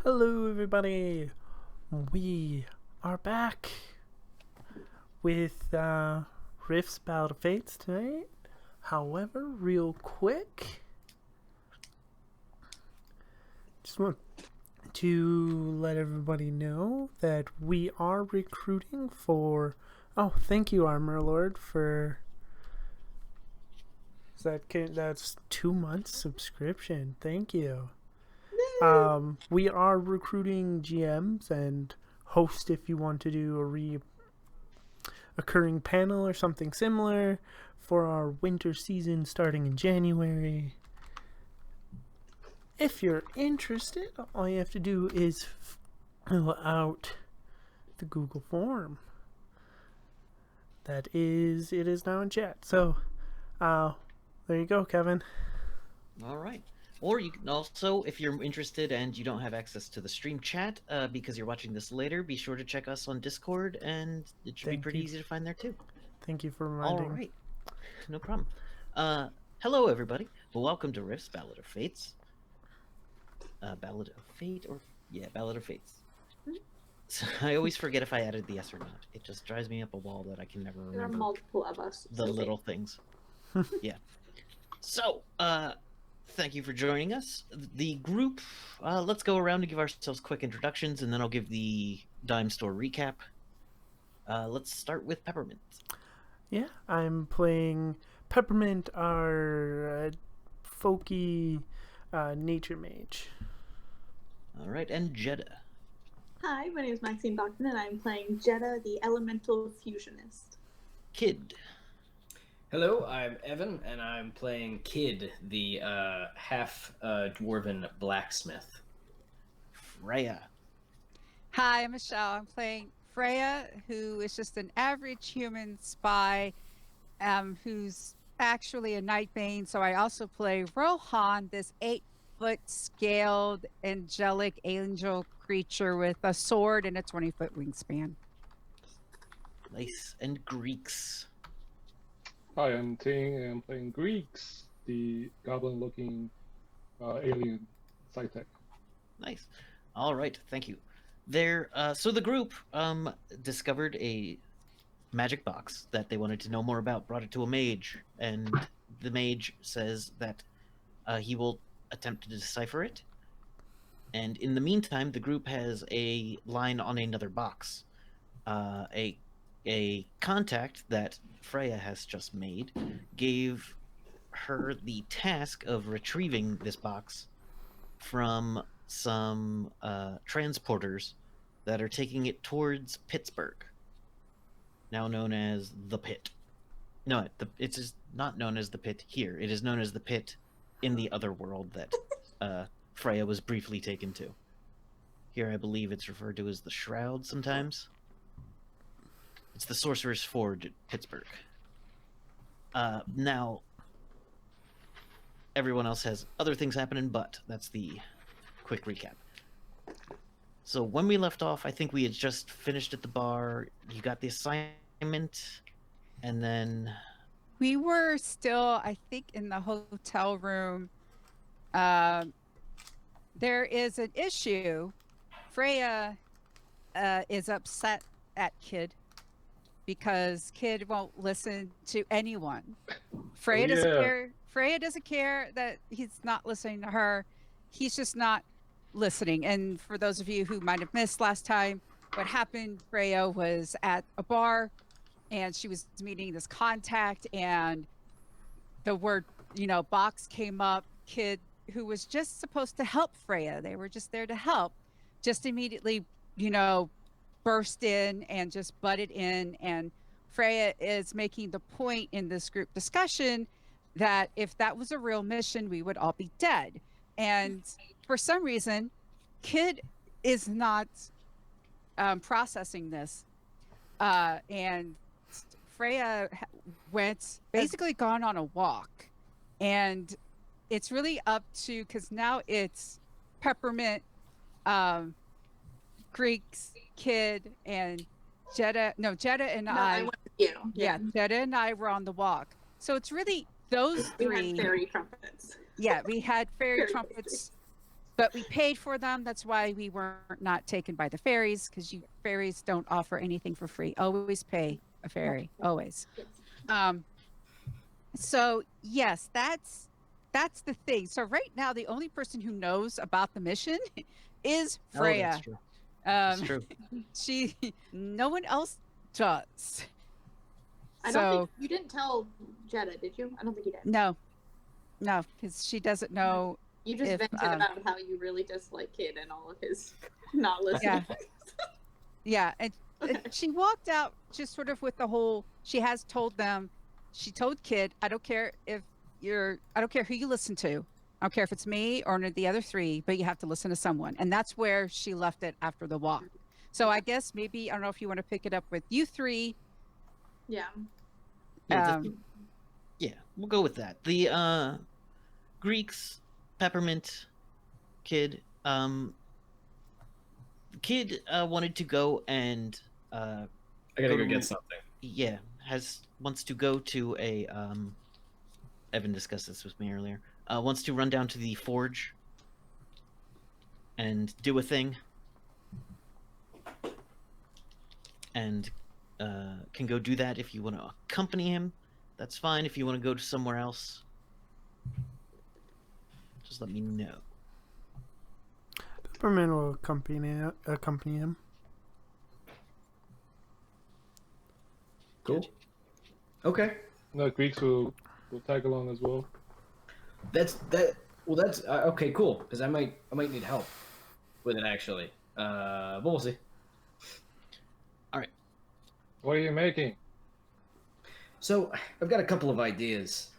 Hello, everybody. We are back with Rift's Ballad of Fates tonight. However, real quick, just want to let everybody know that we are recruiting for. Oh, thank you, Armor Lord, for. That's 2 months subscription. Thank you. We are recruiting GMs and host if you want to do a recurring panel or something similar for our winter season starting in January. If you're interested, all you have to do is fill out the Google form. It is now in chat. So, there you go, Kevin. All right. Or you can also, if you're interested and you don't have access to the stream chat because you're watching this later, be sure to check us on Discord, and it should be pretty easy to find there too. Thank you for reminding. All right. No problem. Hello, everybody. Well, welcome to Rift's Ballad of Fates. Ballad of Fate, Ballad of Fates. So I always forget if I added the S or not. It just drives me up a wall that I can never remember. There are multiple of us. The little things. Yeah. So, thank you for joining us. The group, let's go around and give ourselves quick introductions, and then I'll give the Dime Store recap. Let's start with Peppermint. Yeah, I'm playing Peppermint, our folky nature mage. All right, and Jeddah. Hi, my name is Maxine Bachman, and I'm playing Jeddah, the Elemental Fusionist. Kid. Hello, I'm Evan, and I'm playing Kid, the half-dwarven blacksmith. Freya. Hi, I'm Michelle. I'm playing Freya, who is just an average human spy, who's actually a Nightbane. So I also play Rohan, this 8-foot scaled angelic angel creature with a sword and a 20-foot wingspan. Nice. And Greeks. Hi, I'm Ting, and I'm playing Greeks, the goblin-looking alien sci-tech. Nice. All right, thank you. So the group discovered a magic box that they wanted to know more about, brought it to a mage, and the mage says that he will attempt to decipher it. And in the meantime, the group has a line on another box. A contact that Freya has just made gave her the task of retrieving this box from some transporters that are taking it towards Pittsburgh, now known as the Pit. No, it's just not known as the Pit here. It is known as the Pit in the other world that Freya was briefly taken to. Here, I believe it's referred to as the Shroud sometimes. It's the Sorcerer's Forge at Pittsburgh. Now, everyone else has other things happening, but that's the quick recap. So when we left off, I think we had just finished at the bar. You got the assignment, and then... We were still, I think, in the hotel room. There is an issue. Freya is upset at Kid because Kid won't listen to anyone. Freya doesn't care. Freya doesn't care that he's not listening to her. He's just not listening. And for those of you who might have missed last time, what happened, Freya was at a bar and she was meeting this contact, and the word, box came up. Kid, who was just supposed to help Freya, they were just there to help, just immediately, burst in and just butted in. And Freya is making the point in this group discussion that if that was a real mission, we would all be dead. And for some reason, Kid is not processing this. And Freya basically gone on a walk. And it's really up to, because now it's Peppermint, Greeks, Kid, and Jeddah. No, Jeddah and I went with you. Yeah, Jeddah and I were on the walk. So it's really those three. We had fairy trumpets. Yeah, we had fairy trumpets but we paid for them. That's why we were not taken by the fairies, because you fairies don't offer anything for free. Always pay a fairy, always. Yes. So yes, that's the thing. So right now, the only person who knows about the mission is Oh, Freya. that's true. That's Um, true. no one else does. I So don't think you didn't tell Jetta, did you? I don't think you did. no, because she doesn't know. You just If, vented about how you really dislike Kid and all of his not Yeah. listening. Yeah, and Okay. she walked out just sort of with the whole. She has told them. She told Kid, I don't care if I don't care who you listen to. I don't care if it's me or the other three, but you have to listen to someone. And that's where she left it after the walk. So I guess maybe, I don't know if you want to pick it up with you three. Yeah. Yeah, yeah, we'll go with that. The Greeks, Peppermint, Kid. Kid wanted to go and I gotta Go go to- get something. yeah, wants to go to a Evan discussed this with me earlier. Wants to run down to the forge and do a thing, and can go do that. If you want to accompany him, that's fine. If you want to go to somewhere else, just let me know. Peppermint will accompany him. Cool. Okay. No, Greeks will tag along as well. That's okay. Cool. Because I might need help with it actually. But we'll see. What are you making? So I've got a couple of ideas.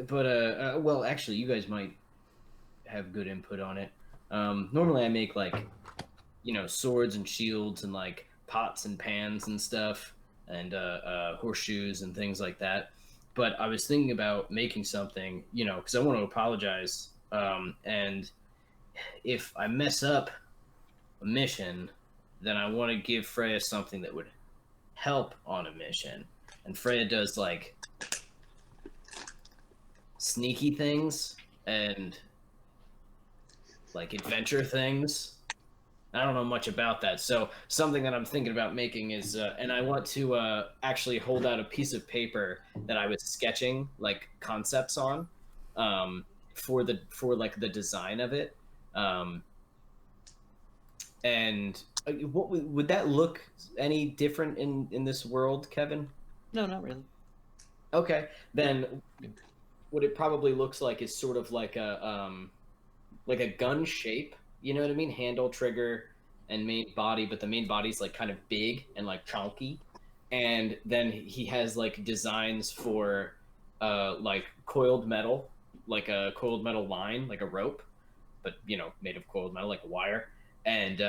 Well, actually, you guys might have good input on it. Normally, I make like, swords and shields and like pots and pans and stuff, and horseshoes and things like that. But I was thinking about making something, because I want to apologize. And if I mess up a mission, then I want to give Freya something that would help on a mission. And Freya does like sneaky things and like adventure things. I don't know much about that. So something that I'm thinking about making is, and I want to actually hold out a piece of paper that I was sketching like concepts on, for the design of it. And what would that look any different in this world, Kevin? No, not really. Okay, then what it probably looks like is sort of like a gun shape. You know what I mean? Handle, trigger, and main body, but the main body's like kind of big and like chunky. And then he has like designs for like coiled metal, like a coiled metal line, like a rope, but made of coiled metal, like a wire, and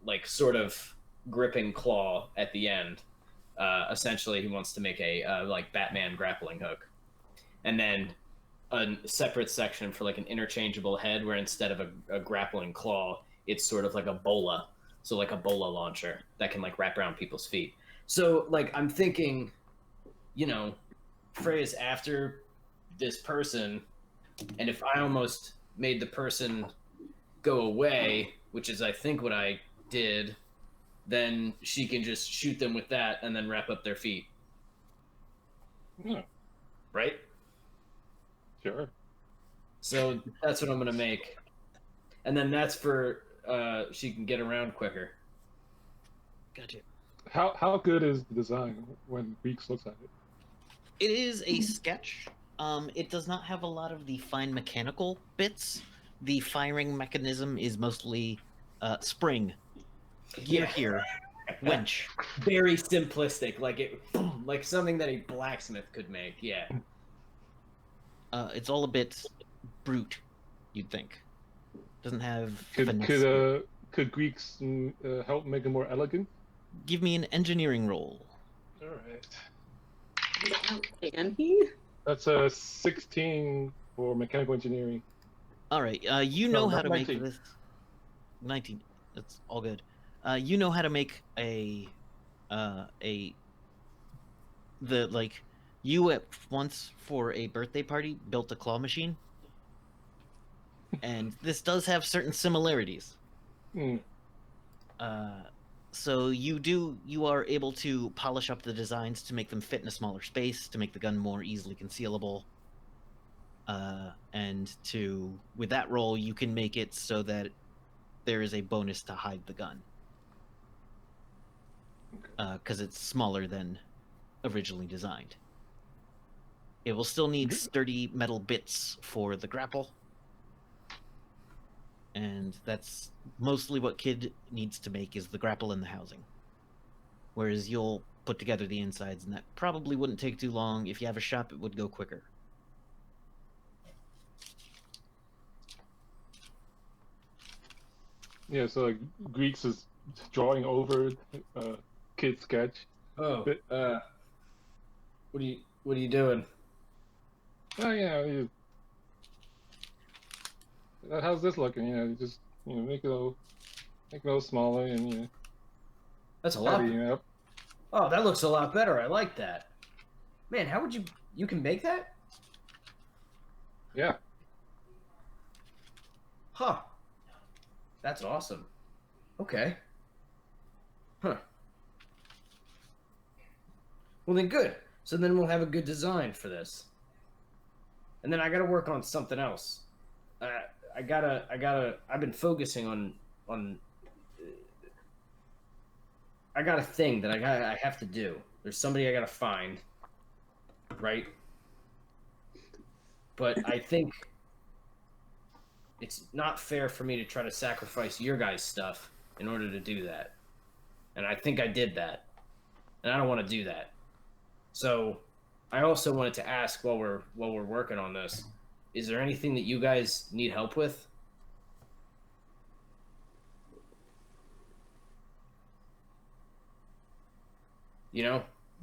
like sort of gripping claw at the end. Essentially, he wants to make a like Batman grappling hook, and then a separate section for like an interchangeable head, where instead of a grappling claw, it's sort of like a bola, so like a bola launcher that can like wrap around people's feet. So like I'm thinking, Freya's after this person, and if I almost made the person go away, which is I think what I did, then she can just shoot them with that and then wrap up their feet. Yeah, Right? sure. So that's what I'm gonna make. And then that's for she can get around quicker. Gotcha. How good is the design when Greeks looks at it? It is a sketch. It does not have a lot of the fine mechanical bits. The firing mechanism is mostly spring, gear here, winch. Very simplistic, like something that a blacksmith could make. Yeah. It's all a bit brute, you'd think. Doesn't have Could finesse. could Greeks help make it more elegant? Give me an engineering roll. All right. And he? That's a 16 for mechanical engineering. All right, you No, know how not to make 19. this. 19. That's all good. You know how to make you at once for a birthday party built a claw machine. And this does have certain similarities. Mm. So you are able to polish up the designs to make them fit in a smaller space, to make the gun more easily concealable. And with that roll, you can make it so that there is a bonus to hide the gun. Because it's smaller than originally designed. It will still need sturdy metal bits for the grapple. And that's mostly what Kid needs to make, is the grapple and the housing. Whereas you'll put together the insides, and that probably wouldn't take too long. If you have a shop, it would go quicker. Yeah, so like Greeks is drawing over Kid's sketch. Oh, But- what are you doing? Oh yeah, how's this looking? You just make it a little smaller and That's a lot. tidying up. Oh, that looks a lot better. I like that. Man, how would you can make that? Yeah. Huh. That's awesome. Okay. Huh. Well then good. So then we'll have a good design for this. And then I gotta work on something else. I've been focusing on I got a thing that I have to do. There's somebody I gotta find. Right? But I think it's not fair for me to try to sacrifice your guys' stuff in order to do that. And I think I did that. And I don't want to do that. So I also wanted to ask while we're working on this, is there anything that you guys need help with?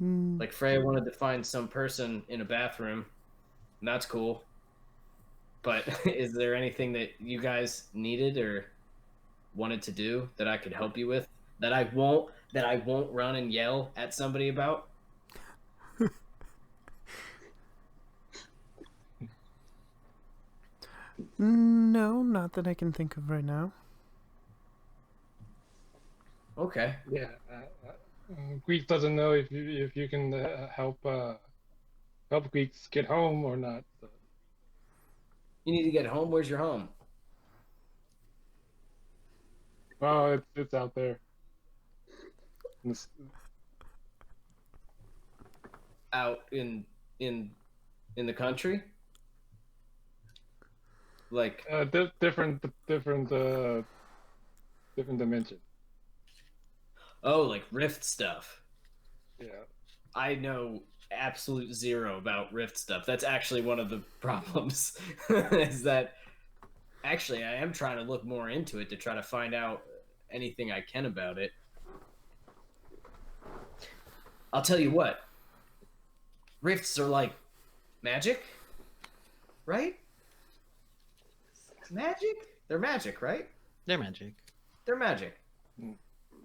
Like Freya wanted to find some person in a bathroom, and that's cool. But is there anything that you guys needed or wanted to do that I could help you with? That I won't run and yell at somebody about? No, not that I can think of right now. Okay. Yeah. Greeks doesn't know if you can help Greeks get home or not. So. You need to get home. Where's your home? Oh, it's out there. Out in the country? Like different dimension. oh, like Rift stuff. Yeah. I know absolute zero about Rift stuff. That's actually one of the problems. Is that actually I am trying to look more into it to try to find out anything I can about it. I'll tell you what. Rifts are like magic, right? Magic? They're magic, right? They're magic. They're magic.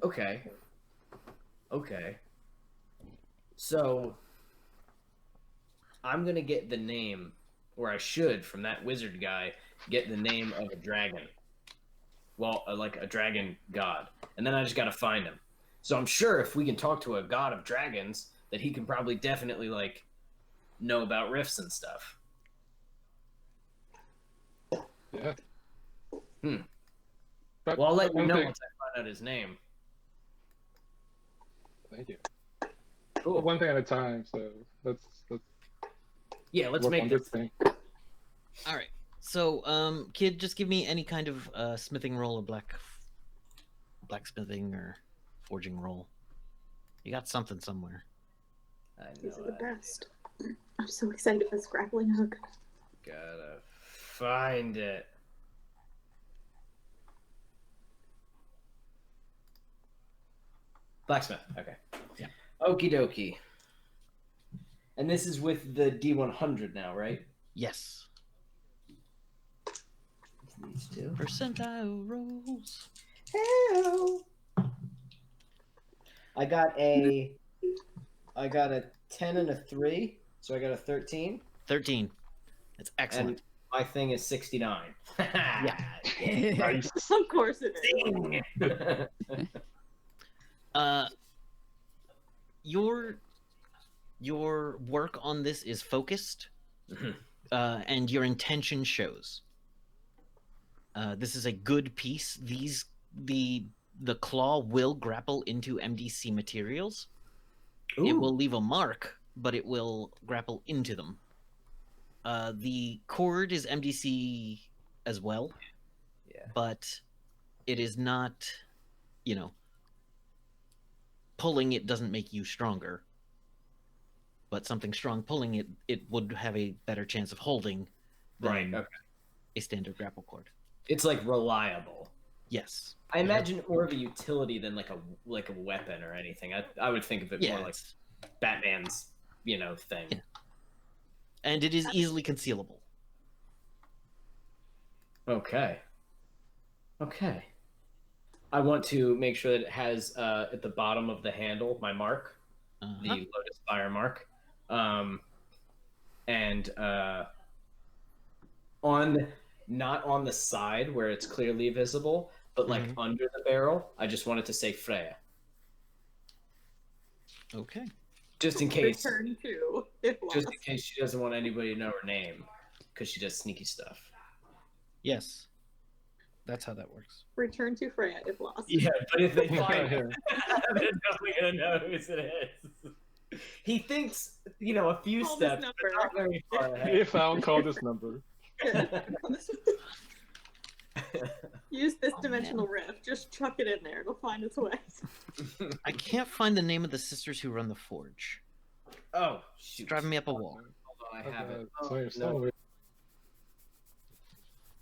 Okay. Okay. So, I'm gonna get the name, or I should, from that wizard guy, get the name of a dragon. Well, like a dragon god. And then I just gotta find him. So I'm sure if we can talk to a god of dragons, that he can probably definitely, like, know about rifts and stuff. Yeah. Well, I'll let you one know thing- once I find out his name. Thank you. Cool. One thing at a time. So let's Yeah, let's work make on this. this thing. All right. So, Kid, just give me any kind of smithing roll or blacksmithing or forging roll. You got something somewhere. I These are know the I best. I'm so excited for this grappling hook. gotta find it. Blacksmith. Okay. Yeah. Okie dokie. And this is with the D100 now, right? Yes. These two. Percentile rolls. Hello. I got a 10 and a 3, so I got a 13. 13. That's excellent. My thing is 69. Nice. Of course it is. Ding. Your work on this is focused, Mhm. and your intention shows. This is a good piece. The claw will grapple into MDC materials. It will leave a mark, but it will grapple into them. The cord is MDC as well. Yeah. But it is not, pulling it doesn't make you stronger. But something strong pulling it, it would have a better chance of holding than Right. Okay. a standard grapple cord. It's like reliable. Yes. I imagine it more of a utility than like a weapon or anything. I would think of it more like Batman's, thing. Yeah. And it is easily concealable. Okay. I want to make sure that it has at the bottom of the handle my mark, the Lotus Fire mark, and not on the side where it's clearly visible, but like under the barrel. I just wanted to say Freya, Okay. just in case. Return to if Just lost. in case she doesn't want anybody to know her name, because she does sneaky stuff. Yes. That's how that works. Return to Freya if lost. Yeah, but if they find Yeah. they're definitely gonna know who it is. He thinks, a few Call this steps, but number. not very far ahead. If found, call this number. Use this dimensional rift. Just chuck it in there. It'll find its way. I can't find the name of the sisters who run the forge. Oh, It's shoot. driving me up a wall. Hold on, I have it. So you're no. somewhere.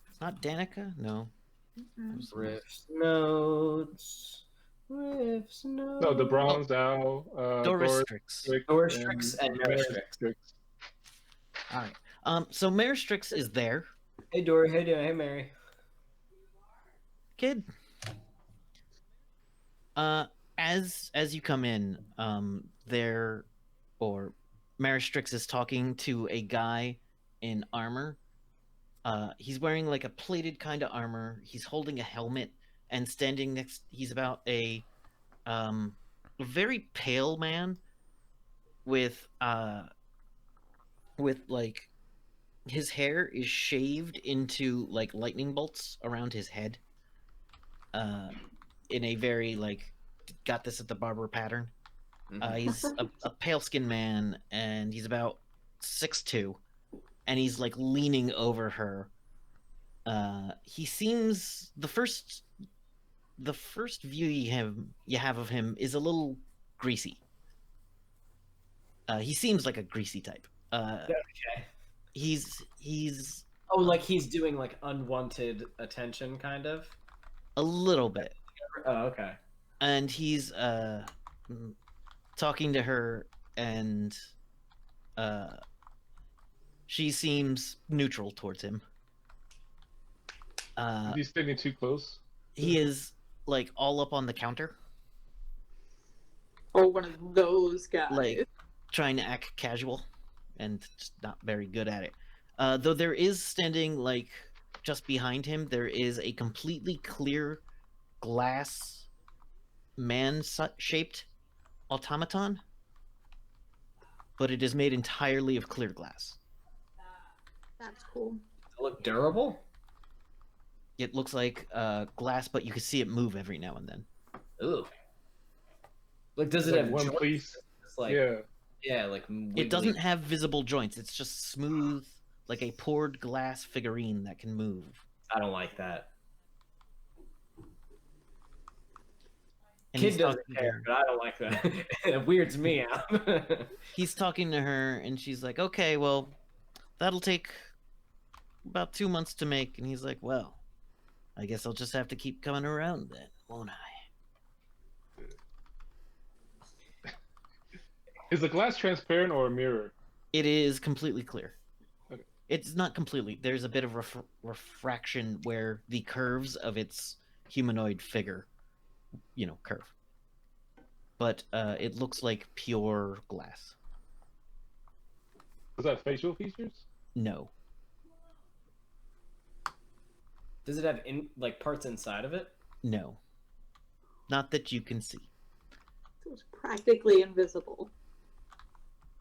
It's not Danica? No. Riffs notes. Riffs notes. No, the Bronze Owl. Doristrix. Doristrix and Maristrix. Maristrix. All right. So Maristrix is there. Hey, Dory. Hey, Hey, Mary. Kid. As you come in, Maristrix is talking to a guy in armor. He's wearing like a plated kind of armor. He's holding a helmet and standing next. He's about a very pale man with like his hair is shaved into like lightning bolts around his head. In a very like got this at the barber pattern. He's a pale skinned man, and he's about 6'2", and he's like leaning over her. He seems the first view you have of him is a little greasy. He seems like a greasy type. Okay. He's Oh, like he's doing like unwanted attention, kind of. a little bit. Oh, okay. And he's talking to her, and she seems neutral towards him. Is he standing too close? He is like all up on the counter, Or one of those guys. like trying to act casual, and just not very good at it. Though there is standing like just behind him, there is a completely clear glass man-shaped automaton, but it is made entirely of clear glass. That's cool. Does it look durable? It looks like glass, but you can see it move every now and then. Ooh. Like, does it Like have one joints? piece? It's like, Yeah. like It wiggly. doesn't have visible joints. It's just smooth, like a poured glass figurine that can move. I don't like that. And Kid he's doesn't talking to care, her. but I don't like that. It weirds me out. He's talking to her, and she's like, "Okay, well, that'll take about 2 months to make." And he's like, "Well, I guess I'll just have to keep coming around then, won't I?" Is the glass transparent or a mirror? It is completely clear. Okay. It's not completely. There's a bit of refraction where the curves of its humanoid figure, curve. But it looks like pure glass. Does that have facial features? No. Does it have like parts inside of it? No. Not that you can see. So it's practically invisible.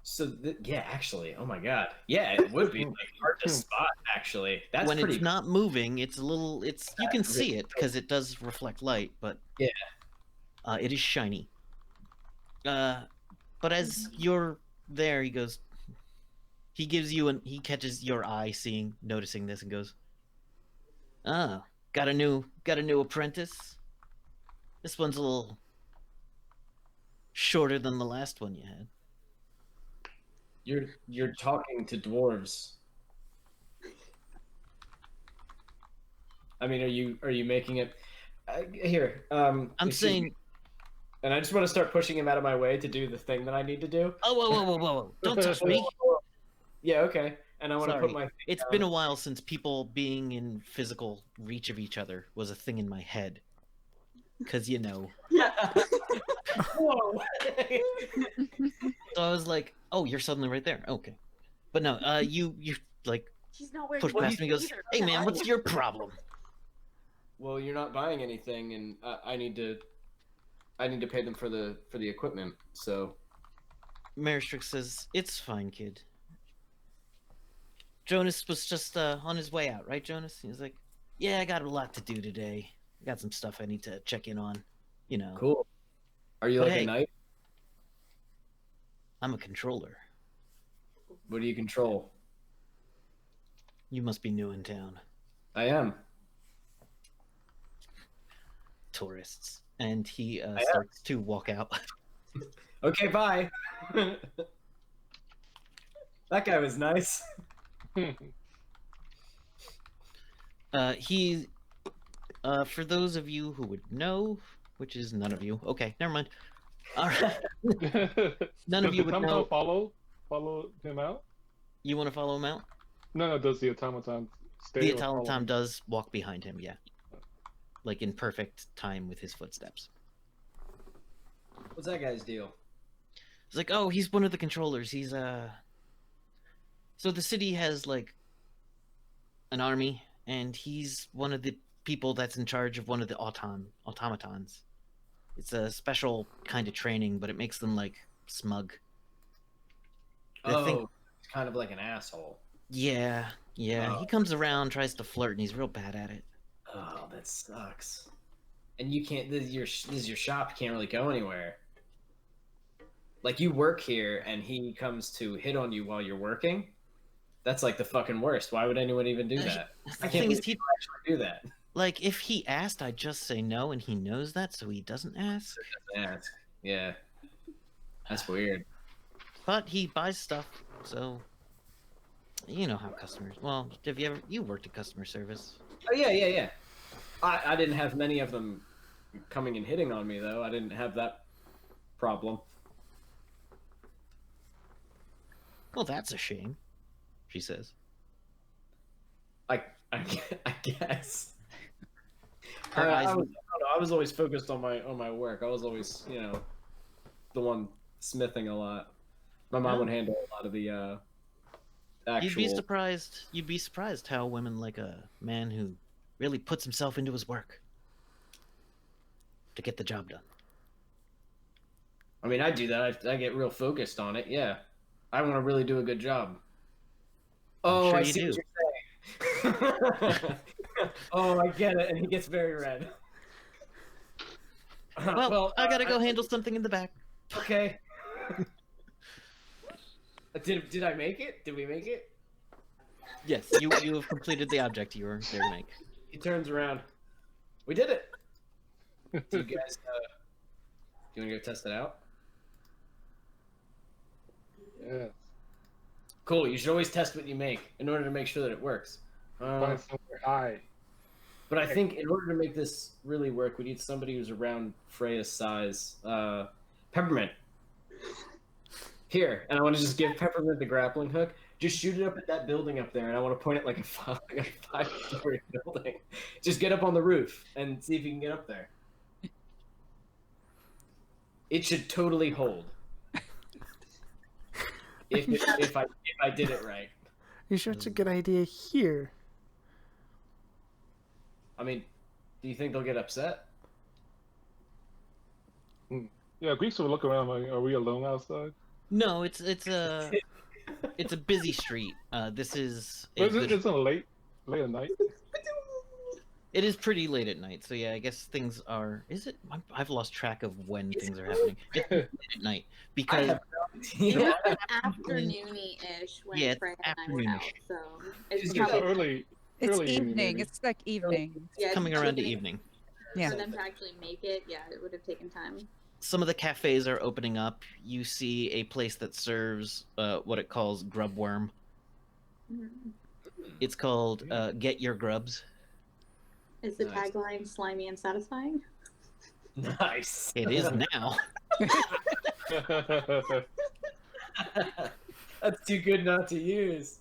So yeah, actually, oh my god, yeah, it would be like hard to spot. Actually, that's When pretty. it's not moving, it's a little. It's you can see it because it does reflect light, but Yeah. It is shiny. But as you're there, he goes. He gives you he catches your eye, noticing this, and goes, "Ah, got a new apprentice. This one's a little shorter than the last one you had." You're talking to dwarves. I mean, are you making it here? I'm saying, and I just want to start pushing him out of my way to do the thing that I need to do. oh, whoa! Don't touch me. Yeah, okay. And I want to put my. It's been a while since people being in physical reach of each other was a thing in my head. Because, you know. Yeah. Whoa. So I was like, oh, you're suddenly right there. Okay. But no, you like He's not wearing push past me and goes, either. hey man, what's your problem? Well, you're not buying anything, and I need to pay them for the equipment. So Maristrix says, it's fine, kid. Jonas was just on his way out, right, Jonas? He was like, yeah, I got a lot to do today. I got some stuff I need to check in on. You know. cool. Are you But like hey, a knight? I'm a controller. What do you control? You must be new in town. I am. Tourists. And he starts to walk out. Okay, bye. That guy was nice. He, for those of you who would know, which is none of you. Okay, never mind. All right. None of you would know. Follow him out? You want to follow him out? No, does the automaton stay? The or follow automaton him? does walk behind him, yeah. Like in perfect time with his footsteps. What's that guy's deal? It's like, oh, he's one of the controllers. He's So the city has like an army, and he's one of the people that's in charge of one of the automatons. It's a special kind of training, but it makes them like smug. They think, it's kind of like an asshole. yeah. Oh. He comes around, tries to flirt, and he's real bad at it. Oh, that sucks. And you can't. This is your shop. You can't really go anywhere. Like you work here, and he comes to hit on you while you're working. That's like the fucking worst. Why would anyone even do that? The I thing can't is, believe people actually do that. like, if he asked, I'd just say no, and he knows that, so he doesn't ask. Yeah, that's weird. But he buys stuff, so you know how customers. Well, have you worked at customer service? Oh yeah. I didn't have many of them coming and hitting on me though. I didn't have that problem. Well, that's a shame, she says. I guess. Her eyes. I don't know, I was always focused on my work. I was always, the one smithing a lot. My mom would handle a lot of the actual. You'd be surprised how women like a man who really puts himself into his work to get the job done. I mean, I do that. I get real focused on it. Yeah, I want to really do a good job. Oh, sure I you see do. what you're saying. Oh, I get it, and he gets very red. Well, I gotta go handle something in the back. Okay. Did I make it? Did we make it? Yes, you have completed the object you were there to make. He turns around. We did it. Do you guys? Do you want to go test it out? Yeah. Cool. You should always test what you make in order to make sure that it works. Find somewhere high. But I think in order to make this really work, we need somebody who's around Freya's size. Peppermint. Here, and I want to just give Peppermint the grappling hook. Just shoot it up at that building up there, and I want to point it like a five-story building. Just get up on the roof and see if you can get up there. It should totally hold. If I did it right. You sure it's a good idea here? I mean, do you think they'll get upset? Yeah, Greeks will look around like, are we alone outside? No, it's a busy street. This is a But good. it's not late at night. It is pretty late at night, so yeah, I guess things are. Is it? I've lost track of when things are happening. It's late at night I because have no It idea. was like afternoony-ish when Yeah, it's Freya and I were out, afternoonish. so it's Just Yeah, probably early. It's early evening. maybe. It's like evening. yeah, it's coming around to evening. Yeah. For them to actually make it, yeah, it would have taken time. Some of the cafes are opening up. You see a place that serves what it calls grub worm. Mhm. It's called Get Your Grubs. Is the Nice. tagline slimy and satisfying? Nice. It is now. That's too good not to use.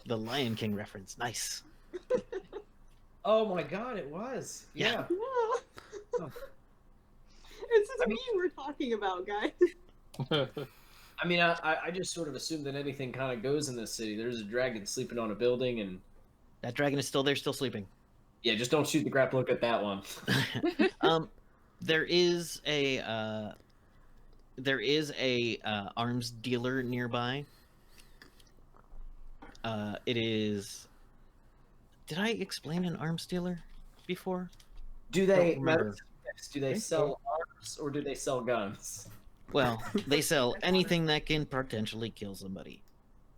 The Lion King reference. Nice. Oh my god, it was. Yeah. Yeah. This is me we're talking about, guys. I mean, I just sort of assume that anything kind of goes in this city. There's a dragon sleeping on a building, and That dragon is still there, still sleeping. yeah, just don't shoot the grapple hook at that one. There is a arms dealer nearby. It is. Did I explain an arms dealer before? Do they? Don't remember. Do they think sell arms or do they sell guns? Well, they sell anything that can potentially kill somebody.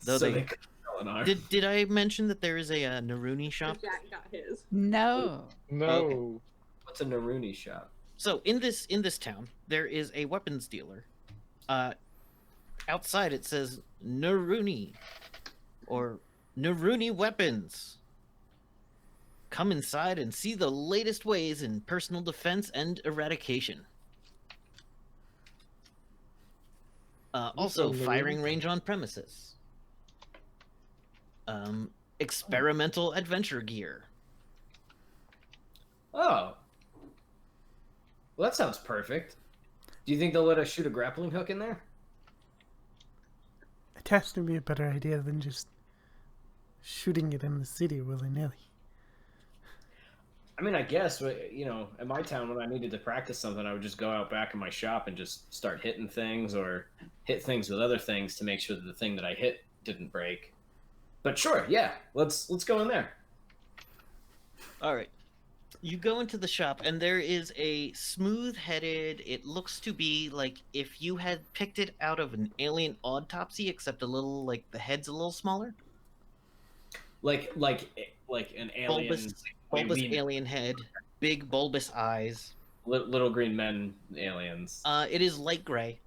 Though So they- they could sell an arm. Did I mention that there is a Naruni shop? Jack got his. No. No. Okay. What's a Naruni shop? So in this town, there is a weapons dealer. Outside it says Naruni, or Naruni Weapons. Come inside and see the latest ways in personal defense and eradication. Also, Naruni. firing range on premises. Experimental adventure gear. Oh. Well, that sounds perfect. Do you think they'll let us shoot a grappling hook in there? It has to be a better idea than just shooting it in the city willy-nilly. I mean, I guess, you know, in my town, when I needed to practice something, I would just go out back in my shop and just start hitting things or hit things with other things to make sure that the thing that I hit didn't break. But sure, yeah, let's go in there. All right. You go into the shop, and there is a smooth-headed. It looks to be like if you had picked it out of an alien autopsy, except a little, like the head's a little smaller. Like an alien, Bulbous alien head, big bulbous eyes. little green men aliens. It is light gray,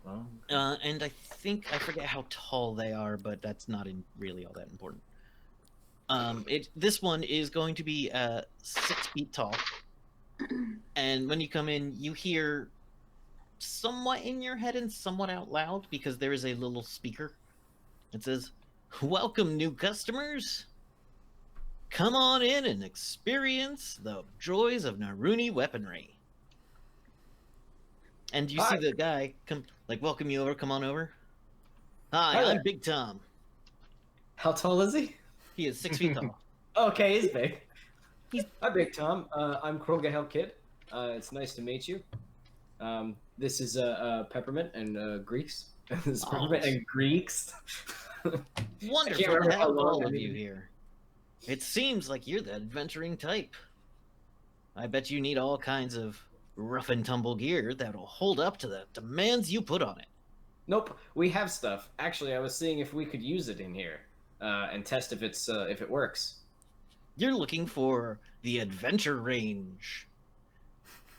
Well, and I think I forget how tall they are, but that's not really all that important. This one is going to be 6 feet tall, and when you come in, you hear somewhat in your head and somewhat out loud because there is a little speaker. It says, "Welcome, new customers. Come on in and experience the joys of Naruni weaponry." And you see Hi. the guy welcome you over. Come on over. Hi, Hi I'm there. Big Tom. how tall is he? He is 6 feet tall. Okay, he's big. Hi, Big Tom. I'm Krogahel Kid. It's nice to meet you. This is Peppermint and Greeks. This is Peppermint and Greeks. Wonderful to remember how have long all I of you needed. here. It seems like you're the adventuring type. I bet you need all kinds of rough and tumble gear that'll hold up to the demands you put on it. Nope, we have stuff. Actually, I was seeing if we could use it in here and test if it works. You're looking for the adventure range.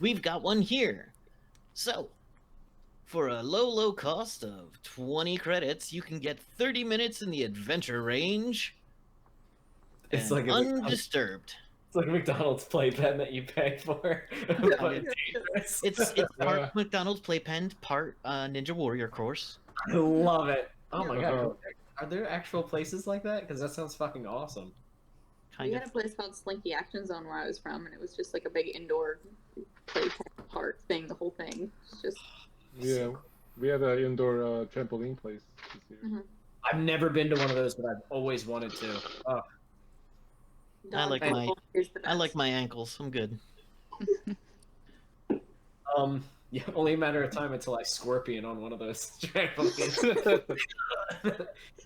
We've got one here. So, for a low cost of 20 credits, you can get 30 minutes in the adventure range. It's and like undisturbed. It's like a McDonald's playpen that you pay for. But dangerous. It's part Yeah. McDonald's playpen, part Ninja Warrior course. I love it. Oh my Yeah. god. Are there actual places like that? Because that sounds fucking awesome. We Kind had of. a place called Slinky Action Zone where I was from, and it was just like a big indoor play park thing. The whole thing. It's just Yeah, we had an indoor trampoline place this year. I've never been to one of those, but I've always wanted to. Oh, I like Dog my bowl is the I like best. my ankles. I'm good. Yeah, only a matter of time until I scorpion on one of those trampolines.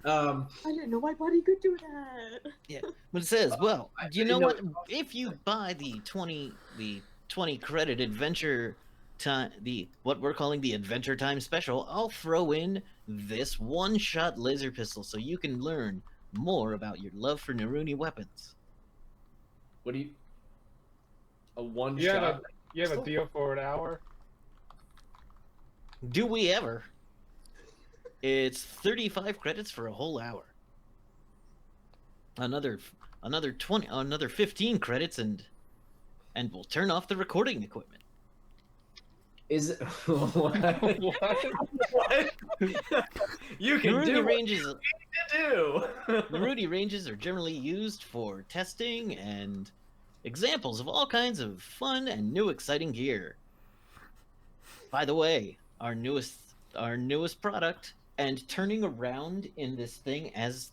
I didn't know my buddy could do that. Yeah, but it says, well, I you didn't know know what? it cost If you buy the 20 credit adventure time, the what we're calling the adventure time special, I'll throw in this one-shot laser pistol so you can learn more about your love for Naruni weapons. What do you? A one You have shot? you have a deal for an hour. Do we ever? It's 35 credits for a whole hour. Another 15 credits and we'll turn off the recording equipment. Is it what? What? You can Naruni do what ranges you do. Naruni ranges are generally used for testing and examples of all kinds of fun and new exciting gear. By the way, our newest product and turning around in this thing as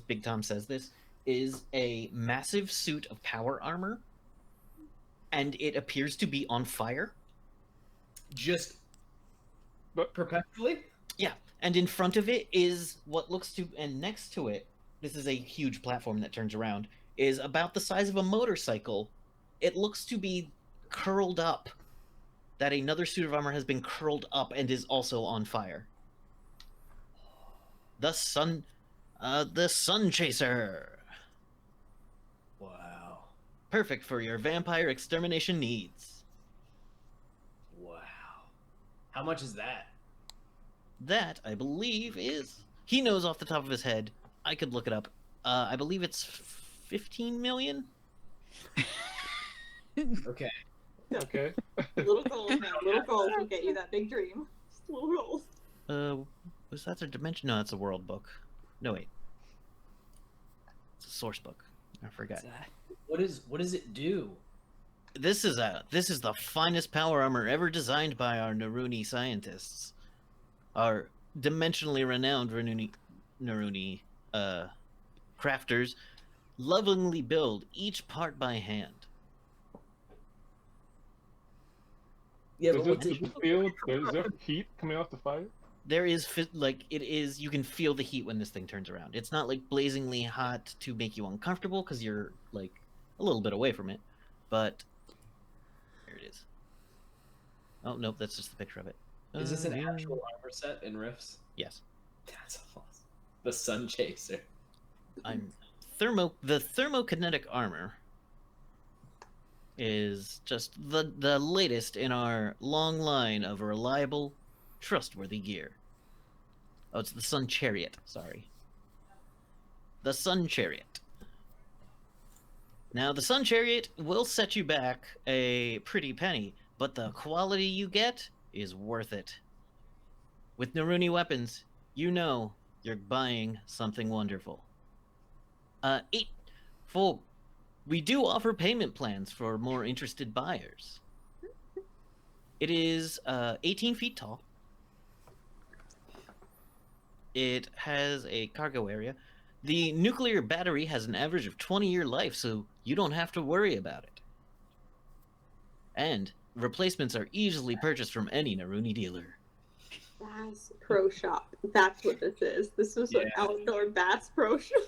Big Tom says this is a massive suit of power armor, and it appears to be on fire. Just But- perpetually? Yeah, and in front of it is what looks to, and next to it, this is a huge platform that turns around, is about the size of a motorcycle. It looks to be curled up. That another suit of armor has been curled up and is also on fire. The Sun Chaser. Wow. Perfect for your vampire extermination needs. Wow. How much is that? That, I believe, is... He knows off the top of his head. I could look it up. I believe it's 15 million? Okay. Okay. Little goals, man. Little goals will get you that big dream. Just little goals. Was that their dimension? No, that's a world book. No, wait. It's a source book. I forgot. What does it do? This is the finest power armor ever designed by our Naruni scientists. Our dimensionally renowned Naruni crafters lovingly build each part by hand. Yeah, Does but what's it it? feel? Is there heat coming off the fire? There is you can feel the heat when this thing turns around. It's not like blazingly hot to make you uncomfortable because you're like a little bit away from it, but here it is. Oh nope, that's just the picture of it. Is this an Yeah. actual armor set in Rifts? Yes. That's awesome. The Sun Chaser. The thermokinetic armor is just the latest in our long line of reliable, trustworthy gear. Oh, it's the Sun Chariot, sorry. The Sun Chariot. Now, the Sun Chariot will set you back a pretty penny, but the quality you get is worth it. With Naruni weapons, you know you're buying something wonderful. We do offer payment plans for more interested buyers. It is 18 feet tall. It has a cargo area. The nuclear battery has an average of 20-year life, so you don't have to worry about it. And replacements are easily purchased from any Naruni dealer. Bass Pro Shop. That's what this is. This was an Yeah. outdoor Bass Pro Shop.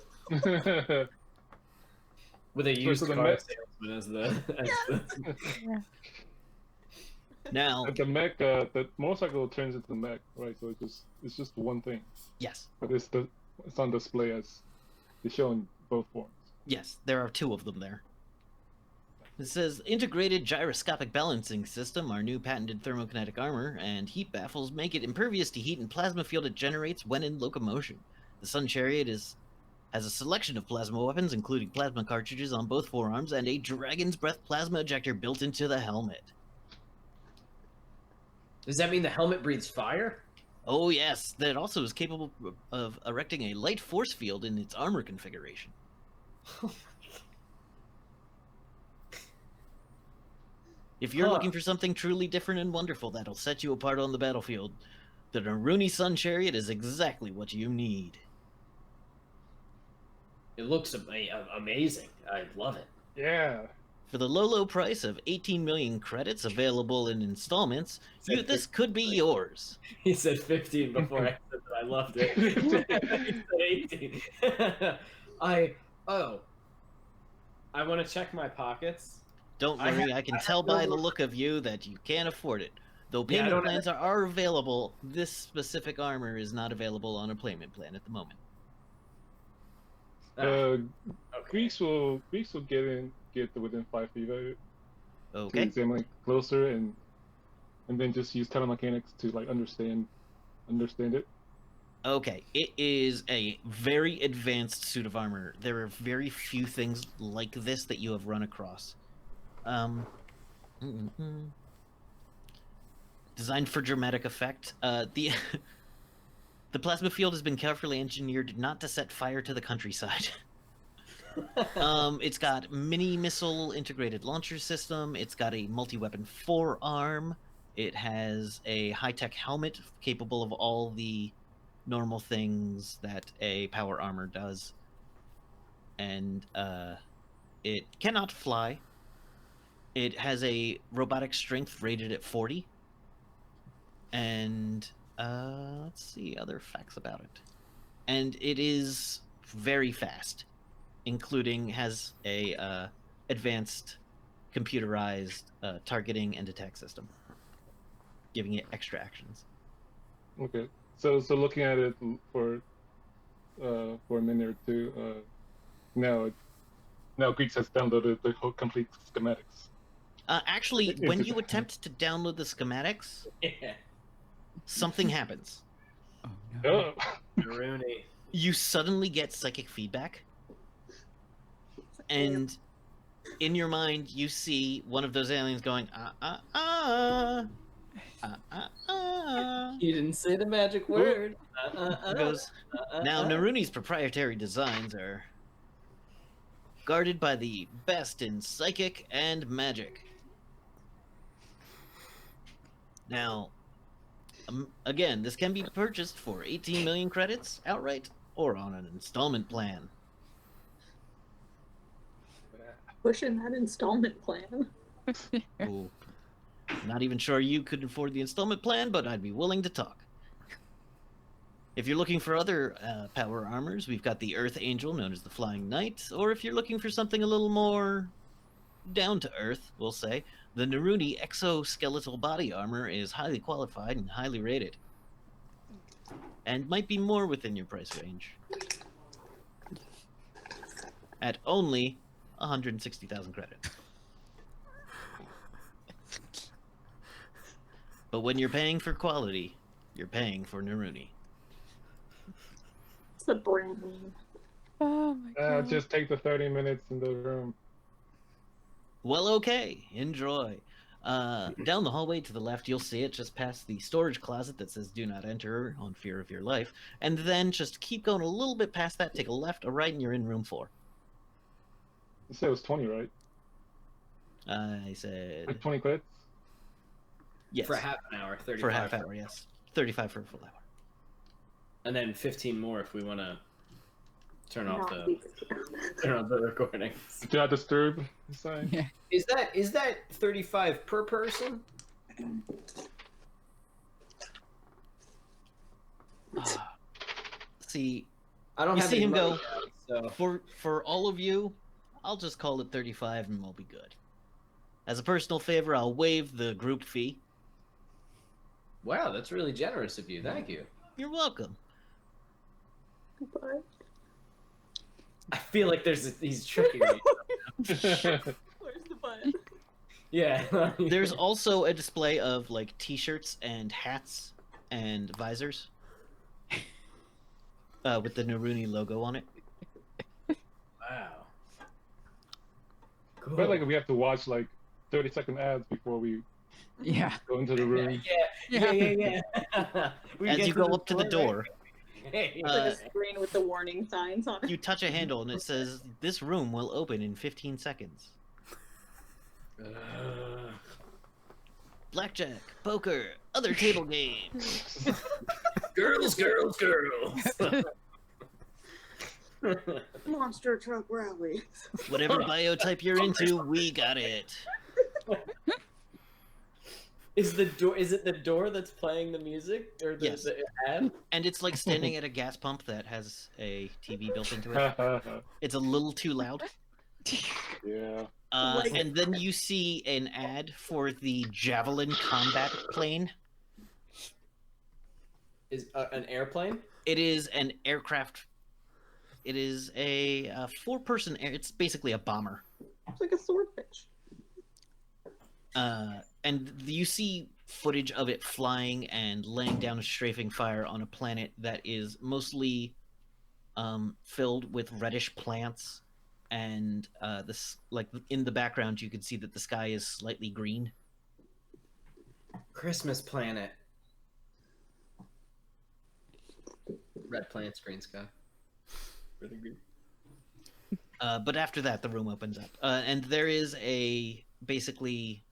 With a used to the car Met. salesman as the. Now, At the mech, the motorcycle turns into the mech, right? So it's just one thing, yes, but it's on display as it's shown both forms. yes, there are two of them there. It says integrated gyroscopic balancing system, our new patented thermokinetic armor, and heat baffles make it impervious to heat and plasma field it generates when in locomotion. The Sun Chariot has a selection of plasma weapons, including plasma cartridges on both forearms and a dragon's breath plasma ejector built into the helmet. Does that mean the helmet breathes fire? Oh yes, that also is capable of erecting a light force field in its armor configuration. If you're Huh. looking for something truly different and wonderful that'll set you apart on the battlefield, the Naruni Sun Chariot is exactly what you need. It looks amazing. I love it. Yeah. For the low price of 18 million credits available in installments, this could be yours. He said 15 before I said that I loved it. He said 18. I want to check my pockets. Don't worry, I can tell by the look of you that you can't afford it. Though Yeah, I payment don't plans are available, this specific armor is not available on a payment plan at the moment. Okay. Okay. Greeks will get within 5 feet of it. Okay. To examine closer and then just use telemechanics to like understand it. Okay, it is a very advanced suit of armor. There are very few things like this that you have run across. Designed for dramatic effect. The plasma field has been carefully engineered not to set fire to the countryside. It's got mini missile integrated launcher system. It's got a multi-weapon forearm. It has a high-tech helmet capable of all the normal things that a power armor does. And it cannot fly. It has a robotic strength rated at 40. And let's see other facts about it. And it is very fast, including has a advanced computerized targeting and attack system, giving it extra actions. Okay. So looking at it for a minute or two, now Greeks has downloaded the whole complete schematics. Actually, when you attempt to download the schematics, something happens. Oh no. Oh. Rooney. You suddenly get psychic feedback, and in your mind, you see one of those aliens going, You didn't say the magic word. It goes, now, Naruni's proprietary designs are guarded by the best in psychic and magic. Now, again, this can be purchased for 18 million credits outright or on an installment plan. Pushing that installment plan. Ooh. Not even sure you could afford the installment plan, but I'd be willing to talk. If you're looking for other power armors, we've got the Earth Angel, known as the Flying Knight, or if you're looking for something a little more down to earth, we'll say, the Naruni exoskeletal body armor is highly qualified and highly rated, and might be more within your price range. At only 160,000 credits. But when you're paying for quality, you're paying for Naruni. It's the brand name. Oh my god. Just take the 30 minutes in the room. Well, okay. Enjoy. Down the hallway to the left, you'll see it just past the storage closet that says "Do not enter" on fear of your life. And then just keep going a little bit past that, take a left or right, and you're in room 4. You said it was 20, right? I said... Like 20 credits? Yes. For half an hour, 35. For a half hour, yes. 35 for a full hour. And then 15 more if we want to turn off No, the recordings. Do not disturb sign. Yeah. Is that 35 per person? See, I don't You have see any him money go, yet, so for all of you, I'll just call it 35 and we'll be good. As a personal favor, I'll waive the group fee. wow, that's really generous of you. Thank you. You're welcome. But I feel like he's tricking me. where's the button? Yeah. There's also a display of like t-shirts and hats and visors with the Naruni logo on it. Wow. Cool. I feel like we have to watch like 30-second ads before we Yeah. go into the room. Yeah. As you go up to the door, Like a screen with the warning signs on it. you touch a handle and it says, "This room will open in 15 seconds." Blackjack, poker, other table games. Girls. Monster truck rally. Whatever biotype you're into, we got it. Is it the door that's playing the music or Yes. the ad? And it's like standing at a gas pump that has a TV built into it. It's a little too loud. Yeah. And then you see an ad for the Javelin combat plane. Is an airplane? It is an aircraft. It is a 4-person air. It's basically a bomber. It's like a swordfish. And you see footage of it flying and laying down a strafing fire on a planet that is mostly filled with reddish plants, and this, like, in the background you can see that the sky is slightly green. Christmas planet. Red plants, green sky. Really green. But after that, the room opens up, and there is basically,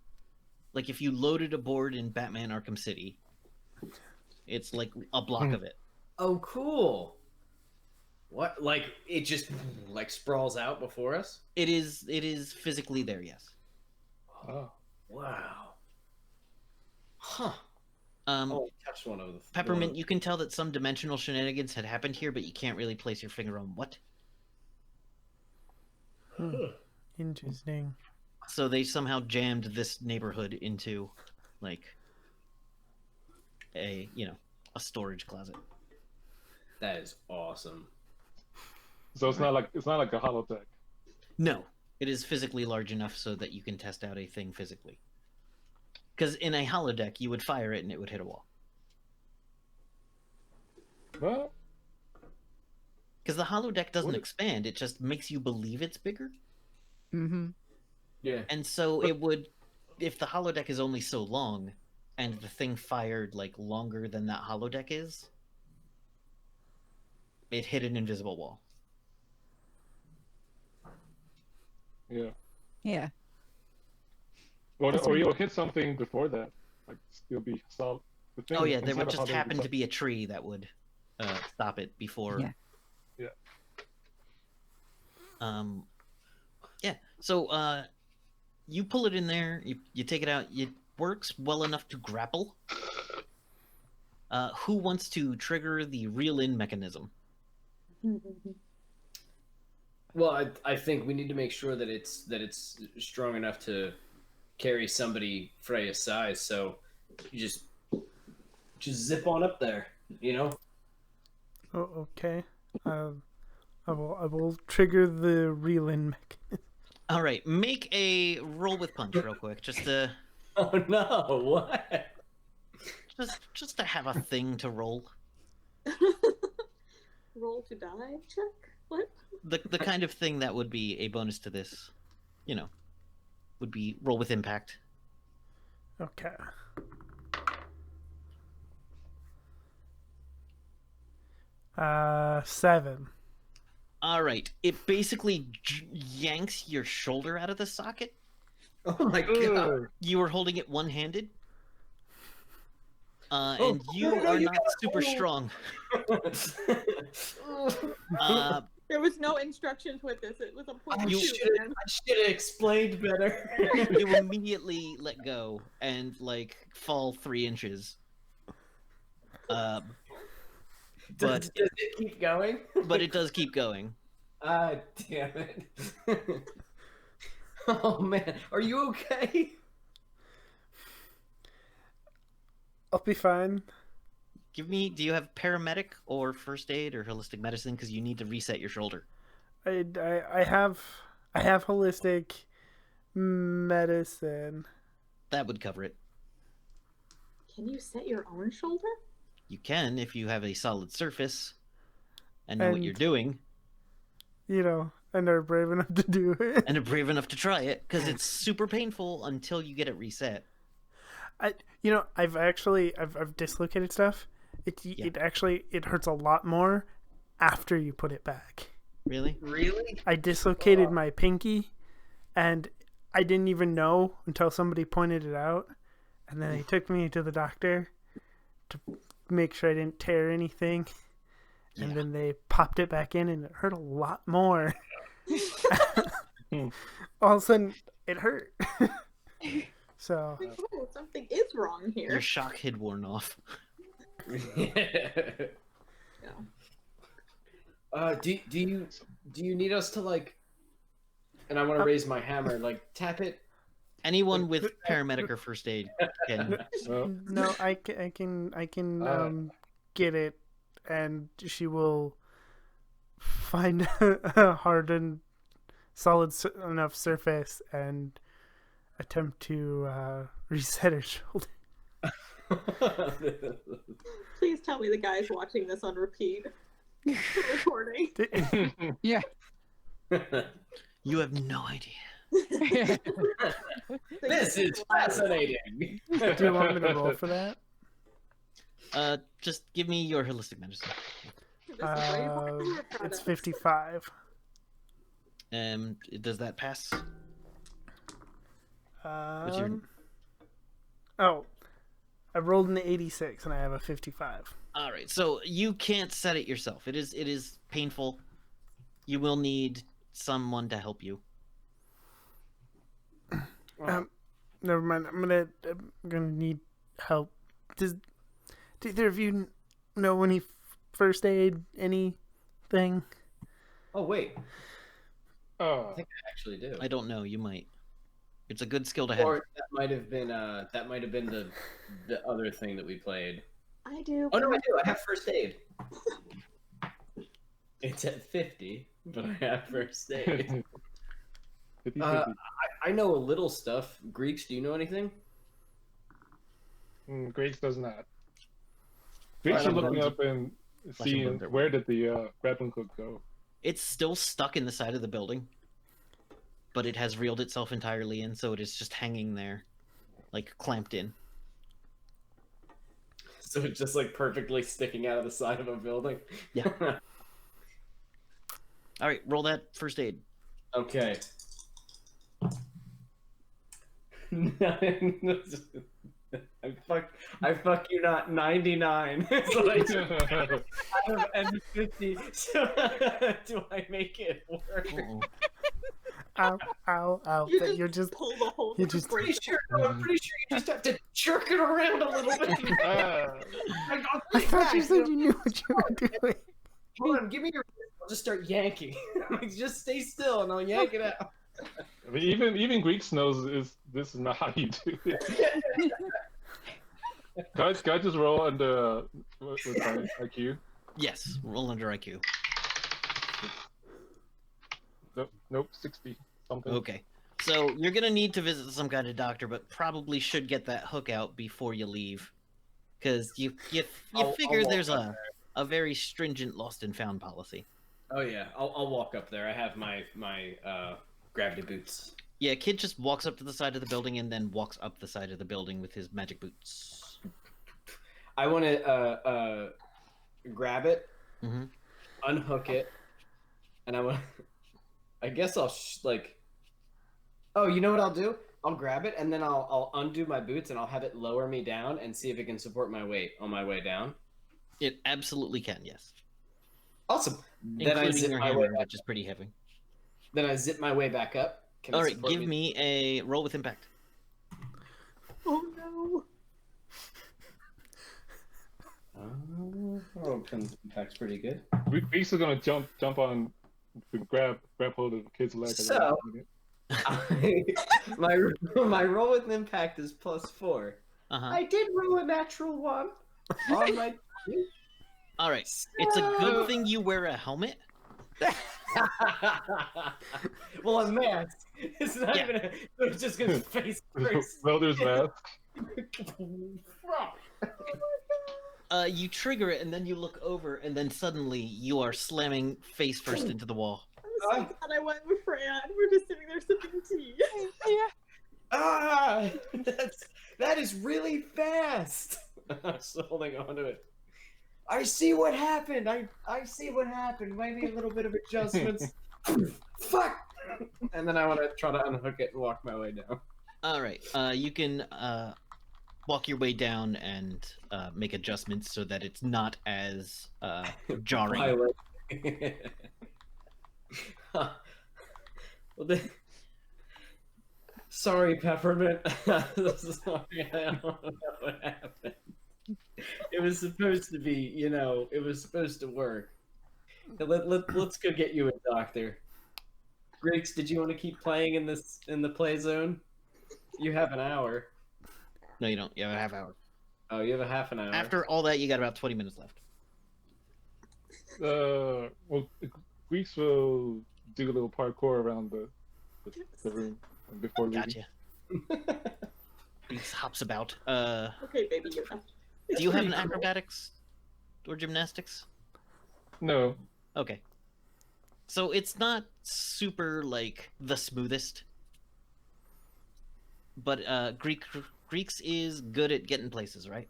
like, if you loaded a board in Batman Arkham City, it's like a block of it. Oh, cool. What? Like, it just, like, sprawls out before us? It is physically there, yes. Oh. Wow. Huh. Oh, Touched one of the... Peppermint, you can tell that some dimensional shenanigans had happened here, but you can't really place your finger on what. Interesting. So they somehow jammed this neighborhood into, like, a storage closet. That is awesome. So it's not like a holodeck. No, it is physically large enough so that you can test out a thing physically. Because in a holodeck, you would fire it and it would hit a wall. Well, Because the holodeck doesn't expand; it just makes you believe it's bigger. Mm-hmm. Yeah. And so it would, if the holodeck is only so long, and the thing fired like longer than that holodeck is, it hit an invisible wall. yeah. Yeah. Or you'll hit something before that. Like, still be solid. The thing Oh yeah, there inside would the just holodeck happen is to be a tree that would stop it before. Yeah. Yeah. Yeah. So you pull it in there. You take it out. It works well enough to grapple. Who wants to trigger the reel-in mechanism? Well, I think we need to make sure that it's strong enough to carry somebody Freya's size. So you just zip on up there, you know. Oh, okay. I will trigger the reel-in mechanism. All right, make a roll with punch real quick, just to Oh no! What? just to have a thing to roll. Roll to die check? What? The kind of thing that would be a bonus to this, would be roll with impact. Okay. Seven. All right, it basically yanks your shoulder out of the socket. Oh my god! You were holding it one-handed, and you no, are you not super strong. There was no instructions with this. It was a point I two. should have explained better. You immediately let go and fall 3 inches. Does it keep going? But it does keep going. Ah, damn it. Oh man, are you okay? I'll be fine. Do you have paramedic or first aid or holistic medicine? Because you need to reset your shoulder. I have holistic medicine. That would cover it. Can you set your own shoulder? You can if you have a solid surface and know what you're doing. And are brave enough to do it. And are brave enough to try it, because it's super painful until you get it reset. I've dislocated stuff. It hurts a lot more after you put it back. Really? Really? I dislocated my pinky, and I didn't even know until somebody pointed it out, and then they took me to the doctor to make sure I didn't tear anything, and Yeah. then they popped it back in, and it hurt a lot more. All of a sudden, it hurt. So Like, oh, something is wrong here. Your shock had worn off. Yeah. Do you need us to like? And I want to raise my hammer, like tap it. Anyone with paramedic or first aid can. no, I can get it, and she will find a hardened, solid enough surface and attempt to reset her shoulder. Please tell me the guy's watching this on repeat. Recording. Yeah. You have no idea. This is fascinating. Do you want me to roll for that? Just give me your holistic medicine. This is way harder than I thought It's it was. 55. Does that pass? What's your... Oh, I rolled an 86 and I have a 55. All right, so you can't set it yourself. It is painful. You will need someone to help you. Never mind. I'm gonna need help. Do either of you know any first aid, anything? Oh wait, I Oh, think I actually do. I don't know. You might. It's a good skill to have. Or that might have been the other thing that we played. I do. Oh no, I do. I have first aid. It's at 50, but I have first aid. 50, I know a little stuff. Greeks, do you know anything? Grace does not. Grace is I'm looking going up and seeing Flashing bug. where did the grappling hook go. It's still stuck in the side of the building, but it has reeled itself entirely in, so it is just hanging there, like clamped in. So it's just like perfectly sticking out of the side of a building. Yeah. All right, roll that first aid. Okay. I fuck you not 99. So I have N50. So do I make it work? Uh-oh. Ow, ow, ow. You That just you're just. pull the whole you thing just- right I'm pretty sure you just have to jerk it around a little bit. I thought you said you knew what you were doing. Hold on, give me your. I'll just start yanking. Like, just stay still, and I'll yank it out. I mean, even Greeks knows this is not how you do it. Can I just roll under with my IQ? Yes, roll under IQ. Nope, 60 something. Okay. So you're gonna need to visit some kind of doctor, but probably should get that hook out before you leave, because you I'll figure walk there's up a very stringent lost and found policy. Oh yeah, I'll walk up there. I have my gravity boots. Yeah, kid just walks up to the side of the building and then walks up the side of the building with his magic boots. I want to grab it, Mhm. unhook it, and I want. I guess I'll like. Oh, you know what I'll do? I'll grab it and then I'll undo my boots and I'll have it lower me down and see if it can support my weight on my way down. It absolutely can, yes. Awesome. Then I Including zip your my way hammer, back. which is pretty heavy. Then I zip my way back up. Can it All right, support give me a roll with impact. Oh no. Oh, impact's pretty good. Greeks is gonna jump on, grab hold of the kid's leg. So- my roll with impact is +4. Uh-huh. I did roll a natural 1 on my. All right. It's a good thing you wear a helmet. Well, a mask. It's not Yeah. even. It's just gonna face first. Welder's mask. You trigger it, and then you look over, and then suddenly you are slamming face first into the wall. I'm so glad I went with Freya and we're just sitting there sipping tea. Ah, that is really fast. I'm still holding on to it. I see what happened. I see what happened. Maybe a little bit of adjustments. Fuck. And then I want to try to unhook it and walk my way down. All right. You can walk your way down and make adjustments so that it's not as jarring. Pilot. Huh. Well, sorry, Peppermint. Sorry, I don't know what happened. It was supposed to be, it was supposed to work. Let's go get you a doctor. Griggs, did you want to keep playing in the play zone? You have an hour. No, you don't. You have a half hour. Oh, you have a half an hour. After all that, you got about 20 minutes left. Well, Greeks will do a little parkour around the room before leaving. Gotcha. He hops about. Okay, baby, you're left. Do you have an acrobatics or gymnastics? No. Okay. So it's not super like the smoothest, but Greeks is good at getting places, right?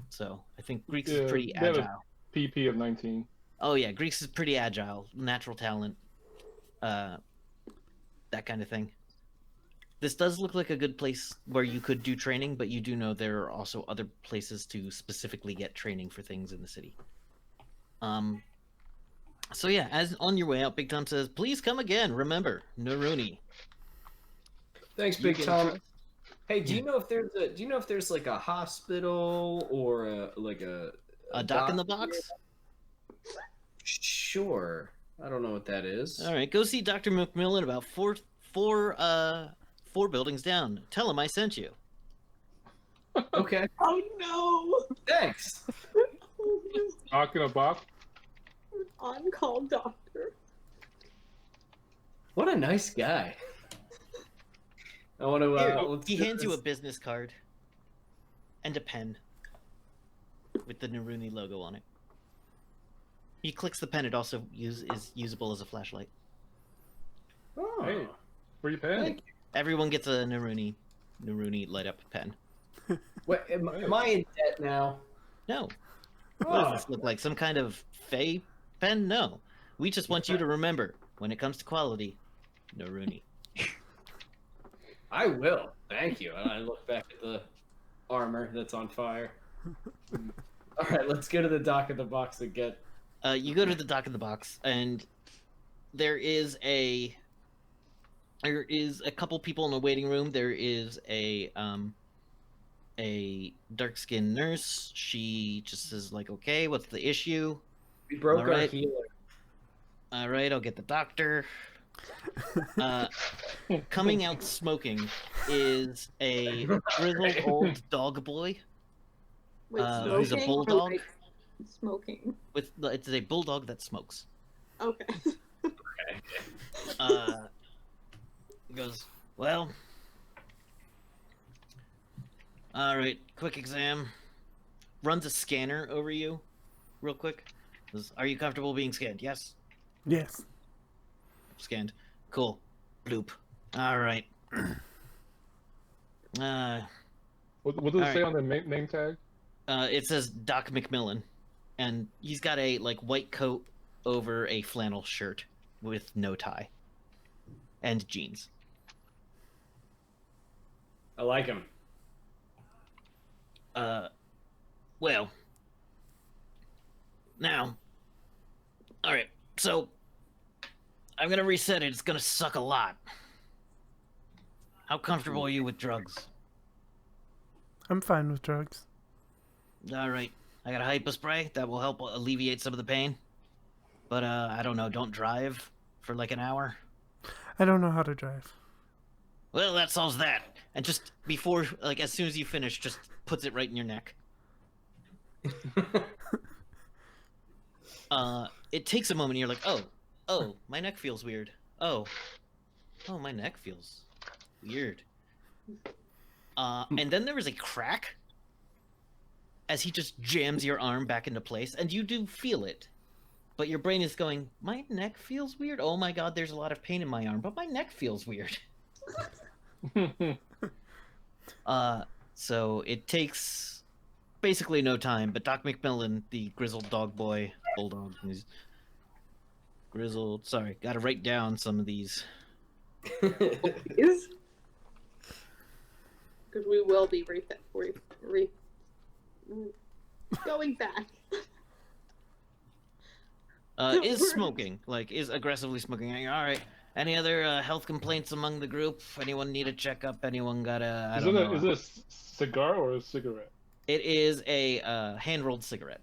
So I think Greeks is pretty they have a agile. PP of 19. Oh yeah, Greeks is pretty agile, natural talent, that kind of thing. This does look like a good place where you could do training, but you do know there are also other places to specifically get training for things in the city. So yeah, as on your way out, Big Tom says, "Please come again. Remember, Naruni." Thanks, You Big get Tom. a- Hey, do you know if there's like a hospital or A dock in the box? Sure. I don't know what that is. All right, go see Dr. McMillan about four buildings down. Tell him I sent you. Okay. Oh no! Thanks. Knock in a box. On-call doctor. What a nice guy. I want to. Here, let's he get hands you a this- business card and a pen with the Naruni logo on it. He clicks the pen. It also is usable as a flashlight. Oh, Hey, free pen. thank you. Everyone gets a Naruni light up pen. Wait, am I in debt now? No. What does this look like? Some kind of fey pen? No. We just want you to remember, when it comes to quality, Naruni. I will. Thank you. And I look back at the armor that's on fire. All right, let's go to the dock of the box and get. You go to the dock of the box, and there is a couple people in the waiting room. There is a dark-skinned nurse. She just says like, "Okay, what's the issue?" We broke All our right. healer. All right, I'll get the doctor. Coming out smoking is a grizzled old dog boy Wait, who's a smoking or, bulldog. like, smoking. With it's a bulldog that smokes. Okay. He goes, "Well, all right, quick exam." Runs a scanner over you, real quick. Goes, "Are you comfortable being scanned?" "Yes." Yes. "Scanned." "Cool." Bloop. All right. What does it say Alright. on the name tag? It says Doc McMillan, and he's got a like white coat over a flannel shirt with no tie, and jeans. I like him. Well, now, all right. So I'm gonna reset it. It's gonna suck a lot. How comfortable are you with drugs? I'm fine with drugs. All right. I got a hypo spray that will help alleviate some of the pain. But I don't know. Don't drive for like an hour. I don't know how to drive. Well, that solves that. And just before, like, as soon as you finish, just puts it right in your neck. It takes a moment. And you're like, oh, my neck feels weird. Oh, my neck feels weird. And then there is a crack as he just jams your arm back into place, and you do feel it. But your brain is going, my neck feels weird? Oh my god, there's a lot of pain in my arm, but my neck feels weird. So it takes basically no time, but Doc McMillan, the grizzled dog boy, bulldog, he's grizzled, sorry, gotta write down some of these. Is? because we will be going back. Is smoking, like, is aggressively smoking. All right. Any other health complaints among the group? Anyone need a checkup? Anyone got a, I don't know. Is it a cigar or a cigarette? It is a hand-rolled cigarette.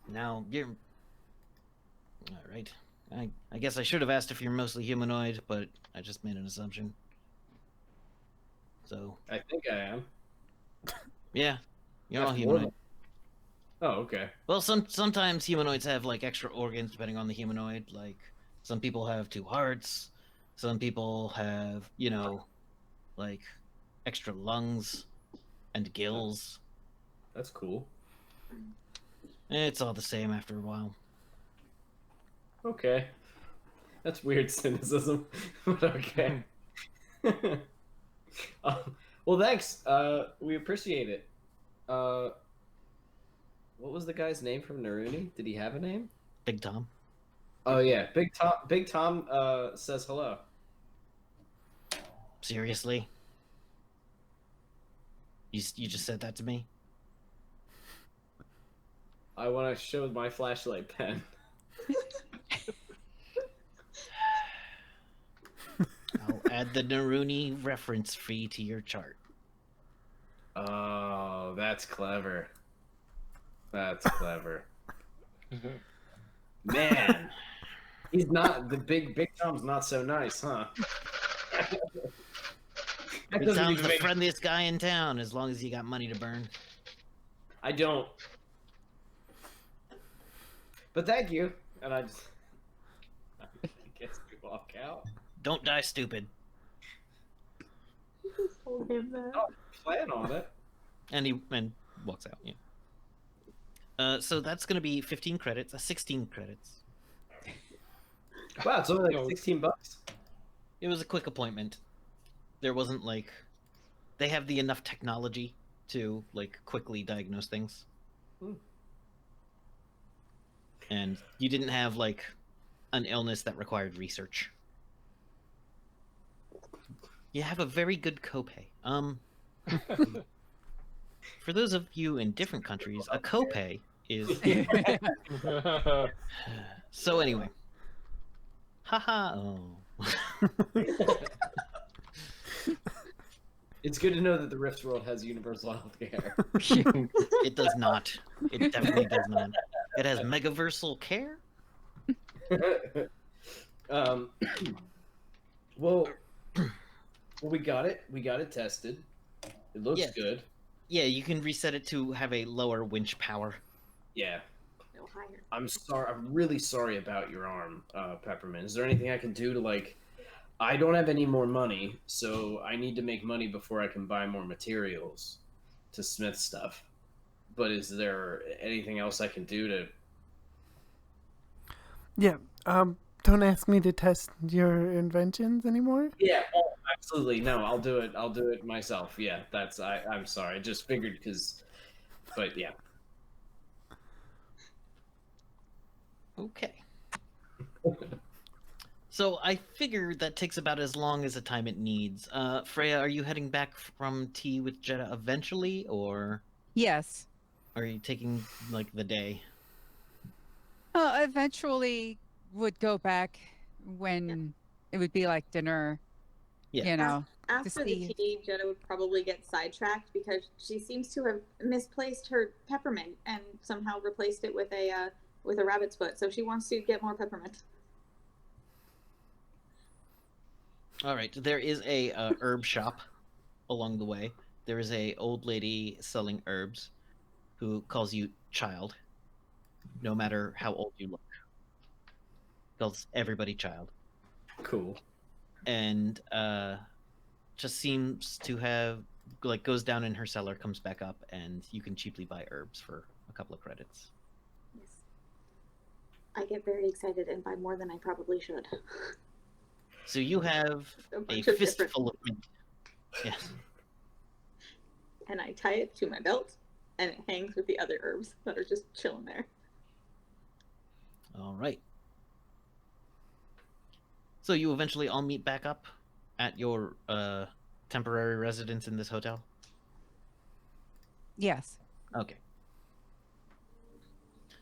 Now, you're... All right. I guess I should have asked if you're mostly humanoid, but I just made an assumption. So... I think I am. Yeah. You're all That's more humanoid. than- Oh, okay. Well, sometimes humanoids have, like, extra organs, depending on the humanoid. Like, some people have 2 hearts. Some people have, you know, like, extra lungs and gills. That's cool. It's all the same after a while. Okay. That's weird cynicism, but okay. Well, thanks. We appreciate it. What was the guy's name from Naruni? Did he have a name? Big Tom. Oh yeah, Big Tom. Big Tom says hello. Seriously? You just said that to me? I want to show my flashlight pen. I'll add the Naruni reference fee to your chart. Oh, that's clever. That's clever. Man, he's not the Big Tom's not so nice, huh? That Big doesn't Tom's even the make- friendliest guy in town, as long as you got money to burn. I don't. But thank you, and I just I guess we walk out. Don't die stupid. Just told him that. Oh, plan on it. And he walks out, yeah. So that's going to be 15 credits, 16 credits. Wow, it's only Yo. like $16. It was a quick appointment. There wasn't, like... They have the enough technology to, like, quickly diagnose things. Hmm. And you didn't have, like, an illness that required research. You have a very good copay. For those of you in different countries, a copay is... So anyway. Haha. Oh. It's good to know that the Rift world has universal healthcare. It does not. It definitely does not. It has megaversal care. um, well, we got it. We got it tested. It looks Yeah. good. Yeah, you can reset it to have a lower winch power. Yeah. No higher. I'm sorry. I'm really sorry about your arm, Peppermint. Is there anything I can do to like? I don't have any more money, so I need to make money before I can buy more materials to smith stuff. But is there anything else I can do to? Yeah. Don't ask me to test your inventions anymore. Yeah. Oh, absolutely. No, I'll do it. I'll do it myself. Yeah. That's. I'm sorry. I just figured because. But yeah. Okay. So I figure that takes about as long as the time it needs. Freya, are you heading back from tea with Jeddah eventually, or Yes. are you taking like the day? Eventually would go back when it would be like dinner. Yeah. You know. After see- the tea, Jenna would probably get sidetracked because she seems to have misplaced her peppermint and somehow replaced it with a rabbit's foot. So she wants to get more peppermint. All right. There is a herb shop along the way. There is a old lady selling herbs who calls you child, no matter how old you look. Calls everybody child. Cool. And just seems to have like goes down in her cellar, comes back up, and you can cheaply buy herbs for a couple of credits. Yes. I get very excited and buy more than I probably should. So you have A a bunch of different- fistful of mint. Yes. And I tie it to my belt, and it hangs with the other herbs that are just chilling there. All right. So you eventually all meet back up at your temporary residence in this hotel? Yes. Okay.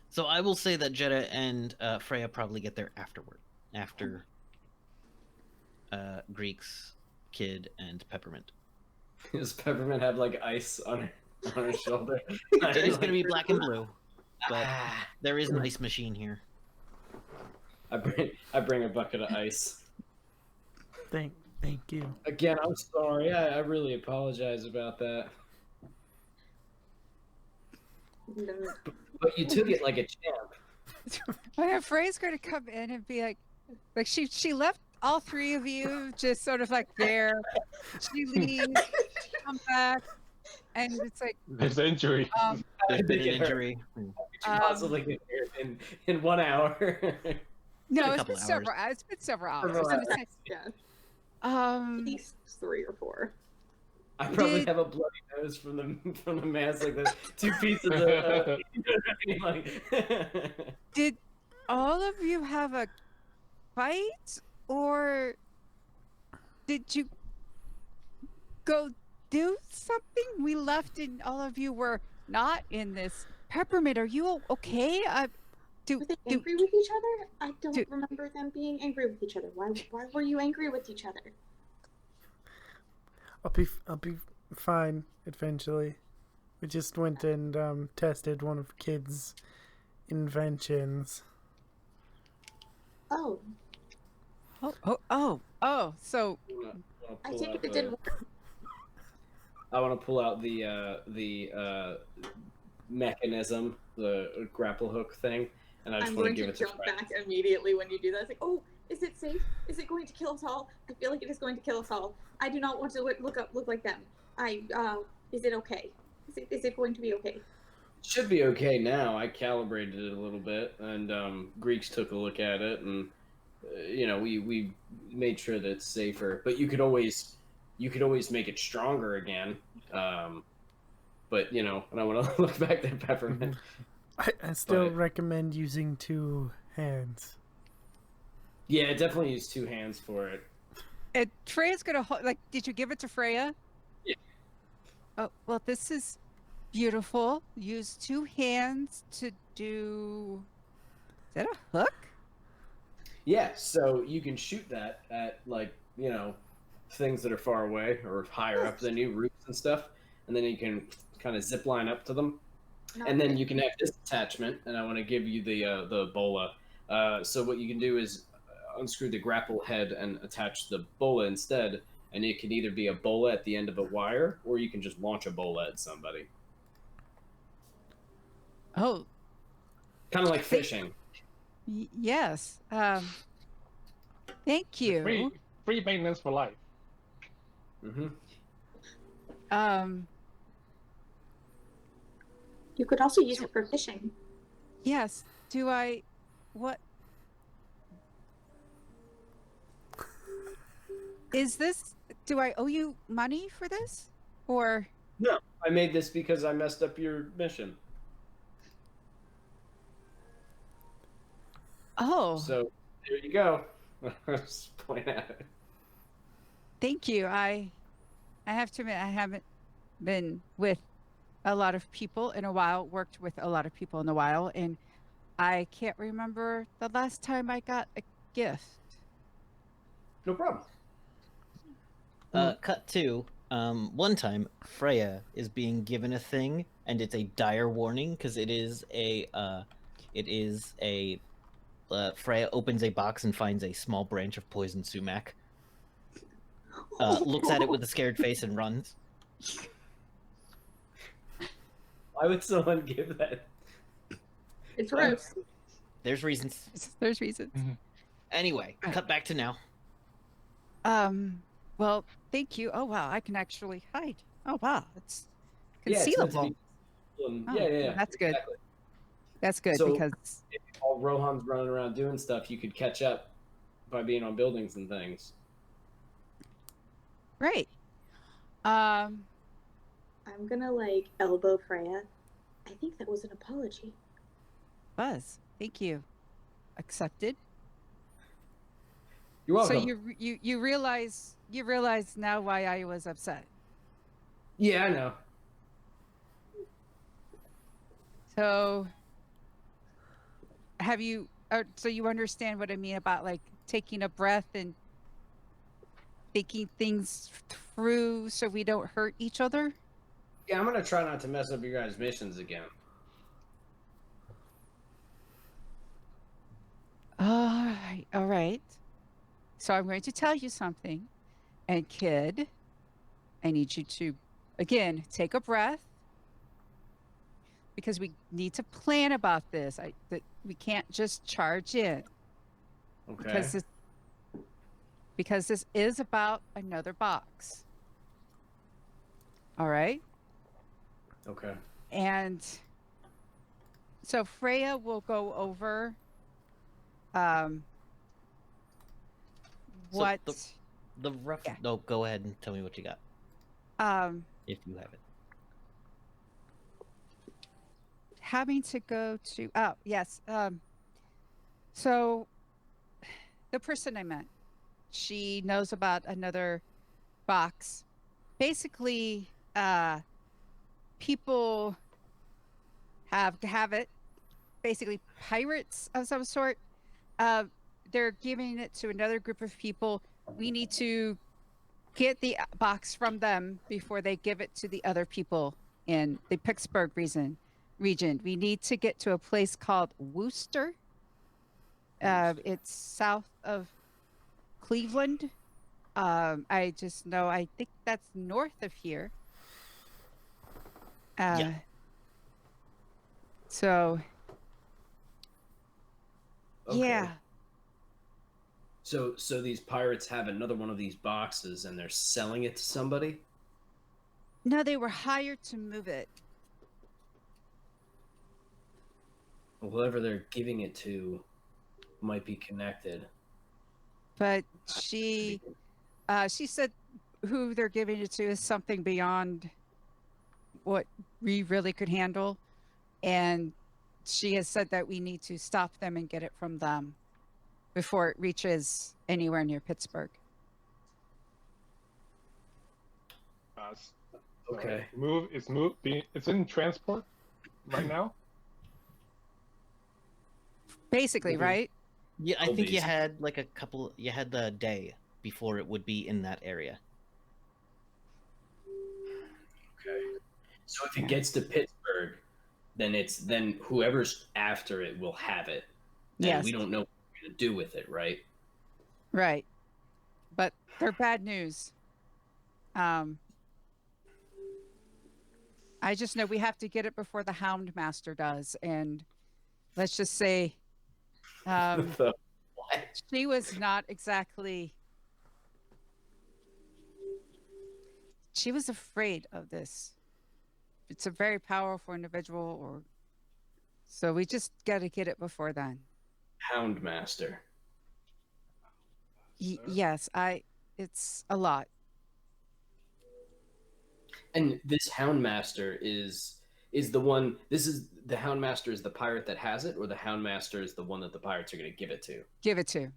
So I will say that Jetta and Freya probably get there after Greek's Kid and Peppermint. Does Peppermint have like ice on her shoulder? It's gonna be black and blue, but Ah. there is an ice machine here. I bring a bucket of ice. Thank you. Again, I'm sorry. I really apologize about that. But you took it like a champ. I'm afraid going to come in and be like she left all three of you just sort of like there. She leaves, come back, and it's like There's injury. There's been an Get her. injury. Could you possibly get here in 1 hour? no, a it's couple been several. It's been several hours. Several And it's like, Yeah, at least 3 or 4. I probably Did- have a bloody nose from the mask, like the 2 pieces of. You know what I mean? Like, did all of you have a fight, or did you go do something? We left, and all of you were not in this. Peppermint, are you okay? Were they angry with each other? I don't remember them being angry with each other. Why were you angry with each other? I'll be fine eventually. We just went and tested one of Kid's inventions. Oh, So I take it didn't work. I want to pull out the mechanism, the grapple hook thing, and I just I'm want going to give to it to jump Fred. back immediately when you do that. It's like, oh, is it safe? Is it going to kill us all? I feel like it is going to kill us all. I do not want to look like them. Is it okay? Is it going to be okay? Should be okay now. I calibrated it a little bit, and Greeks took a look at it, and we made sure that it's safer. But you could always make it stronger again. But and I want to look back at Peppermint. I still recommend using 2 hands. Yeah, definitely use 2 hands for it. and Freya's gonna did you give it to Freya? Yeah. Oh well, this is beautiful. Use 2 hands to do. Is that a hook? Yeah, so you can shoot that at things that are far away or higher up than you, roots and stuff, and then you can kind of zip line up to them, and then you can have this attachment. And I want to give you the bola. So what you can do is unscrew the grapple head and attach the bola instead, and it can either be a bola at the end of a wire, or you can just launch a bola at somebody. Oh, Kind of like fishing. yes. Thank you. Free maintenance for life. Mm-hmm. You could also use it for fishing. Yes. What is this? Do I owe you money for this? Or No, I made this because I messed up your mission. oh, So there you go. Just point at it. thank you. I have to admit I haven't been with a lot of people in a while, worked with a lot of people in a while, and I can't remember the last time I got a gift. No problem. Cut to one time Freya is being given a thing, and it's a dire warning because it is a Freya opens a box and finds a small branch of poison sumac. Looks at it with a scared face and runs. Why would someone give that? It's gross. There's reasons. There's reasons. Anyway, cut back to now. Well, thank you. Oh wow, I can actually hide. Oh wow, it's Yeah, it's meant to concealable. be- Oh, yeah. that's good. Exactly. That's good So- because While Rohan's running around doing stuff, you could catch up by being on buildings and things. great. I'm gonna elbow Freya. I think that was an apology. Buzz, thank you. Accepted. You're welcome. So you realize you realize now why I was upset. Yeah, I know. So have you? So you understand what I mean about like taking a breath and thinking things through so we don't hurt each other? Yeah, I'm gonna try not to mess up your guys' missions again. All right. So I'm going to tell you something. And kid, I need you to, again, take a breath because we need to plan about this. We can't just charge in Okay. because this is about another box. All right. Okay. And so Freya will go over um, So what the rough. Yeah. No, go ahead and tell me what you got um, if you have it. having to go to. Oh yes. So the person I met, she knows about another box. Basically, people have to have it. Basically, pirates of some sort. Uh, they're giving it to another group of people. We need to get the box from them before they give it to the other people in the Pittsburgh region. We need to get to a place called Worcester. It's south of Cleveland. I just know, I think that's north of here. Yeah. So, Okay. yeah. So these pirates have another one of these boxes and they're selling it to somebody? No, they were hired to move it. Whoever they're giving it to might be connected. But she said who they're giving it to is something beyond what we really could handle. And she has said that we need to stop them and get it from them before it reaches anywhere near Pittsburgh. Okay. It's in transport right now. Basically, Okay. right? Yeah, I think you Oldies. had like a couple. You had the day before it would be in that area. Okay. So if it gets to Pittsburgh, then whoever's after it will have it. And Yes. we don't know what we're gonna do with it, right? Right. But they're bad news. I just know we have to get it before the Hound Master does. And let's just say The what? she was not exactly, she was afraid of this. It's a very powerful individual, or so we just got to get it before then. Houndmaster. Yes, it's a lot. And this Houndmaster is the one. This is the Houndmaster is the pirate that has it, or the Houndmaster is the one that the pirates are going to give it to. Give it to.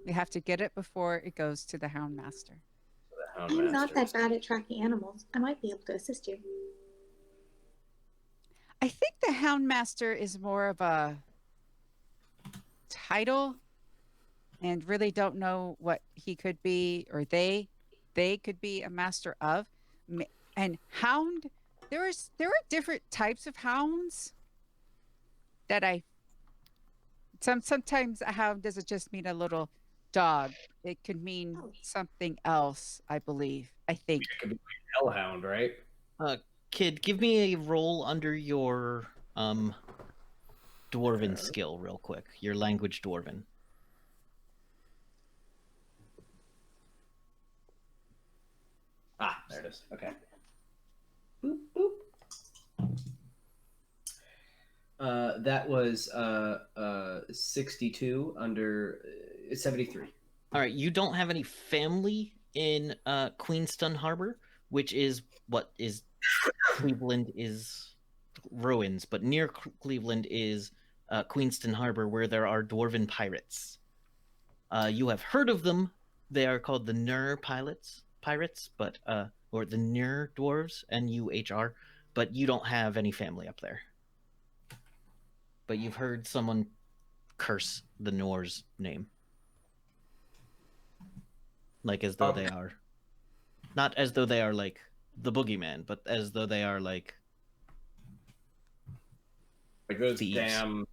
We have to get it before it goes to the Hound Master. So the I'm not Houndmaster that is- bad at tracking animals. I might be able to assist you. I think the Hound Master is more of a title, and really don't know what he could be, or they could be a master of. And hound, there are different types of hounds that sometimes a hound doesn't just mean a little dog. It could mean something else, I believe. I think. It could be like Hellhound, right? Kid, give me a roll under your dwarven skill real quick. Your language dwarven. Ah, there it is. Okay. Boop, boop. That was 62 under 73. All right, you don't have any family in Queenston Harbor, which is what is Cleveland is ruins, but near Cleveland is Queenston Harbor, where there are dwarven pirates. You have heard of them. They are called the Nur pilots. pirates, but or the Nur dwarves, Nuhr, but you don't have any family up there. But you've heard someone curse the Nor's name, like as though they are, not as though they are like the boogeyman, but as though they are like those thieves. damn.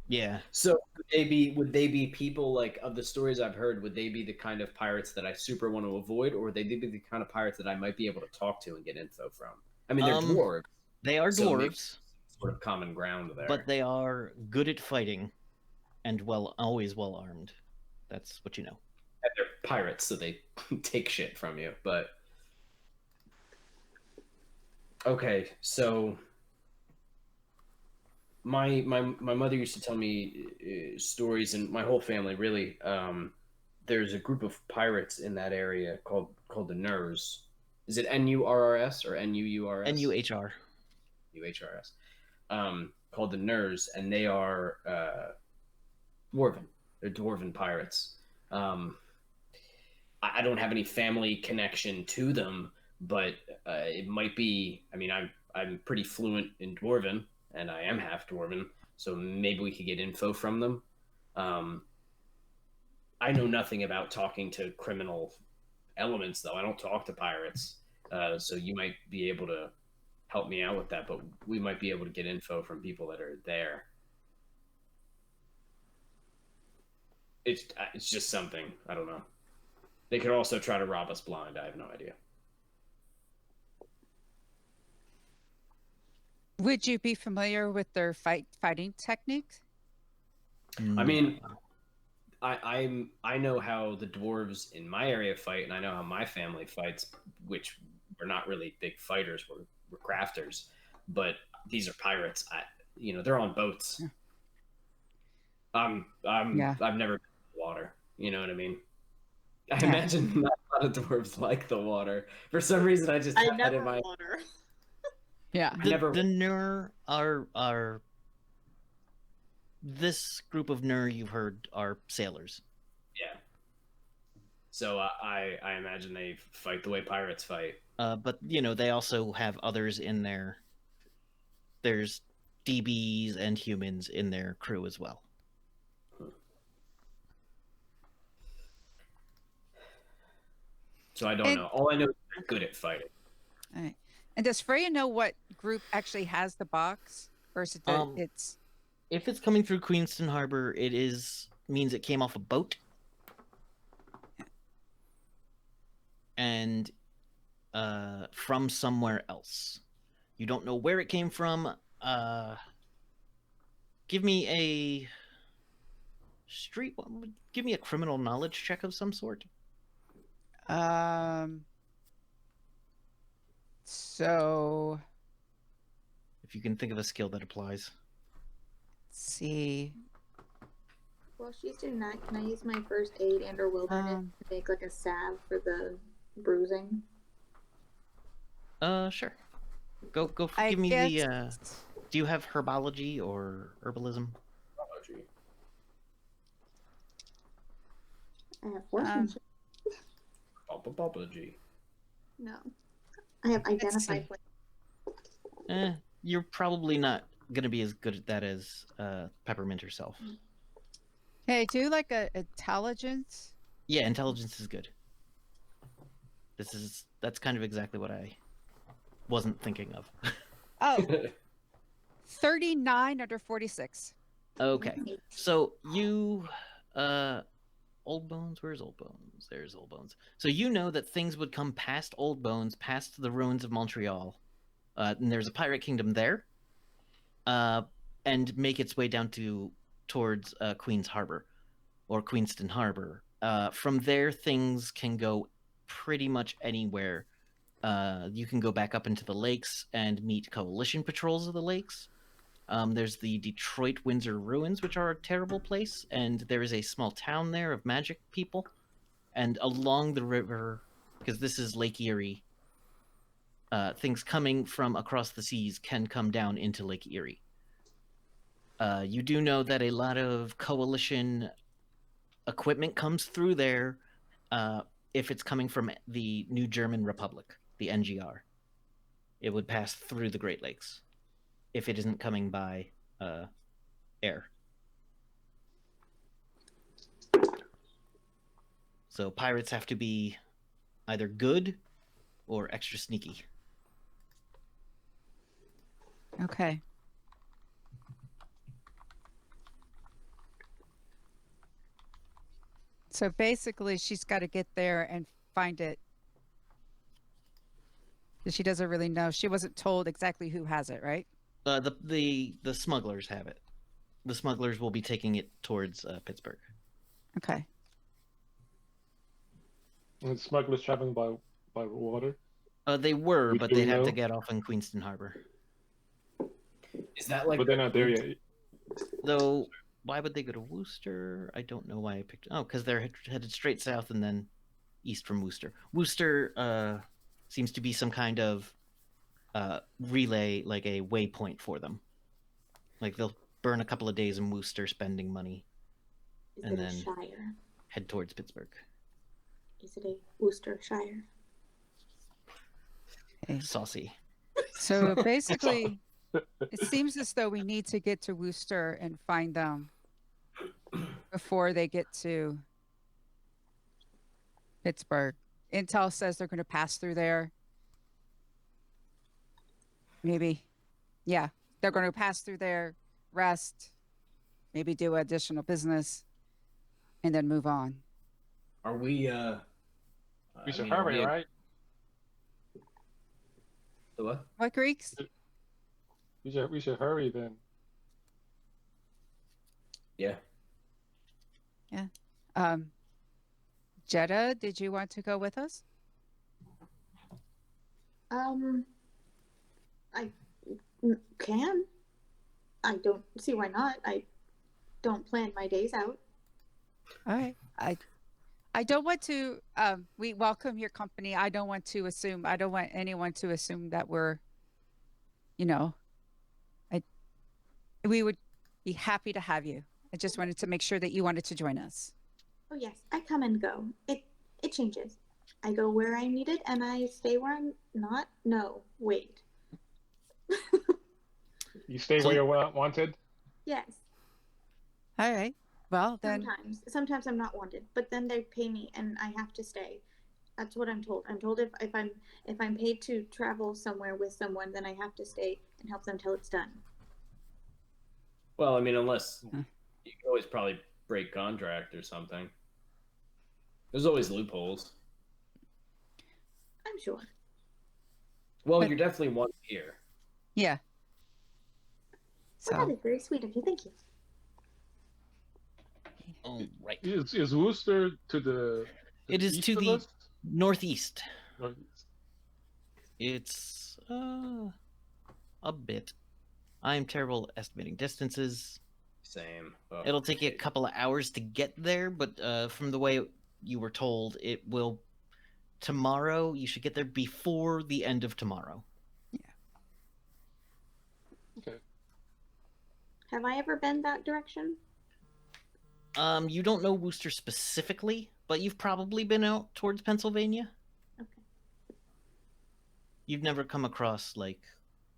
Yeah. So would they be people like, of the stories I've heard, would they be the kind of pirates that I super want to avoid, or would they be the kind of pirates that I might be able to talk to and get info from? I mean, they're dwarves. They are so dwarves, sort of common ground there. but they are good at fighting and always well armed. That's what you know. And they're pirates, so they take shit from you. But okay, so my mother used to tell me stories, and my whole family really. There's a group of pirates in that area called the Nurs. Is it Nurrs or Nuurs? Nuhr. UHRS. Called the Nurs, and they are dwarven. They're dwarven pirates. I don't have any family connection to them, but it might be. I mean, I'm pretty fluent in Dwarven, and I am half Dwarven, so maybe we could get info from them. I know nothing about talking to criminal elements, though. I don't talk to pirates, so you might be able to help me out with that. But we might be able to get info from people that are there. It's just something. I don't know. They could also try to rob us blind. I have no idea. Would you be familiar with their fighting techniques? I mean, I know how the dwarves in my area fight, and I know how my family fights, which we're not really big fighters. We're crafters, but these are pirates. They're on boats. Yeah. I've never been in the water. You know what I mean? I imagine not a lot of dwarves like the water. For some reason, I just have that in my water. Yeah. The Nur are this group of Nur you've heard are sailors. Yeah. So I imagine they fight the way pirates fight. But they also have others in there. There's DBs and humans in their crew as well. So I don't know. All I know is they're good at fighting. All right. And does Freya know what group actually has the box, or is it that it's? If it's coming through Queenston Harbor, means it came off a boat, and from somewhere else. You don't know where it came from. Give me a Give me a criminal knowledge check of some sort. So if you can think of a skill that applies. Let's see. Well, she's doing that. Can I use my first aid and/or wilderness to make like a salve for the bruising? Sure. Go. Give me the. Do you have herbology or herbalism? Herbology. I have workmanship. Herbology. No, I have identified. You're probably not gonna be as good at that as Peppermint herself. Hey, do like a intelligence? Yeah, intelligence is good. That's kind of exactly what I wasn't thinking of. Oh, 39 under 46. Okay, so you, Old Bones. Where's Old Bones? There's Old Bones. So you know that things would come past Old Bones, past the ruins of Montreal, and there's a pirate kingdom there, and make its way down towards Queens Harbor, or Queenston Harbor. From there, things can go pretty much anywhere. You can go back up into the lakes and meet coalition patrols of the lakes. There's the Detroit Windsor ruins, which are a terrible place, and there is a small town there of magic people. And along the river, because this is Lake Erie, things coming from across the seas can come down into Lake Erie. You do know that a lot of coalition equipment comes through there. if it's coming from the New German Republic, the NGR, it would pass through the Great Lakes. If it isn't coming by air. So pirates have to be either good or extra sneaky. Okay. So basically, she's got to get there and find it. She doesn't really know. She wasn't told exactly who has it, right? The smugglers have it. The smugglers will be taking it towards Pittsburgh. Okay. And smugglers traveling by water. They were, We but do they have to know. get off in Queenston Harbor. Is that like? But they're not there yet. Though, why would they go to Worcester? I don't know why I picked. Oh, because they're headed straight south and then east from Worcester. Worcester seems to be some kind of relay, like a waypoint for them. Like they'll burn a couple of days in Worcester spending money, Is and it then a shire? head towards Pittsburgh. Is it a Worcestershire? Okay. Saucy. So basically, it seems as though we need to get to Worcester and find them before they get to Pittsburgh. Intel says they're going to pass through there. Maybe. Yeah. They're going to pass through there, rest, maybe do additional business, and then move on. Are we? We should are hurry, we- right? The what? What, Greeks? We should hurry then. Yeah. Jetta, did you want to go with us? I can. I don't see why not. I don't plan my days out. All right. I don't want to we welcome your company. I don't want anyone to assume that we're, we would be happy to have you. I just wanted to make sure that you wanted to join us. Oh yes, I come and go. It changes. I go where I'm needed and I stay where I'm not. No, wait. You stay So- where you're wanted. Yes. All right. Well, then Sometimes I'm not wanted, but then they pay me and I have to stay. That's what I'm told. I'm told if I'm paid to travel somewhere with someone, then I have to stay and help them till it's done. Well, I mean, unless you can always probably break contract or something. There's always loopholes. I'm sure. Well, But- you're definitely one here. yeah. Well, So that is very sweet of you. Thank you. Oh, right. Is Worcester to the? It is east to of the us? northeast. Northeast. It's a bit. I'm terrible at estimating distances. Same. Oh, It'll take you a couple of hours to get there, but from the way you were told, it will. Tomorrow, you should get there before the end of tomorrow. Okay. Have I ever been that direction? You don't know Worcester specifically, but you've probably been out towards Pennsylvania. Okay. You've never come across like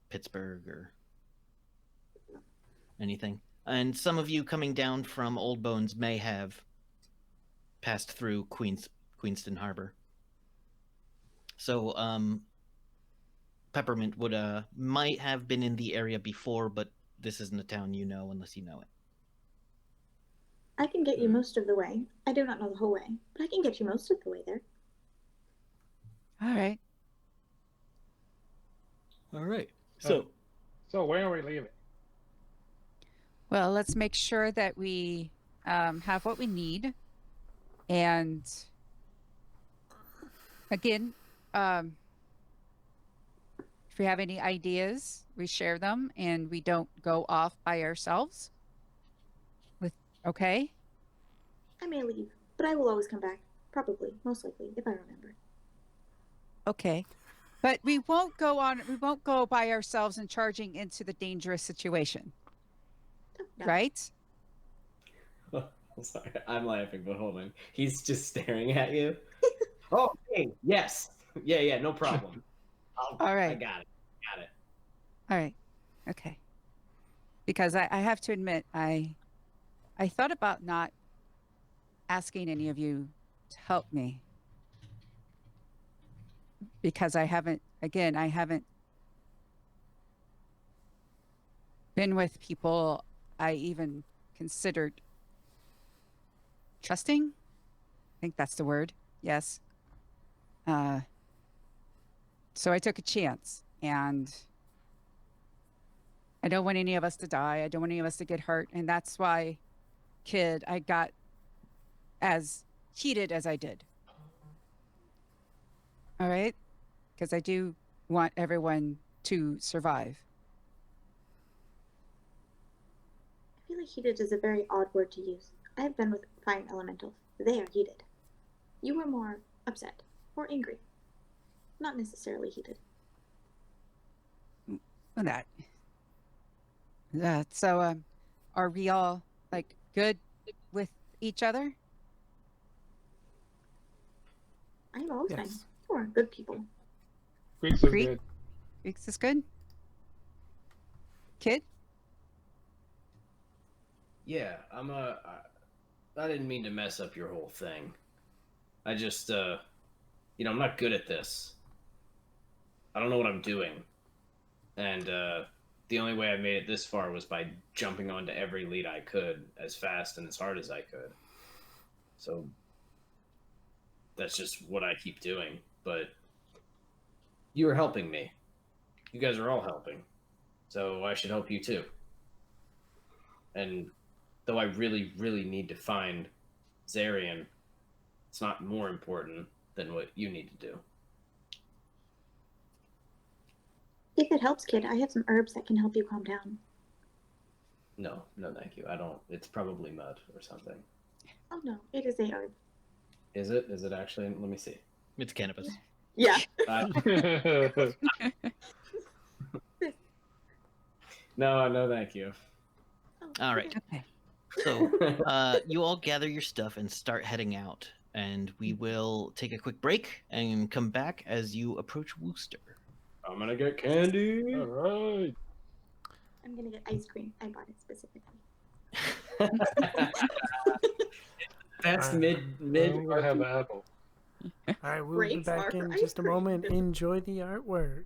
Pittsburgh or anything. And some of you coming down from Old Bones may have passed through Queenston Harbor. So Peppermint would might have been in the area before, but this isn't a town you know unless you know it. I can get you most of the way. I do not know the whole way, but I can get you most of the way there. all right. All right. So where are we leaving? Well, let's make sure that we have what we need. And again, if we have any ideas, we share them and we don't go off by ourselves. Okay? I may leave, but I will always come back. Probably, most likely, if I remember. Okay. But we won't go by ourselves and charging into the dangerous situation. No. Right? I'm sorry. I'm laughing, but hold on. He's just staring at you. Oh, hey, yes. Yeah, no problem. All I right. got it. Got it. All right. Okay. Because I have to admit, I thought about not asking any of you to help me because I haven't been with people I even considered trusting. I think that's the word. Yes. So I took a chance, and I don't want any of us to die. I don't want any of us to get hurt. And that's why, kid, I got as heated as I did. All right? Because I do want everyone to survive. I feel like heated is a very odd word to use. I have been with fire elementals. They are heated. You were more upset or angry. Not necessarily heated. That. So, are we all like good with each other? I've always been. Yes. You are good people. Greeks is Greek? good. Greeks is good? Kid? Yeah, I didn't mean to mess up your whole thing. I just, I'm not good at this. I don't know what I'm doing. And, the only way I made it this far was by jumping onto every lead I could as fast and as hard as I could. So that's just what I keep doing. But you are helping me. You guys are all helping. So I should help you too. And though I really, really need to find Zarian, it's not more important than what you need to do. If it helps, kid, I have some herbs that can help you calm down. No, thank you. I don't. It's probably mud or something. Oh no, it is a herb. Is it? Is it actually? Let me see. It's cannabis. Yeah. No, thank you. All right. Okay. So you all gather your stuff and start heading out, and we will take a quick break and come back as you approach Wooster. I'm gonna get candy. All right. I'm gonna get ice cream. I bought it specifically. That's I'm mid. I'm gonna have an apple. All right, we'll be Grapes back are for in ice just a cream. moment. Enjoy the artwork.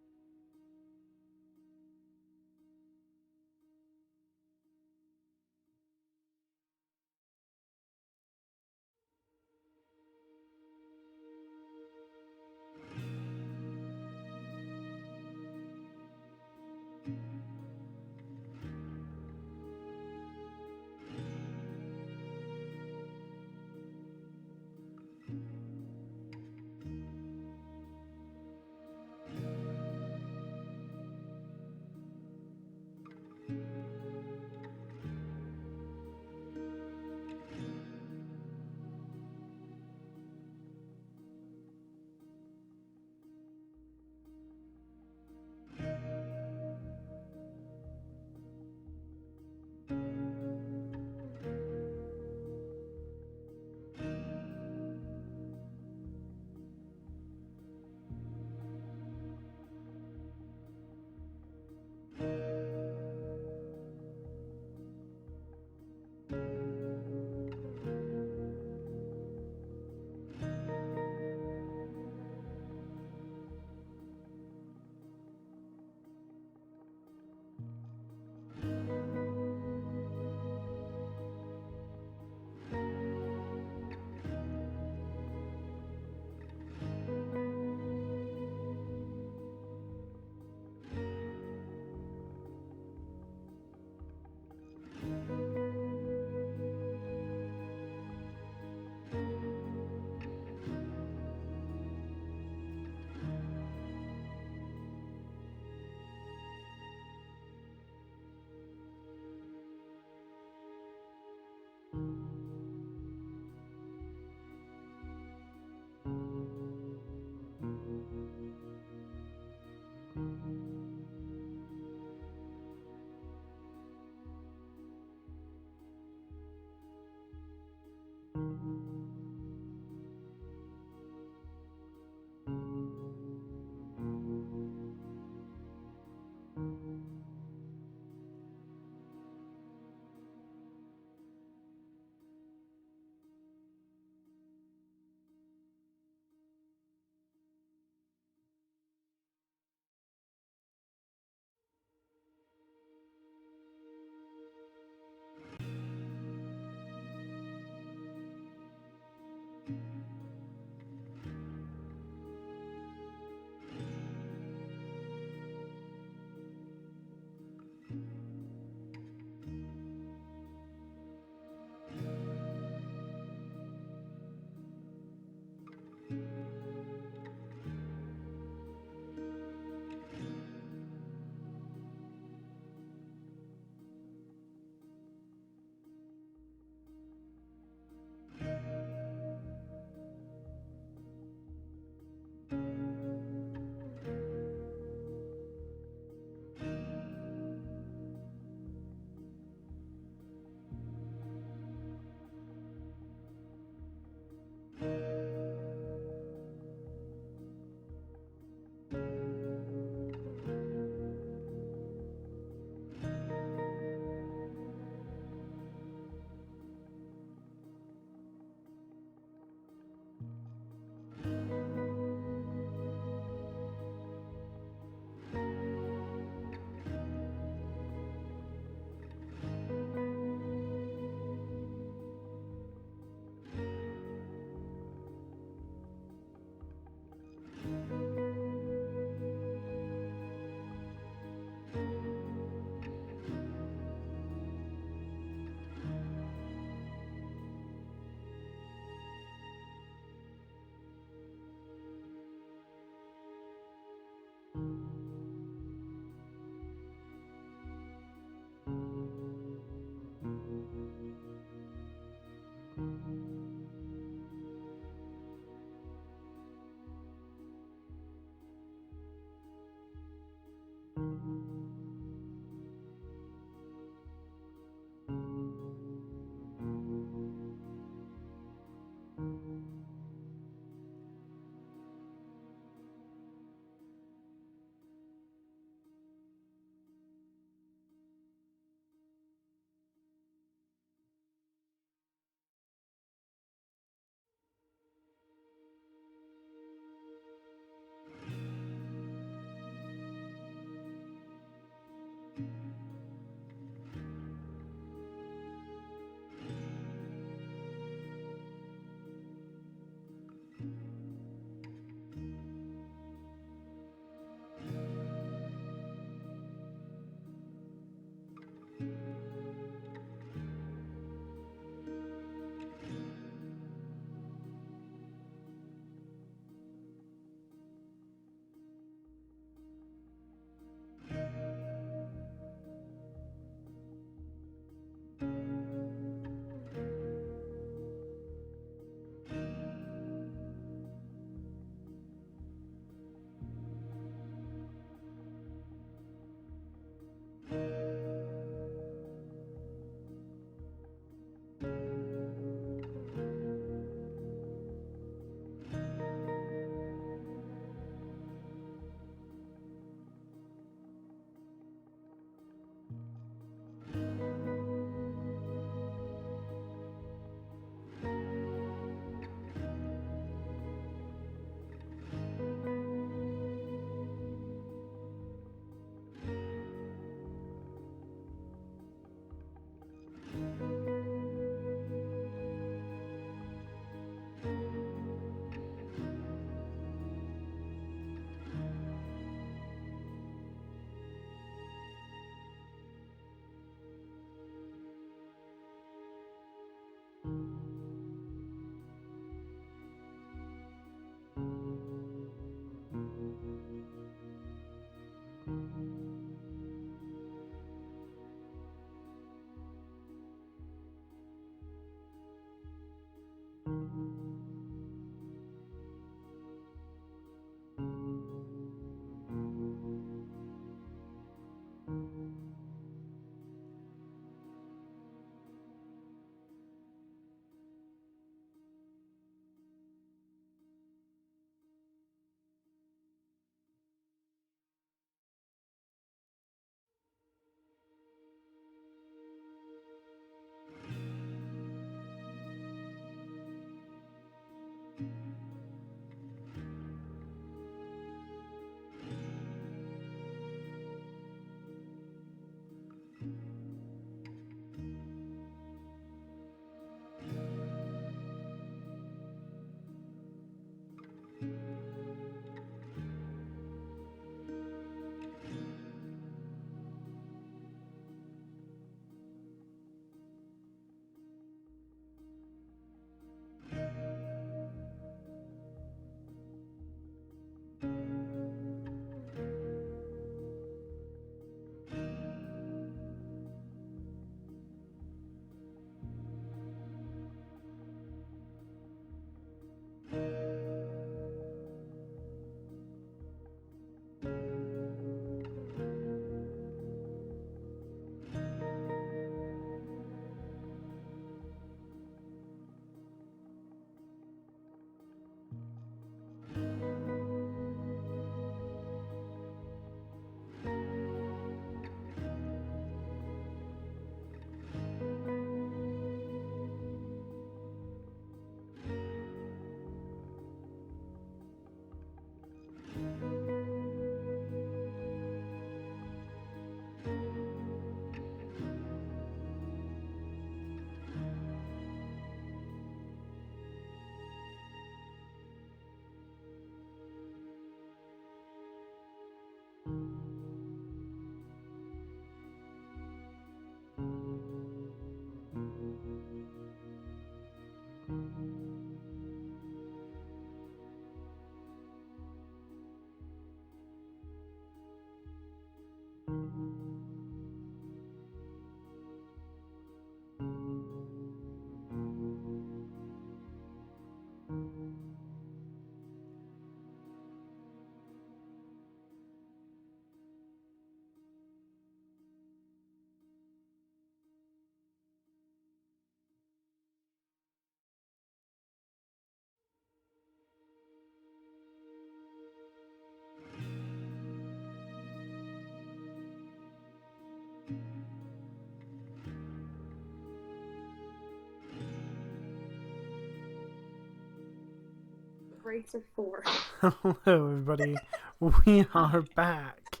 Breaks are 4. Hello, everybody. We are back.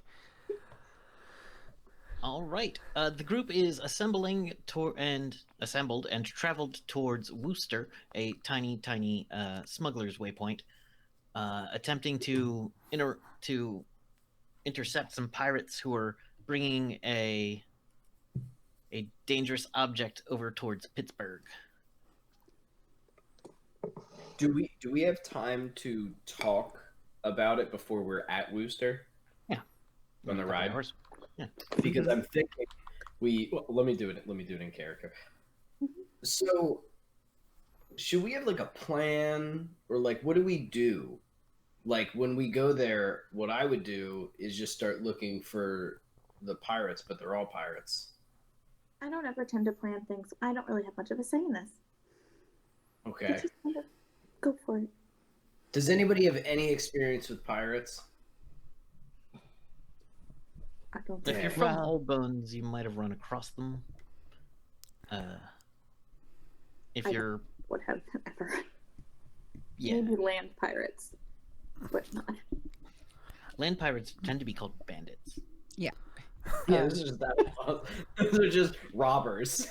All right. The group is assembled and traveled towards Worcester, a tiny smuggler's waypoint, attempting to intercept some pirates who are bringing a dangerous object over towards Pittsburgh. Do we have time to talk about it before we're at Wooster? Yeah. On the Couple ride? hours. Yeah. Because I'm thinking let me do it in character. So should we have like a plan, or like what do we do? Like when we go there, what I would do is just start looking for the pirates, but they're all pirates. I don't ever tend to plan things. I don't really have much of a say in this. Okay. Just kind of go for it. Does anybody have any experience with pirates? I don't If think you're so. from Well- Old Bones, you might have run across them. If I you're would have ever. yeah, Maybe land pirates, but not. land pirates tend to be called bandits. Yeah, this is just that. Those are just robbers.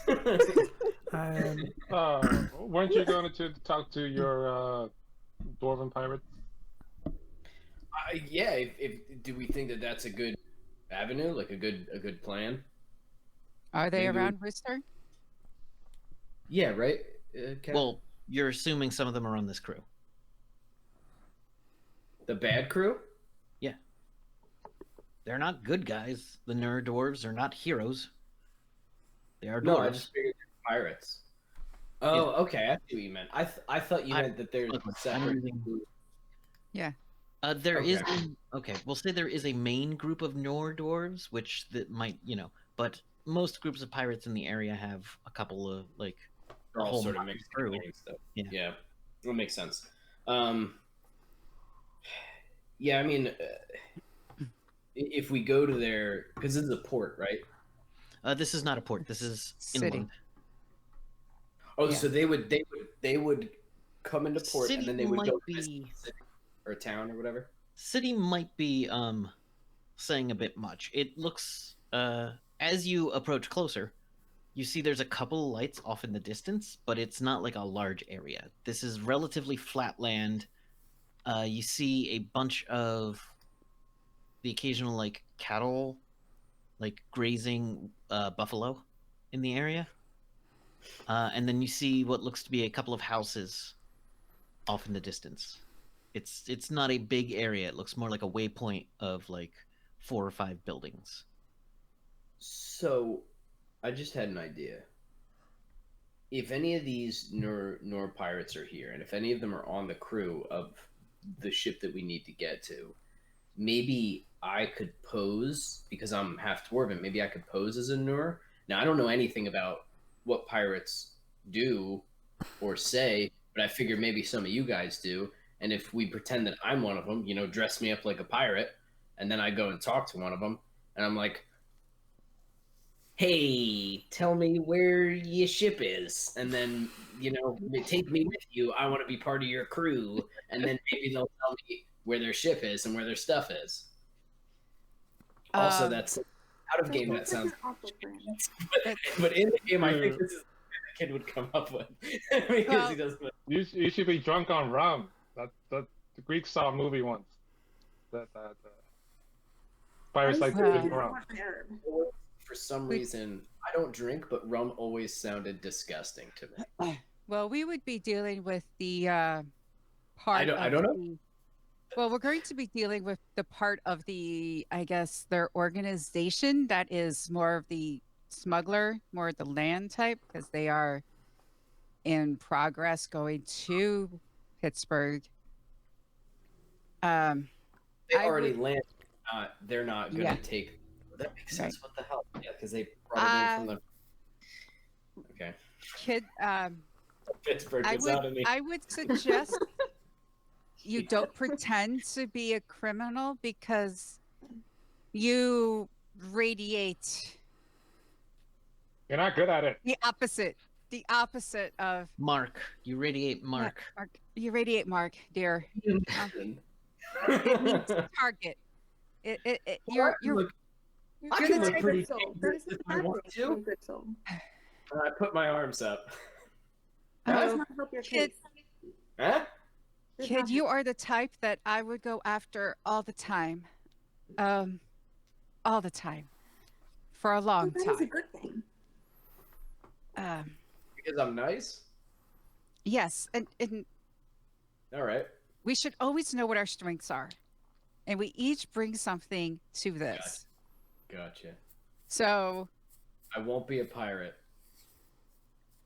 Weren't you going to talk to your dwarven pirates? Yeah. If do we think that that's a good avenue, like a good plan? Are they Maybe around Worcester? Yeah. Right. Kat? Well, you're assuming some of them are on this crew. The bad crew. Yeah. They're not good guys. The Nur dwarves are not heroes. They are dwarves. No, I just figured they're pirates. Oh, okay. I see what you meant. I thought you meant that there's separate. Yeah. There is Okay. okay. We'll say there is a main group of Nor dwarves, which that might but most groups of pirates in the area have a couple of like They're a all whole sort of motley mixed crew. together and stuff. Yeah. Yeah, that makes sense. Yeah, I mean, if we go to there, because this is a port, right? This is not a port. This is City. inland. Oh, Yeah. so they would come into port City and then they would might go to be city or town or whatever. city might be saying a bit much. It looks as you approach closer, you see there's a couple lights off in the distance, but it's not like a large area. This is relatively flat land. You see a bunch of the occasional like cattle, like grazing buffalo in the area. And then you see what looks to be a couple of houses off in the distance. It's not a big area. It looks more like a waypoint of like 4 or 5 buildings. So, I just had an idea. If any of these Nor pirates are here, and if any of them are on the crew of the ship that we need to get to, maybe I could pose because I'm half dwarven. Maybe I could pose as a Nur. Now I don't know anything about what pirates do or say, but I figure maybe some of you guys do. And if we pretend that I'm one of them, dress me up like a pirate, and then I go and talk to one of them, and I'm like, "Hey, tell me where your ship is," and then take me with you. I want to be part of your crew, and then maybe they'll tell me where their ship is and where their stuff is. Also, that's out of game. That sounds, but in the game, I think this is what the kid would come up with because he doesn't. You should be drunk on rum. That the Greeks saw a movie once. That pirates like to drink rum. For some reason, I don't drink, but rum always sounded disgusting to me. Well, we would be dealing with the part. I don't know. Well, we're going to be dealing with the part of the, I guess, their organization that is more of the smuggler, more of the land type, because they are in progress going to Pittsburgh. They already landed. They're not going to take. That makes sense. Right. What the hell? Yeah, because they brought it in from the. Okay. Kid, Pittsburgh is out of me. I would suggest you don't pretend to be a criminal because you radiate You're not good at it. the opposite of Mark, you radiate Mark. Mark. You radiate Mark, dear. It means target. You're I You're can the look type pretty of soul. dangerous That is if I want a to. good soul. I put my arms up. That does Oh, not help your kid. case. Huh? Does Kid, not you help. are the type that I would go after all the time. All the time. For a long That is a time. good thing. Because I'm nice? Yes, and All right. we should always know what our strengths are. And we each bring something to this. Gotcha. So I won't be a pirate.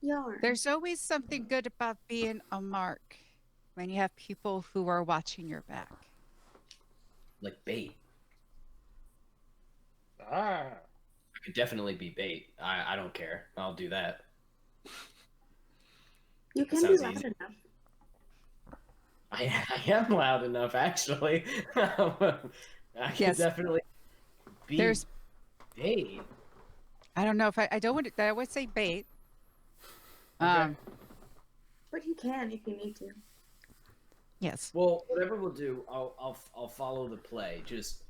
Yarn. there's always something good about being a mark when you have people who are watching your back. Like bait. Ah. I could definitely be bait. I don't care. I'll do that. You can be sounds loud easy. enough. I am loud enough, actually. I could Yes. definitely be There's bait. I don't know if I don't want to, I would say bait. Okay. But you can if you need to. Yes. Well, whatever we'll do, I'll follow the play. Just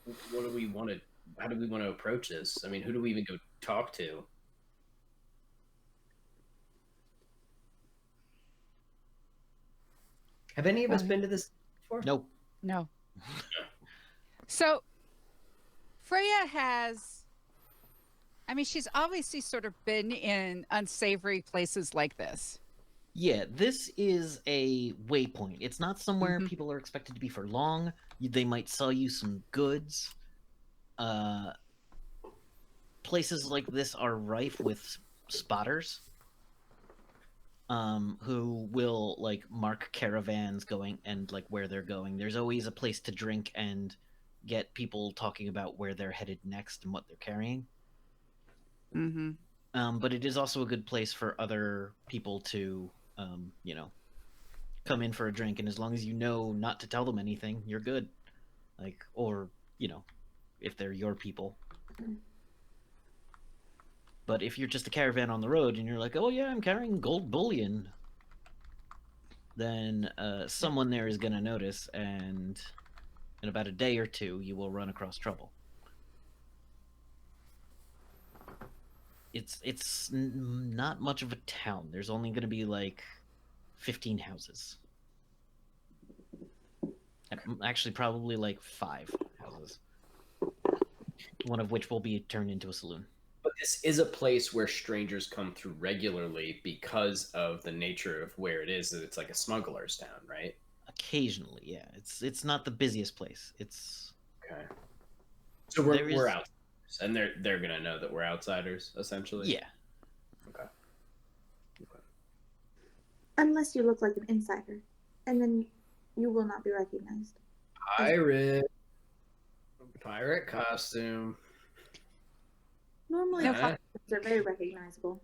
what do we want to? How do we want to approach this? I mean, who do we even go talk to? Have any of us been to this before? Nope. No. So Freya has, I mean, she's obviously sort of been in unsavory places like this. Yeah, this is a waypoint. It's not somewhere Mhm. people are expected to be for long. They might sell you some goods. Places like this are rife with spotters, who will like mark caravans going and like where they're going. There's always a place to drink and get people talking about where they're headed next and what they're carrying. Mm-hmm. But it is also a good place for other people to, come in for a drink. And as long as you know not to tell them anything, you're good. Like, or, if they're your people. But if you're just a caravan on the road and you're like, oh yeah, I'm carrying gold bullion, then someone there is going to notice, and in about a day or two, you will run across trouble. It's not much of a town. There's only going to be like 15 houses. Actually, probably like 5 houses. One of which will be turned into a saloon. But this is a place where strangers come through regularly because of the nature of where it is. That it's like a smuggler's town, right? Occasionally, yeah. It's not the busiest place. It's okay. So we're outsiders, and they're gonna know that we're outsiders, essentially. Yeah. Okay. Unless you look like an insider, and then you will not be recognized. Pirate costume. Normally, costumes are very recognizable.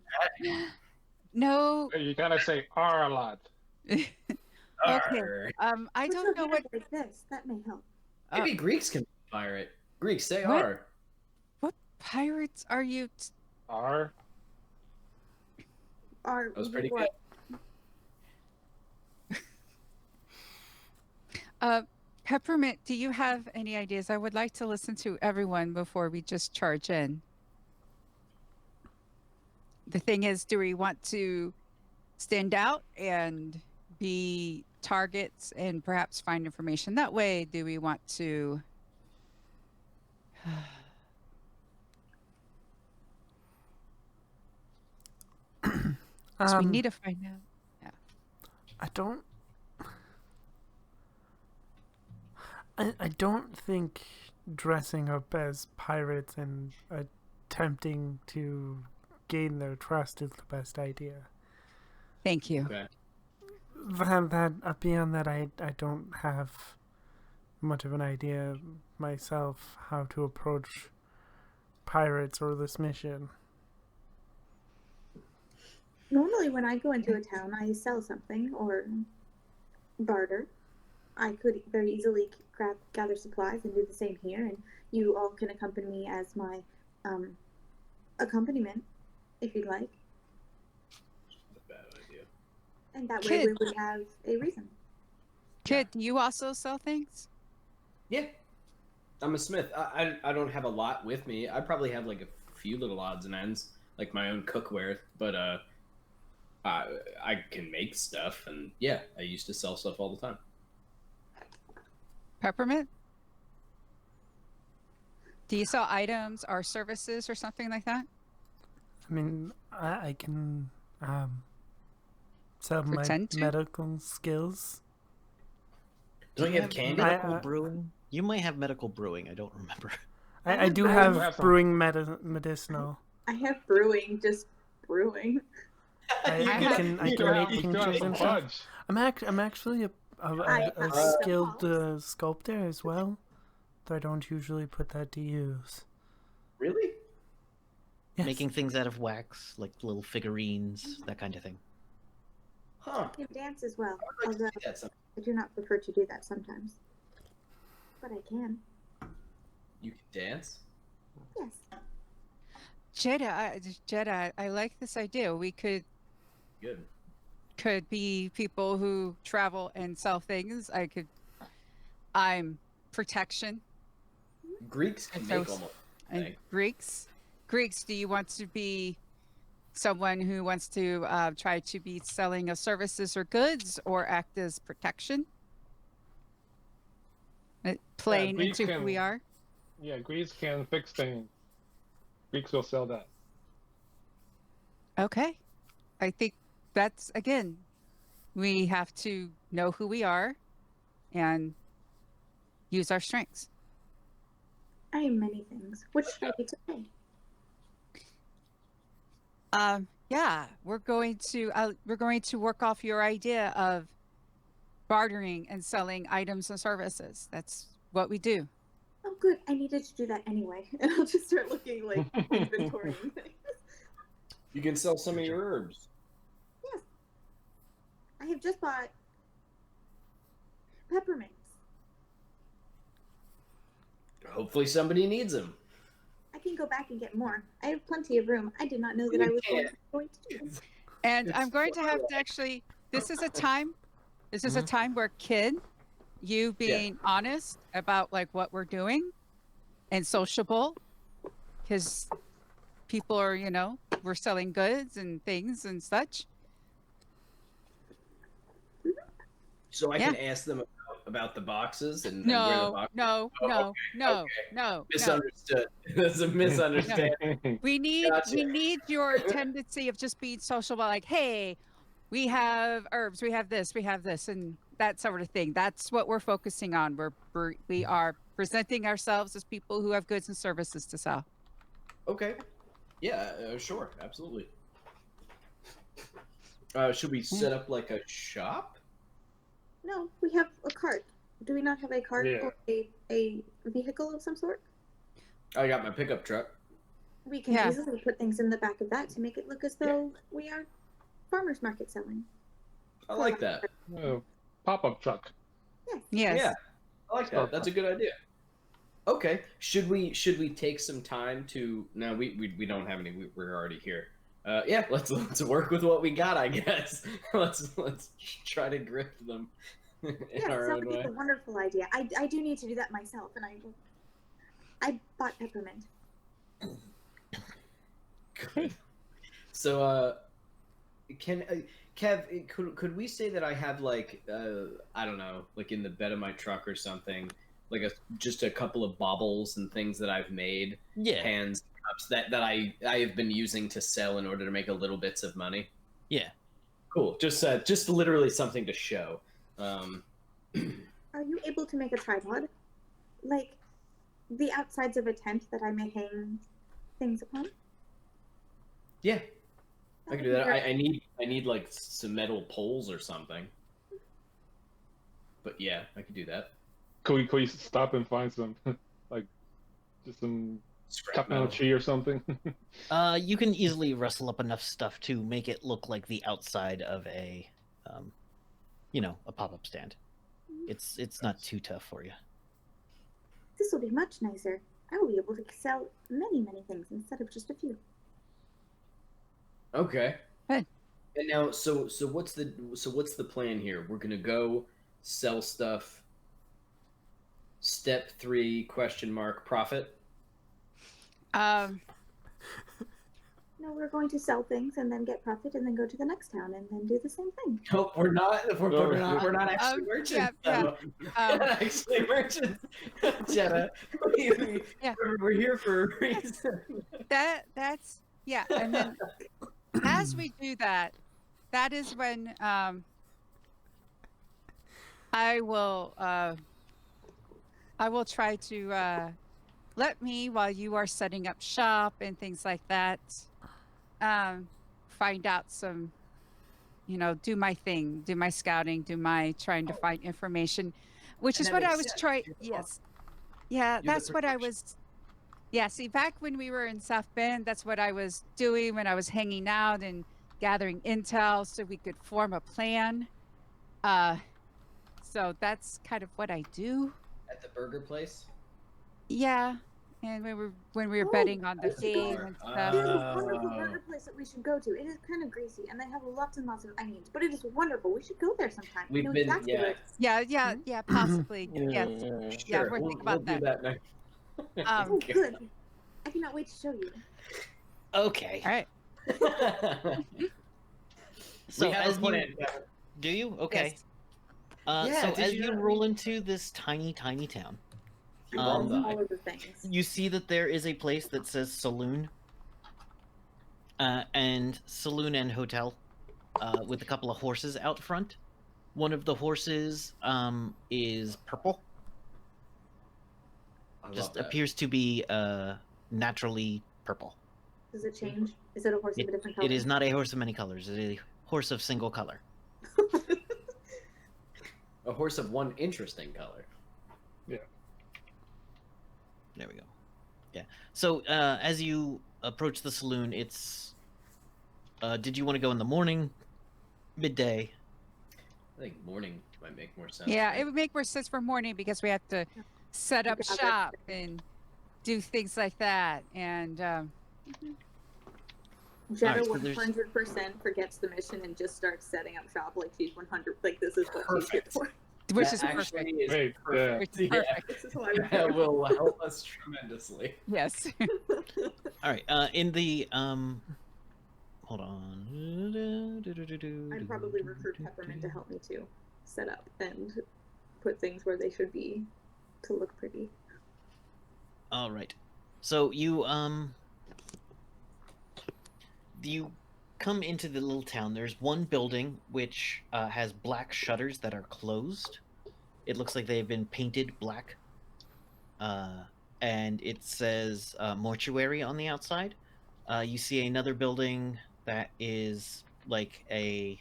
No. You gotta say "r" a lot. Okay. I don't know what. Like this, that may help. Maybe Greeks can be pirate. Greeks say what? "r." What pirates are you? R. That was pretty good. Peppermint, do you have any ideas? I would like to listen to everyone before we just charge in. The thing is, do we want to stand out and be targets and perhaps find information that way? Do we want to... So we need to find out. Yeah. I don't think dressing up as pirates and attempting to gain their trust is the best idea. Thank you. Okay. Beyond that, I don't have much of an idea myself how to approach pirates or this mission. Normally, when I go into a town, I sell something or barter. I could very easily gather supplies and do the same here, and you all can accompany me as my accompaniment, if you'd like. That's a bad idea. And that way we would have a reason. Kid, do you also sell things? Yeah. I'm a smith. I don't have a lot with me. I probably have like a few little odds and ends, like my own cookware, but I can make stuff, and yeah, I used to sell stuff all the time. Peppermint? Do you sell items or services or something like that? I mean, I can sell Pretend my to? medical skills. Don't you have candy? Medical brewing? You might have medical brewing. I don't remember. I do I have have some. brewing medicinal. I have brewing, just brewing. I can make tinctures and stuff. I'm actually a skilled sculptor as well, though I don't usually put that to use. Really? Yes. Making things out of wax, like little figurines, that kind of thing. Huh. I can dance as well, I would like although to see that sometime. I do not prefer to do that sometimes. But I can. You can dance? Yes. Jedi, I like this idea. We could be people who travel and sell things. I'm protection. Greeks can make almost And anything. Greeks, do you want to be someone who wants to try to be selling of services or goods, or act as protection? Playing Greeks into who we are? Yeah, Greeks can fix things. Greeks will sell that. Okay. I think that's, again, We have to know who we are and use our strengths. I am many things. Which should I be today? Yeah, we're going to work off your idea of bartering and selling items and services. That's what we do. Oh, good. I needed to do that anyway. And I'll just start looking like inventory and things. You can sell some of your herbs. Yes. I have just bought peppermints. Hopefully somebody needs them. I can go back and get more. I have plenty of room. I did not know that I was going to do this. And It's I'm going to have to actually, this is a time where kid, you being honest about like what we're doing and sociable, because people are, we're selling goods and things and such. So I can ask them about the boxes and where the No, boxes. no, Oh, no, okay, no, okay. no. Misunderstood. That's a misunderstanding. We need Gotcha. your tendency of just being sociable, like, hey, we have herbs, we have this, and that sort of thing. That's what we're focusing on. We are presenting ourselves as people who have goods and services to sell. Okay. Yeah, sure, absolutely. Should we set up like a shop? No, we have a cart. Do we not have a cart Yeah. or a vehicle of some sort? I got my pickup truck. We can Yeah. easily put things in the back of that to make it look as though we are farmers market selling. I like that. Pop-up truck. Yes. Yeah, I like that. That's a good idea. Okay. Should we take some time to? No, we don't have any. We're already here. Yeah, let's work with what we got. I guess let's try to grift them in Yes, our that own would be way. a wonderful idea. I do need to do that myself, and I bought peppermint. Good. So, Kev, could we say that I have like I don't know, like in the bed of my truck or something, like just a couple of baubles and things that I've made, pans, cups that I have been using to sell in order to make a little bits of money. Yeah. Cool. Just literally something to show. Are you able to make a tripod? Like the outsides of a tent that I may hang things upon? Yeah, I can do that. Very- I need like some metal poles or something. But yeah, I can do that. Can we stop and find some, like, just some Scrap chopping down a metal. tree or something? You can easily rustle up enough stuff to make it look like the outside of a, a pop-up stand. It's not too tough for you. This will be much nicer. I will be able to sell many, many things instead of just a few. Okay. Good. And now, so what's the plan here? We're gonna go sell stuff. Step 3 ? Profit. No, we're going to sell things and then get profit and then go to the next town and then do the same thing. Nope, we're not. We're not actually merchants. yeah. We're not actually merchants, Jenna. We're here for a reason. That's and then as we do that, that is when I will try to let me, while you are setting up shop and things like that, find out some, do my thing, do my scouting, do my trying to find information, which And is that what I makes was sense. trying. You're Yes. Yeah, the that's what I protection. was. Yeah, see, back when we were in South Bend, that's what I was doing when I was hanging out and gathering intel so we could form a plan. So that's kind of what I do. At the burger place. Yeah, and when we were Oh, betting on the that's game good. and stuff. There's a wonderful burger place that we should go to. It is kind of greasy and they have lots and lots of onions, but it is wonderful. We should go there sometime. We've I know been- exactly yeah. where it is. Yeah, possibly. Yes. Yeah, Sure, we're we'll thinking about do that next. Oh, good. I cannot wait to show you. Okay. All right. So we have as a you plan. do you okay? Yes. Yeah, So did as you you not roll into this tiny town, All of the things. you see that there is a place that says saloon, and hotel, with a couple of horses out front. One of the horses is purple. I love Just that. appears to be naturally purple. Does it change? Is it a horse of a different color? It is not a horse of many colors. It is a horse of single color. A horse of one interesting color. There we go. Yeah. So as you approach the saloon, it's. Did you want to go in the morning, midday? I think morning might make more sense. Yeah, right? it would make more sense for morning because we have to set up Gather. shop and do things like that. And Jetta Alright, so there's- 100% forgets the mission and just starts setting up shop like she's 100. Like this is what she's here Perfect. for. which That is actually perfect. is Great, perfect. Which is Yeah, perfect. This is why we're that here. will help us tremendously. Yes. All right. In the hold on. I'd probably recruit Peppermint to help me too, set up and put things where they should be to look pretty. All right. So you come into the little town. There's one building which has black shutters that are closed. It looks like they've been painted black. And it says mortuary on the outside. You see another building that is like a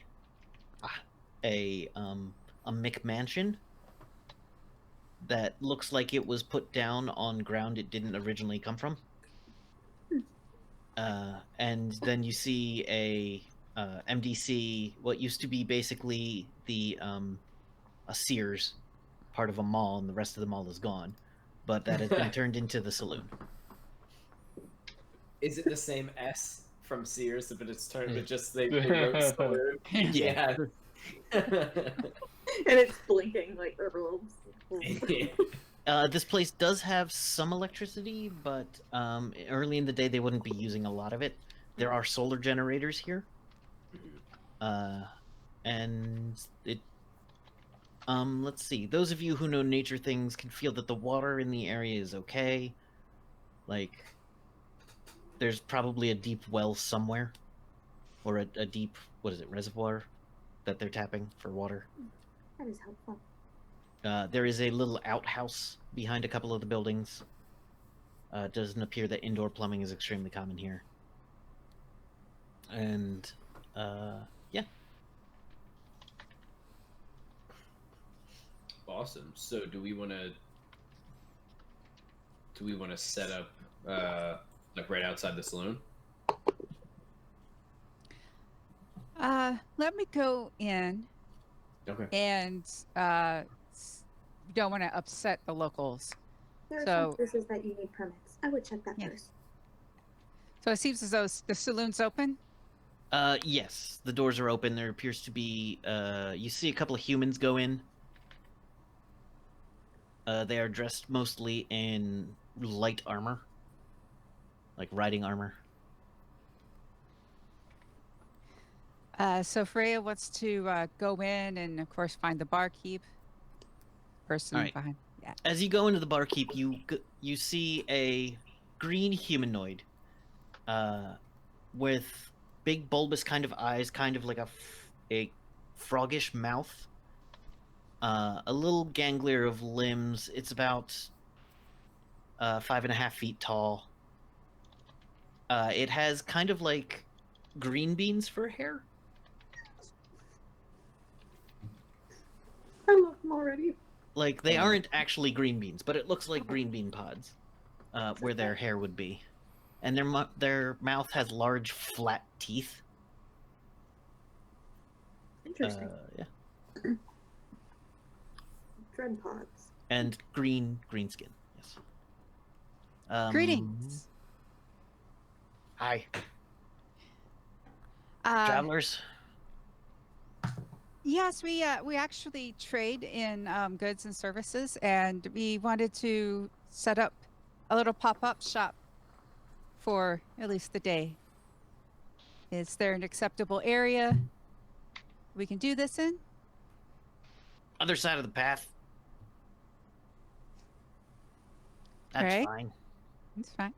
McMansion that looks like it was put down on ground it didn't originally come from. And then you see a MDC, what used to be basically the a Sears, part of a mall, and the rest of the mall is gone, but that has been turned into the saloon. Is it the same S from Sears, but it's turned to just they wrote saloon? Yeah. And it's blinking like herbs. This place does have some electricity, but early in the day they wouldn't be using a lot of it. There are solar generators here, and it. Let's see. Those of you who know nature things can feel that the water in the area is okay. Like, there's probably a deep well somewhere, or a deep reservoir that they're tapping for water. That is helpful. There is a little outhouse behind a couple of the buildings. It doesn't appear that indoor plumbing is extremely common here. And, yeah. Awesome. So do we want to set up like right outside the saloon? Let me go in Okay. and don't want to upset the locals. There are So- some places that you need permits. I would check that Yeah. first. So it seems as though the saloon's open. Yes, the doors are open. There appears to be, you see a couple of humans go in. They are dressed mostly in light armor, like riding armor. So Freya wants to go in and, of course, find the barkeep person All right. behind. Yeah. As you go into the barkeep, you see a green humanoid, with big bulbous kind of eyes, kind of like a froggish mouth, a little ganglier of limbs. It's about 5.5 feet tall. It has kind of like green beans for hair. I love them already. Like, they aren't actually green beans, but it looks like green bean pods, where their hair would be. And their mouth has large, flat teeth. Interesting. Yeah. Dread pods. And green skin. Yes. Greetings. Hi, Uh, travelers. Yes, we actually trade in goods and services, and we wanted to set up a little pop-up shop for at least the day. Is there an acceptable area we can do this in? Other side of the path. That's Right. fine. That's fine.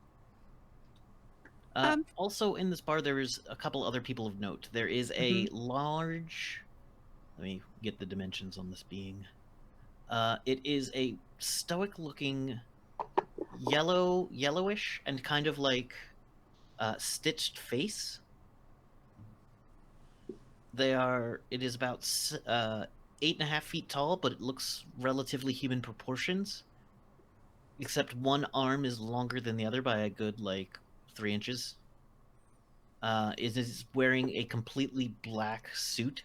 Um, Also, in this bar, there is a couple other people of note. There is a large Let me get the dimensions on this being. It is a stoic-looking yellowish, and kind of like stitched face. It is about 8.5 feet tall, but it looks relatively human proportions. Except one arm is longer than the other by a good, 3 inches. It is wearing a completely black suit.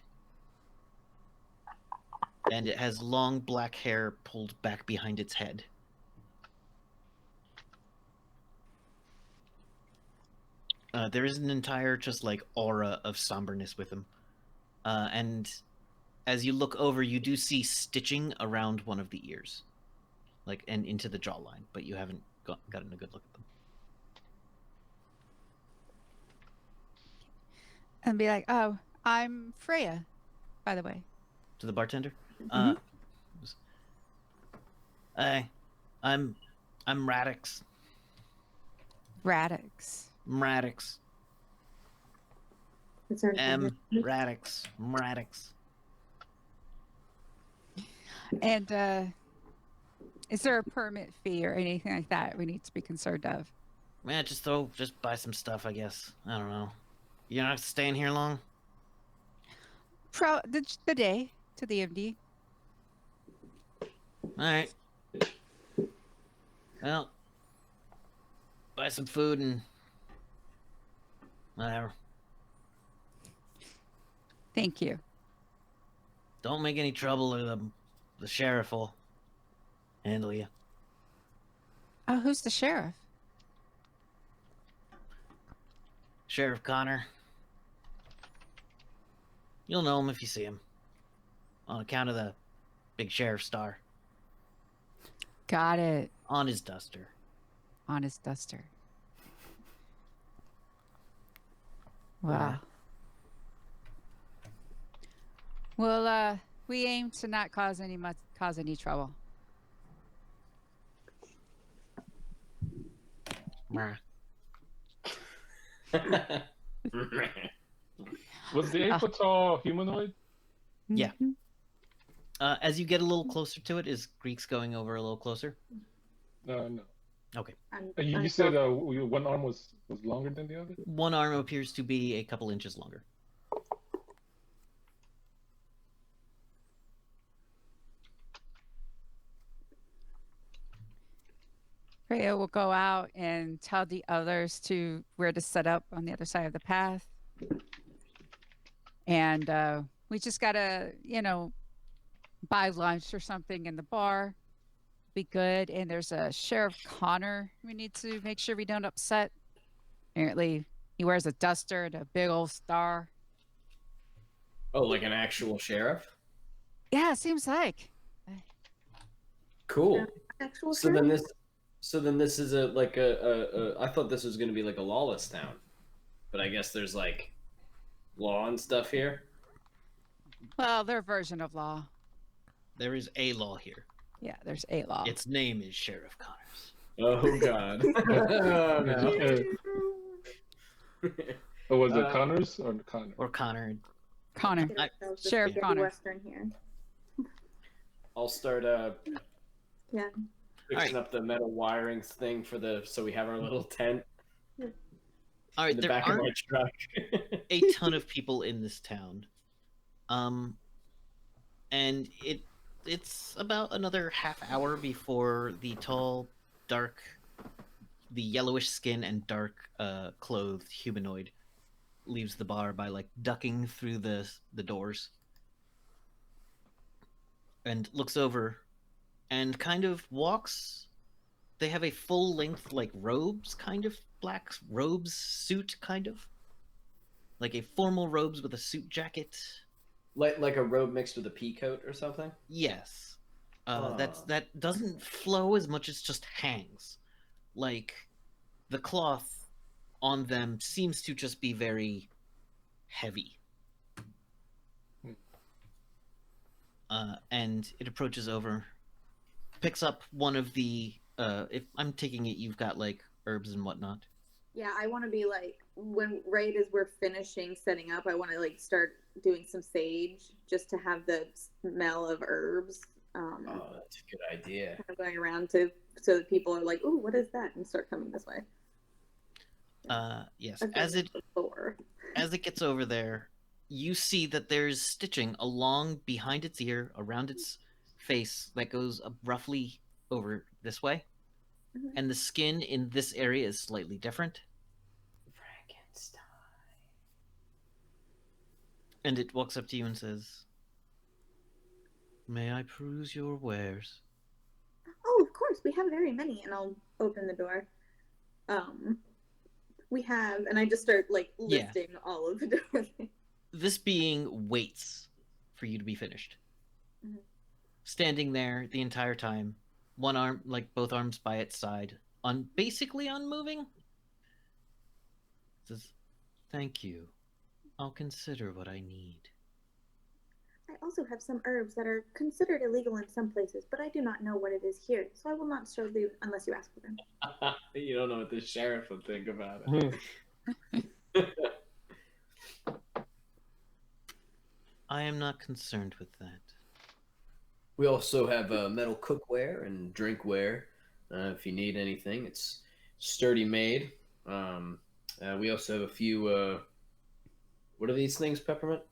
And it has long black hair pulled back behind its head. There is an entire aura of somberness with him. And as you look over, you do see stitching around one of the ears. And into the jawline, but you haven't gotten a good look at them. And be like, oh, I'm Freya, by the way. To the bartender? Mhm. Hey, I'm Radix. Radix. Radix. Is there anything Radix. Radix. And is there a permit fee or anything like that we need to be concerned of? Man, just buy some stuff, I guess. I don't know. You're not staying here long? The day to the MD. Alright. Well, buy some food and whatever. Thank you. Don't make any trouble or the sheriff will handle you. Oh, who's the sheriff? Sheriff Connor. You'll know him if you see him. On account of the big sheriff star. Got it. On his duster. On his duster. Wow. Well, we aim to not cause any trouble. Meh. Was the 8 foot tall humanoid? Yeah. Mhm. As you get a little closer to it, is Greeks going over a little closer? No. Okay. You said one arm was longer than the other? One arm appears to be a couple inches longer. Freya will go out and tell the others where to set up on the other side of the path. And we just gotta, buy lunch or something in the bar. Be good. And there's a Sheriff Connor we need to make sure we don't upset. Apparently, he wears a duster and a big old star. Oh, like an actual sheriff? Yeah, seems like. Cool. actual So sheriff? then this is I thought this was going to be like a lawless town, but I guess there's law and stuff here. Well, their version of law. There is a law here. Yeah, there's a law. Its name is Sheriff Connors. Oh God. Oh, no. Or was it Connors or Connor? Or Connor. Connor. Sheriff Spaghetti Connor. Western here. I'll start Yeah. fixing up the metal wiring thing so we have our little tent All right, in the there back of aren't my truck. a ton of people in this town. And it's about another half hour before the tall, dark, the yellowish skin and dark clothed humanoid leaves the bar by ducking through the doors and looks over and kind of walks. They have a full length robes, kind of black robes suit, kind of like a formal robes with a suit jacket. like a robe mixed with a pea coat or something. Yes. That doesn't flow as much as just hangs. The cloth on them seems to just be very heavy. And it approaches over, picks up one of the if I'm taking it you've got herbs and whatnot. Yeah, I want to be like when right as we're finishing setting up, I want to like start doing some sage just to have the smell of herbs. Oh, that's a good idea. Kind of going around to so that people are like, "Ooh, what is that?" and start coming this way. Yes. I've done this before. As it gets over there, you see that there's stitching along behind its ear, around its face that goes roughly over this way, Mhm. and the skin in this area is slightly different. Frankenstein. And it walks up to you and says, "May I peruse your wares?" Oh, of course, we have very many, and I'll open the door. We have, and I just start like Yeah. listing all of the doors. This being waits for you to be finished. Mhm. Standing there the entire time, one arm, like both arms by its side, basically unmoving. Says, "Thank you. I'll consider what I need." I also have some herbs that are considered illegal in some places, but I do not know what it is here, so I will not show you unless you ask for them. You don't know what the sheriff would think about it. I am not concerned with that. We also have metal cookware and drinkware. If you need anything, it's sturdy made. We also have a few. What are these things, Peppermint?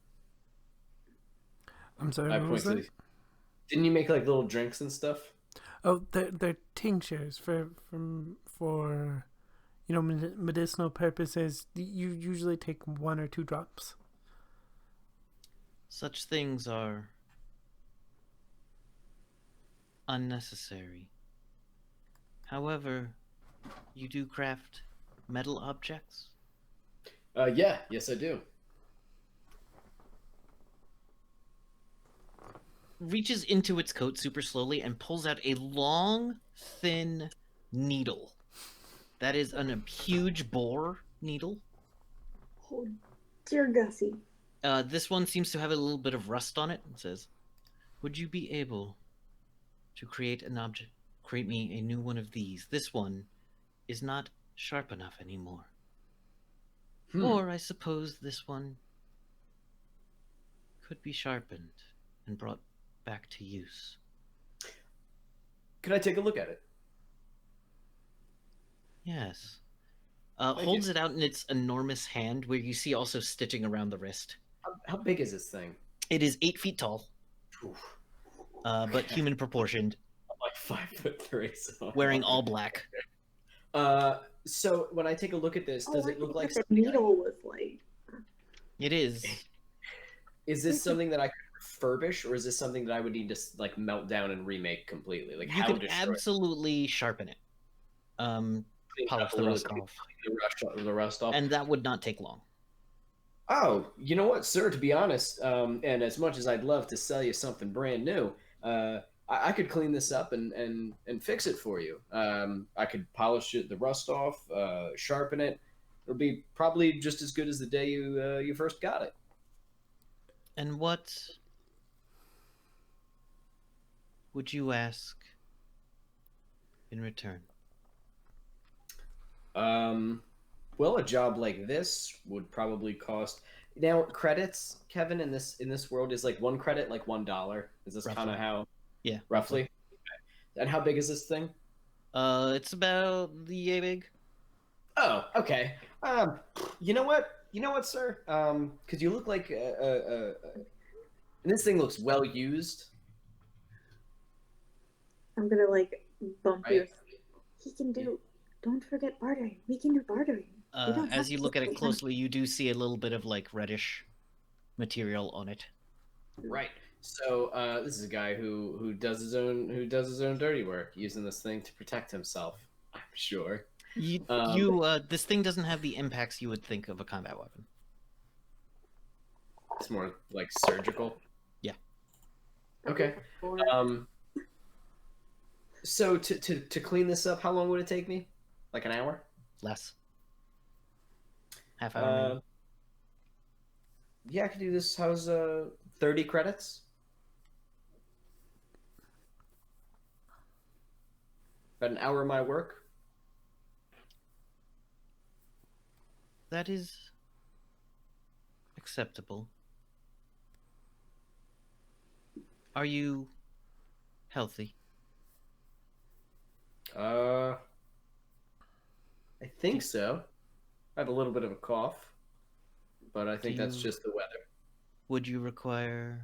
I'm sorry, I what point was to that? these. Didn't you make like little drinks and stuff? Oh, they're tinctures for medicinal purposes. You usually take 1 or 2 drops. Such things are unnecessary. However, you do craft metal objects? Yes, I do. Reaches into its coat super slowly and pulls out a long, thin needle. That is a huge bore needle. Oh, dear Gussie. This one seems to have a little bit of rust on it. It says, "Would you be able to create an object? Create me a new one of these. This one is not sharp enough anymore. Or I suppose this one could be sharpened and brought back to use." Could I take a look at it? Yes. Thank Holds you. it out in its enormous hand, where you see also stitching around the wrist. How big is this thing? It is 8 feet tall, Oof. but human proportioned, I'm like 5'3", so wearing all black. So when I take a look at this, does I it look thought like the something needle was like? It is. Is this something that I could refurbish, or is this something that I would need to like melt down and remake completely? Like You how could destroy it? absolutely sharpen it. Clean it Polish up a the little, rust clean off. the rust off. And that would not take long. Oh, you know what, sir? To be honest, and as much as I'd love to sell you something brand new, I could clean this up and fix it for you. I could polish it, the rust off, sharpen it. It'll be probably just as good as the day you first got it. And what would you ask in return? Well, a job like this would probably cost. Now, credits, Kevin, in this world is like 1 credit, like $1. Is this kind of how? Yeah. Roughly. Okay. And how big is this thing? It's about yay big. Oh, okay. You know what? You know what, sir? Because you look like and this thing looks well used. I'm gonna like bump Right. your. He can do. Don't forget bartering. We can do bartering. We don't have As you to look at keep it on- closely, you do see a little bit of like reddish material on it. Right. So this is a guy who does his own dirty work, using this thing to protect himself. I'm sure. This thing doesn't have the impacts you would think of a combat weapon. It's more like surgical. Yeah. Okay. So to clean this up, how long would it take me? Like an hour? Less. Half hour. Maybe. Yeah, I could do this. How's 30 credits? About an hour of my work. That is acceptable. Are you healthy? I think so. I have a little bit of a cough, but I think that's you- just the weather. Would you require...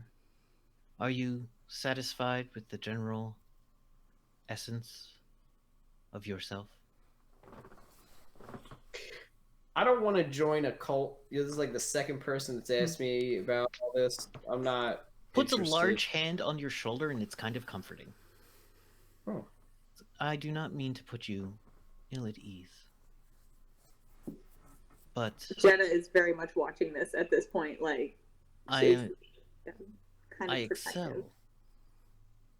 Are you satisfied with the general essence of yourself? I don't want to join a cult. This is like the second person that's asked me about all this. I'm not Puts a interested. large hand on your shoulder, and it's kind of comforting. Oh. I do not mean to put you ill at ease. But Jenna is very much watching this at this point, like I kind of excel protective.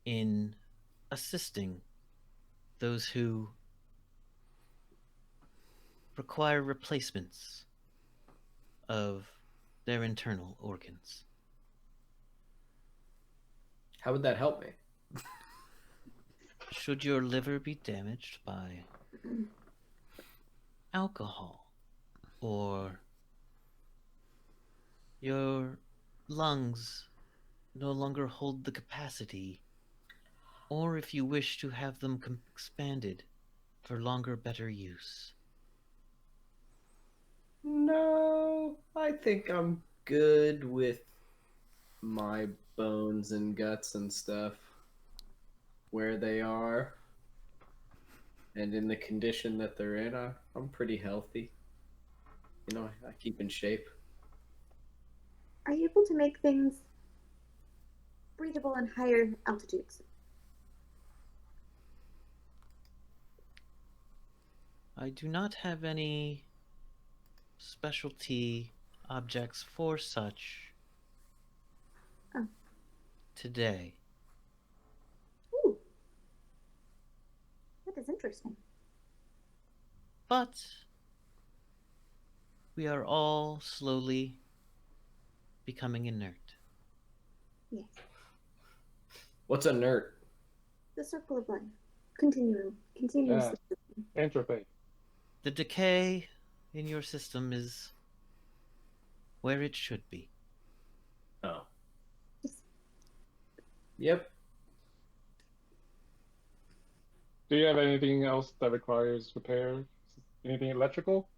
in assisting those who require replacements of their internal organs. How would that help me? Should your liver be damaged by alcohol, or your lungs no longer hold the capacity, or if you wish to have them expanded for longer, better use. No, I think I'm good with my bones and guts and stuff where they are and in the condition that they're in. I'm pretty healthy. You know, I keep in shape. Are you able to make things breathable in higher altitudes? I do not have any specialty objects for such Oh. today. Ooh. That is interesting. But we are all slowly becoming inert. Yes. What's a nerd? The circle of life. Continuously. Entropy. The decay in your system is where it should be. Oh. Yep. Do you have anything else that requires repair? Anything electrical?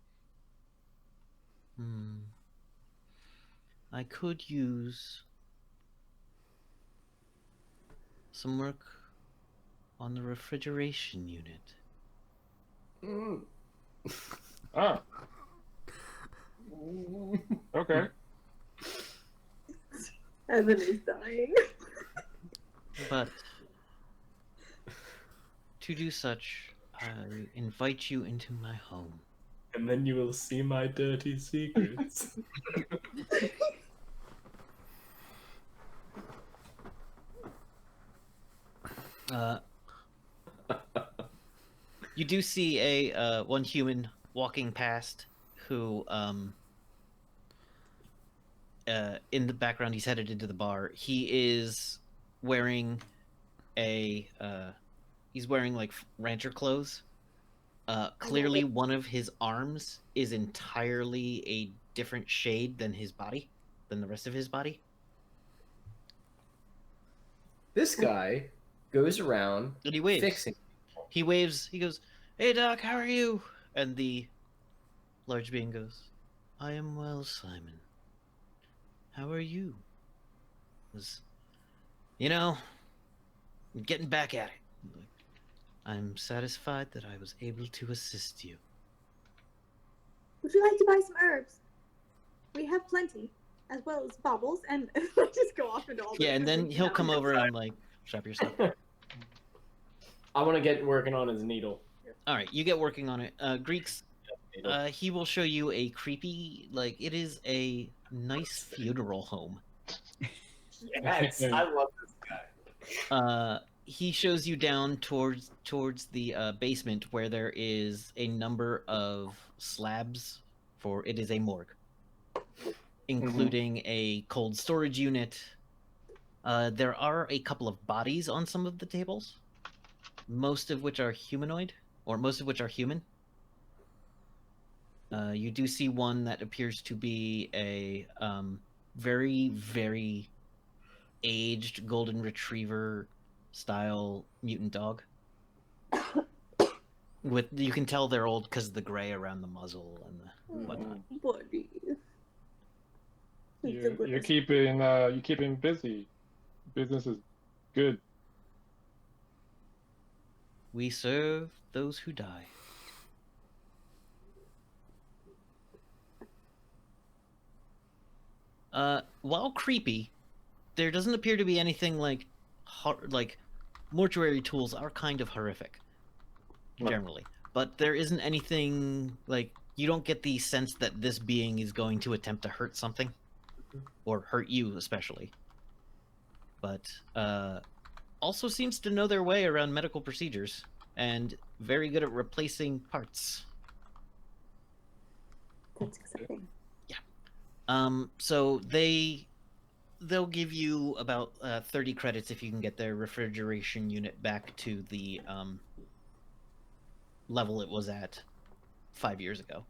I could use some work on the refrigeration unit. Mm. Ah. Okay. Evan is dying. But to do such, I invite you into my home. And then you will see my dirty secrets. You do see a one human walking past who in the background, he's headed into the bar. He is wearing he's wearing like rancher clothes. Clearly one of his arms is entirely a different shade than his body, than the rest of his body. This guy goes around And he waves. fixing. He waves. He goes, "Hey, Doc, how are you?" And the large being goes, "I am well, Simon. How are you?" I'm getting back at it. I'm satisfied that I was able to assist you. Would you like to buy some herbs? We have plenty, as well as baubles, and just go off into all the Yeah, and then different he'll come over outlets. and like shop your stuff. I want to get working on his needle. All right, you get working on it. Greeks. He will show you a creepy, like it is a nice funeral home. Yes, I love this guy. He shows you down towards the basement where there is a number of slabs for it is a morgue, including a cold storage unit. There are a couple of bodies on some of the tables, most of which are humanoid, or most of which are human. You do see one that appears to be a very, very aged golden retriever style mutant dog. With you can tell they're old because of the gray around the muzzle and the whatnot. Buddy. You're keeping busy. Business is good. We serve those who die. While creepy, there doesn't appear to be anything like mortuary tools are kind of horrific generally, but there isn't anything like you don't get the sense that this being is going to attempt to hurt something or hurt you especially. But also seems to know their way around medical procedures and very good at replacing parts. That's exciting. So they'll give you about 30 credits if you can get their refrigeration unit back to the level it was at 5 years ago.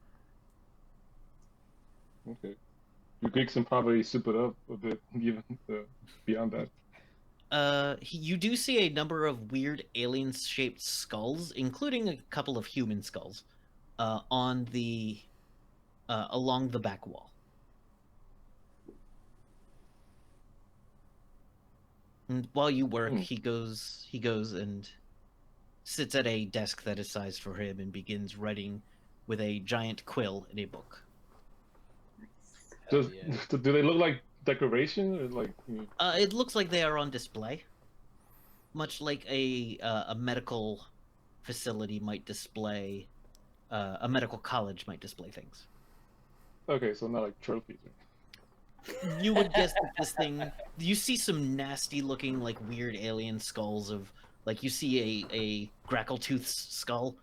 Okay. You Greeks can probably soup it up a bit, even beyond that. You do see a number of weird alien-shaped skulls, including a couple of human skulls, on the along the back wall. And while you work, he goes and sits at a desk that is sized for him and begins writing with a giant quill in a book. Do they look like decoration or like? It looks like they are on display, much like a medical facility might display, a medical college might display things. Okay, so not like trophies. You would guess that this thing. You see some nasty looking, like weird alien skulls of, like you see a Grackltooth's skull,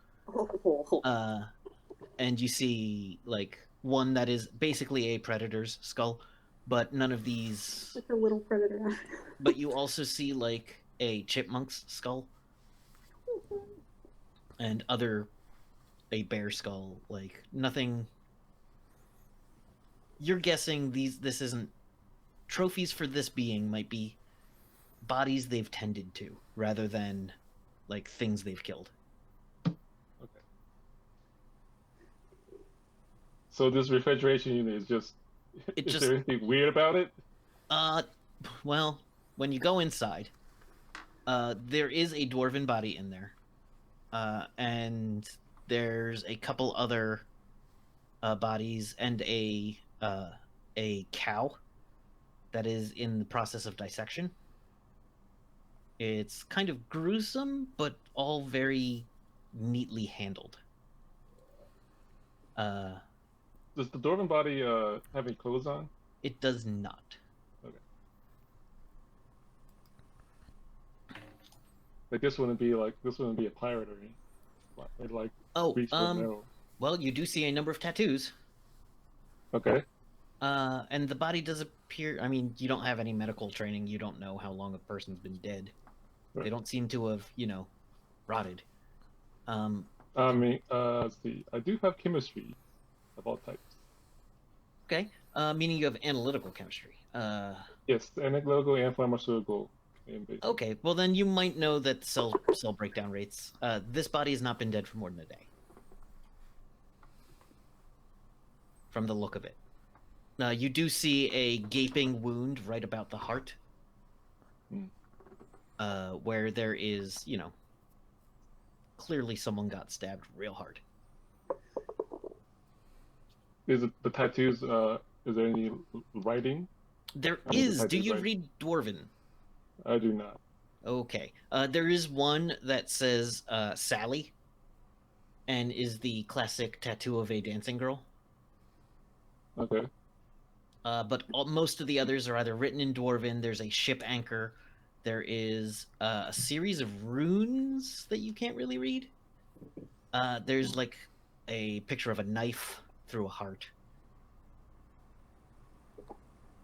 and you see like one that is basically a predator's skull, but none of these. Like a little predator. But you also see like a chipmunk's skull, and a bear skull. Like nothing. You're guessing this isn't trophies for this being might be bodies they've tended to rather than like things they've killed. Okay. So this refrigeration unit is just is there anything weird about it? Well, when you go inside, there is a dwarven body in there. And there's a couple other bodies and a cow that is in the process of dissection. It's kind of gruesome, but all very neatly handled. Does the dwarven body have any clothes on? It does not. Okay. Like this wouldn't be a pirate or anything. Like well, you do see a number of tattoos. Okay. And the body does appear. I mean, you don't have any medical training. You don't know how long a person's been dead. Right. They don't seem to have, rotted. Let's see. I do have chemistry of all types. Okay. Meaning you have analytical chemistry. Yes, analytical and pharmaceutical. Okay. Well, then you might know that cell breakdown rates. This body has not been dead for more than a day. From the look of it. You do see a gaping wound right about the heart. Where there is, clearly someone got stabbed real hard. Is it the tattoos, is there any writing? There is. Do you read Dwarven? I do not. Okay. There is one that says Sally, and is the classic tattoo of a dancing girl. Okay. But most of the others are either written in Dwarven. There's a ship anchor. There is a series of runes that you can't really read. There's like a picture of a knife through a heart.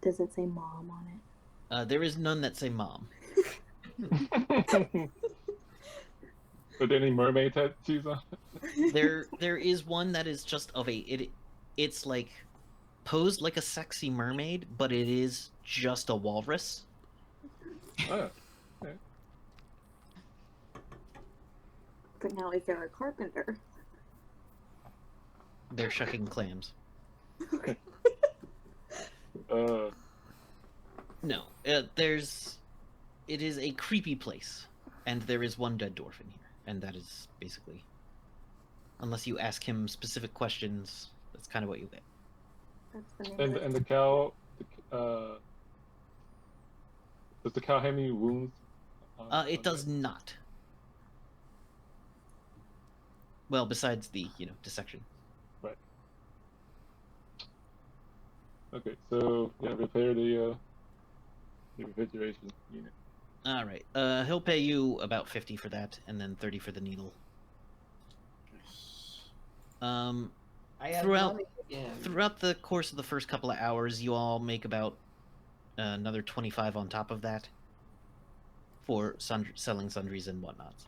Does it say mom on it? There is none that say mom. Are there any mermaid tattoos on? There is one that is just of It's like posed like a sexy mermaid, but it is just a walrus. Oh, But now, is there a carpenter? They're shucking clams. uh, No, it is a creepy place, and there is one dead dwarf in here, and that is basically, unless you ask him specific questions, that's kind of what you get. That's the name of and the cow, does the cow have any wounds? It does not. Well, besides the, dissection. Right. Okay, so yeah, repair the refrigeration unit. All right. He'll pay you about 50 for that, and then 30 for the needle. I have Throughout money again. throughout the course of the first couple of hours, you all make about another 25 on top of that for selling sundries and whatnots.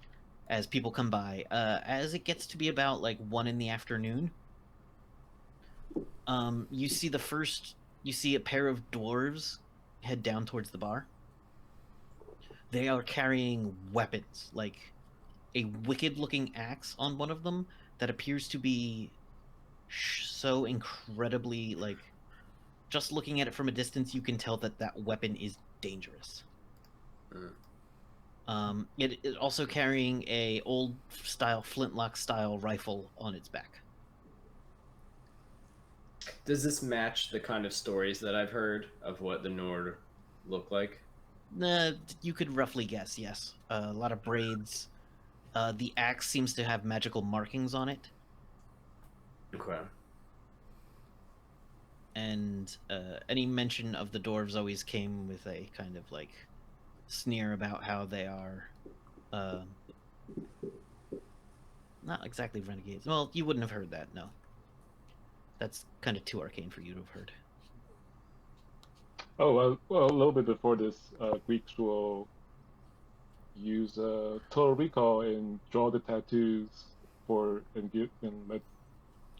As people come by, as it gets to be about like 1 in the afternoon, you see a pair of dwarves head down towards the bar. They are carrying weapons, like a wicked-looking axe on one of them that appears to be so incredibly, like, just looking at it from a distance, you can tell that that weapon is dangerous. It is also carrying a old-style flintlock-style rifle on its back. Does this match the kind of stories that I've heard of what the Nord look like? You could roughly guess, yes. A lot of braids. The axe seems to have magical markings on it. Okay. And any mention of the dwarves always came with a kind of like sneer about how they are not exactly renegades. Well, you wouldn't have heard that, no. That's kind of too arcane for you to have heard. Oh, well, a little bit before this, Greeks will use Total Recall and draw the tattoos and let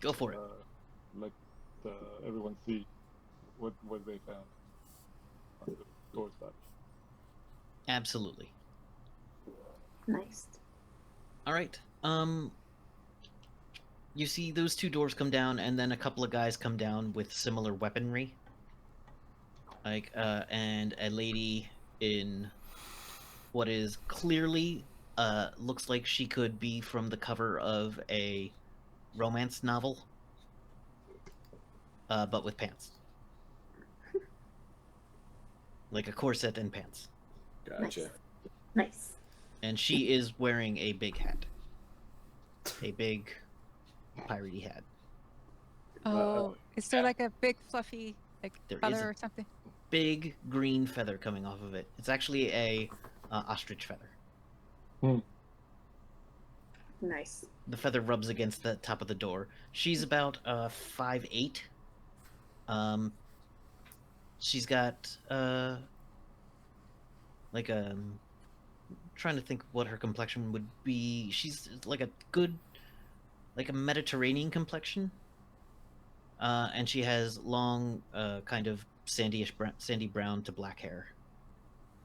Go for it. let everyone see what they found on the door's body. Absolutely. Nice. All right. You see those 2 dwarves come down, and then a couple of guys come down with similar weaponry. Like, and a lady in what is clearly, looks like she could be from the cover of a romance novel, but with pants. Like a corset and pants. Gotcha. Nice. And she is wearing a big hat. A big piratey hat. Oh, is there like a big fluffy like There is feather a- or something? Big green feather coming off of it. It's actually a ostrich feather. Nice. The feather rubs against the top of the door. She's about 5'8". She's got like a trying to think what her complexion would be. She's like a Mediterranean complexion. And she has long kind of sandy brown to black hair.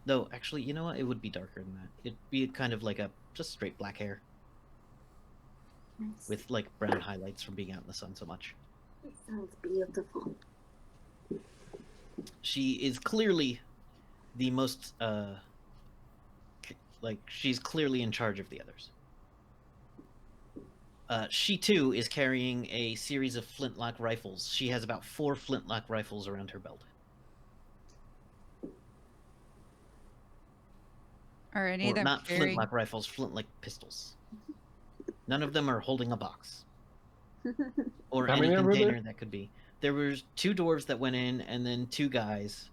Though actually, you know what? It would be darker than that. It'd be kind of like just straight black hair. Nice. With like brown highlights from being out in the sun so much. It sounds beautiful. She is clearly the most she's clearly in charge of the others. She too is carrying a series of flintlock rifles. She has about 4 flintlock rifles around her belt. Are any Or of them not carrying? flintlock rifles, flintlock pistols. None of them are holding a box. Or How any many are container there? that could be. There was 2 dwarves that went in, and then 2 guys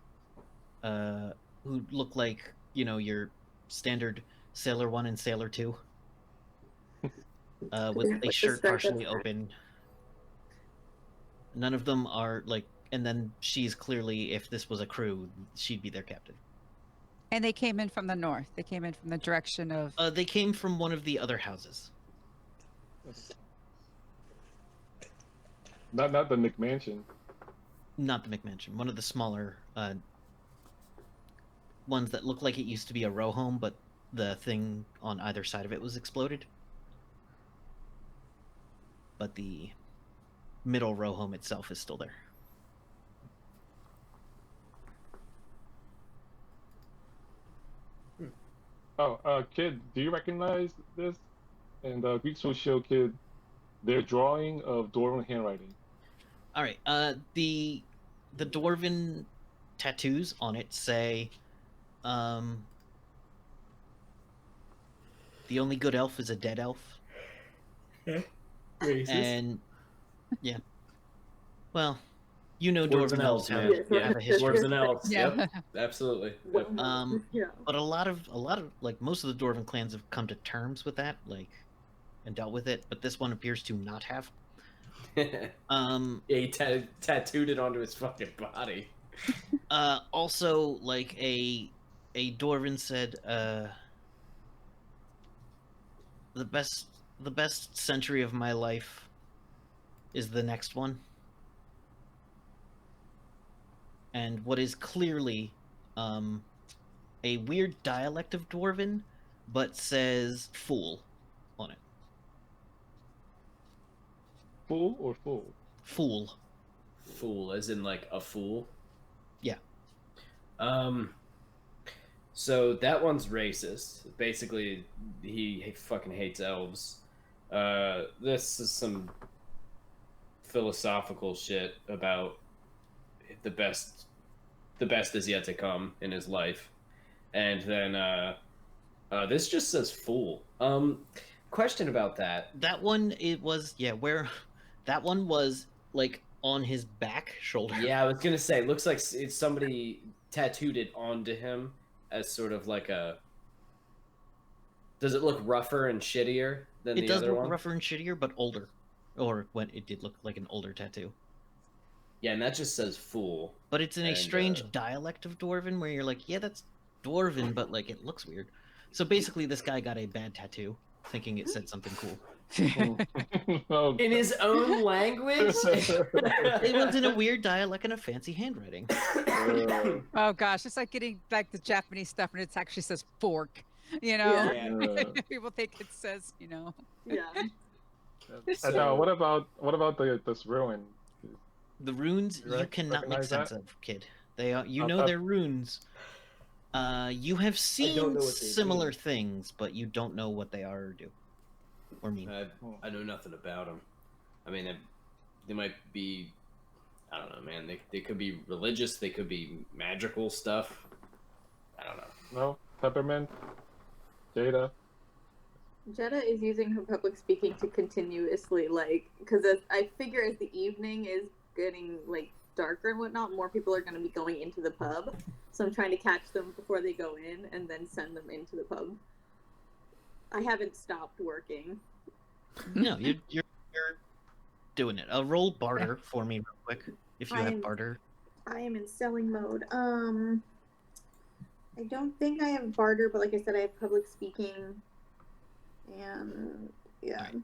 who look like, your standard Sailor 1 and Sailor 2. With a With the shirt stripe partially of hat. open. None of them are like, and then she's clearly, if this was a crew, she'd be their captain. And they came in from the north. They came in from the direction of. They came from one of the other houses. Not the McMansion. Not the McMansion. One of the smaller ones that looked like it used to be a row home, but the thing on either side of it was exploded. But the middle row home itself is still there. Oh, kid, do you recognize this? And Greeks will show kid their drawing of Dwarven handwriting. All right. The dwarven tattoos on it say, the only good elf is a dead elf. Racist. And yeah, well, you know, Dwarves dwarven and elves elves, have, man. Yeah, have a history. Dwarves and elves. Yeah. Yep, absolutely. Well, Um, yeah. But a lot of like most of the dwarven clans have come to terms with that, like, and dealt with it. But this one appears to not have. Yeah, he tattooed it onto his fucking body. Also, like a dwarven said, the best century of my life is the next one. And what is clearly a weird dialect of dwarven, but says fool on it. Fool or fool? Fool. Fool, as in like a fool. Yeah. So that one's racist. Basically, he fucking hates elves. This is some philosophical shit about the best is yet to come in his life. And then this just says fool. Question about that. That one, it was, yeah, where that one was like on his back shoulder. Yeah, I was gonna say, it looks like it's somebody tattooed it onto him as sort of like a. Does it look rougher and shittier than It the does other look one? rougher and shittier, but older. Or when it did look like an older tattoo. Yeah, and that just says fool. But it's in a And, strange dialect of dwarven where you're like, yeah, that's dwarven, but like it looks weird. So basically, this guy got a bad tattoo, thinking it said something cool. Oh, In his own language? It was in a weird dialect and a fancy handwriting. Oh gosh, it's like getting back the Japanese stuff and it actually says fork. You know, Yeah. people think it says, you know. Yeah. And what about this ruin? The runes you cannot make recognize sense that? of, kid. They are, you Uh, know, uh, they're runes. You have seen know what they similar mean. things, but you don't know what they are or do or mean. I know nothing about them. I mean, they might be. I don't know, man. They could be religious. They could be magical stuff. I don't know. No, Peppermint, Jada. Jetta is using her public speaking to continuously, like, because I figure as the evening is getting, like, darker and whatnot, more people are going to be going into the pub. So I'm trying to catch them before they go in and then send them into the pub. I haven't stopped working. No, you're doing it. Roll barter for me real quick, if you have I'm- barter. I am in selling mode. I don't think I have barter, but like I said, I have public speaking. And yeah. Alright.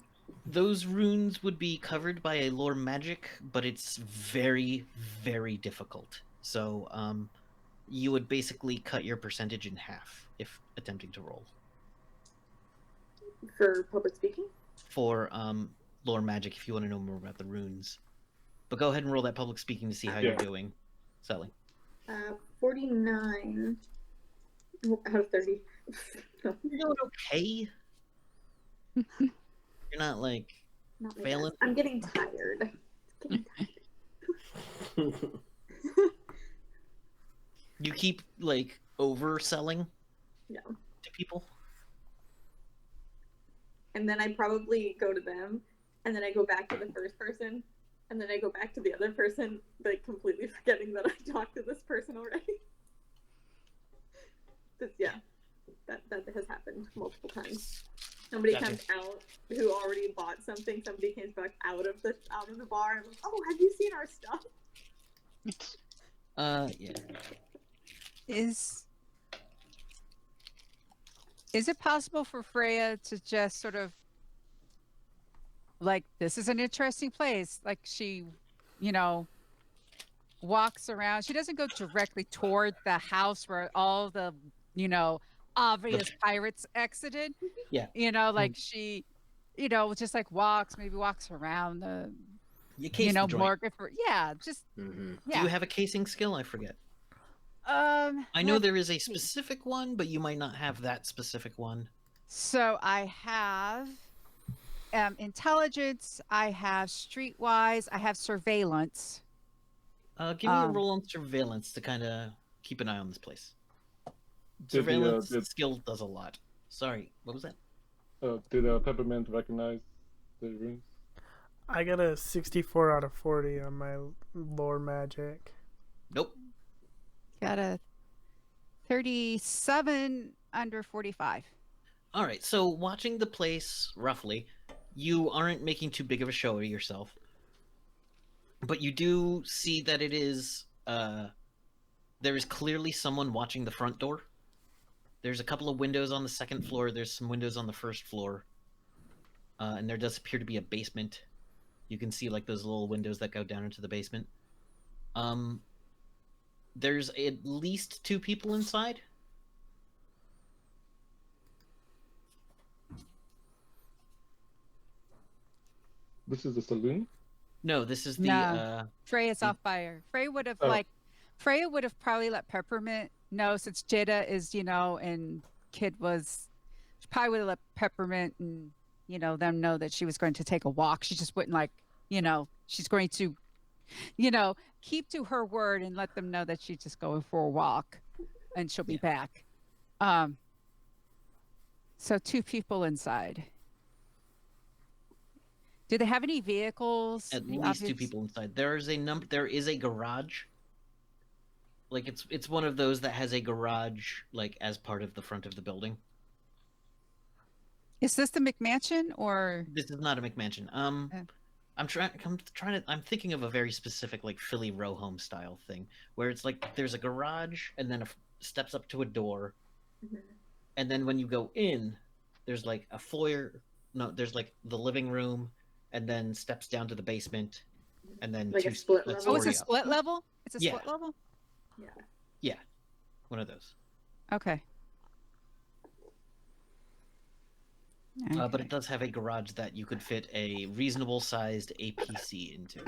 Those runes would be covered by a lore magic, but it's very, very difficult. So, you would basically cut your percentage in half if attempting to roll. For public speaking? For lore magic, if you want to know more about the runes. But go ahead and roll that public speaking to see how Yeah. you're doing selling. 49 out of 30. You're doing okay. You're not like Not my failing. best. I'm getting tired. Getting tired. You keep like overselling Yeah. to people. And then I probably go to them, and then I go back to the first person, and then I go back to the other person, like completely forgetting that I talked to this person already. Yeah, that has happened multiple times. Somebody Gotcha. comes out who already bought something. Somebody comes back out of the bar, and I'm like, "Oh, have you seen our stuff?" Yeah. Is it possible for Freya to just sort of like, this is an interesting place. Like, she, you know, walks around. She doesn't go directly toward the house where all the, you know, obvious pirates exited. Yeah. You know, like she, you know, just like maybe walks around the, You case the joint. morgue. Yeah, just, Mm-hmm. Do you have a casing skill? I forget. I know let's there is a see. specific one, but you might not have that specific one. So I have intelligence, I have streetwise, I have surveillance. Give me a roll on surveillance to kind of keep an eye on this place. Surveillance skill does a lot. Sorry, what was that? Did Peppermint recognize the runes? I got a 64 out of 40 on my lore magic. Nope. Got a 37 under 45. All right, so watching the place roughly, you aren't making too big of a show of yourself. But you do see that it is, there is clearly someone watching the front door. There's a couple of windows on the second floor. There's some windows on the first floor. And there does appear to be a basement. You can see like those little windows that go down into the basement. There's at least 2 people inside. This is the saloon? No, this is the No. Freya's off by her. Freya would have probably let Peppermint know, since Jada is, and Kid was, she probably would have let Peppermint and, them know that she was going to take a walk. She just wouldn't she's going to, keep to her word and let them know that she's just going for a walk and she'll be back. So 2 people inside. Do they have any vehicles? At least 2 people inside. There is a garage. Like it's one of those that has a garage like as part of the front of the building. Is this the McMansion or? This is not a McMansion. I'm thinking of a very specific like Philly row home style thing where it's like there's a garage and then steps up to a door, and then when you go in, there's like a foyer. No, there's like the living room, and then steps down to the basement, and then like 2 a split level. Oh, it's a split level. It's a split level. Yeah, one of those. Okay. But it does have a garage that you could fit a reasonable sized APC into.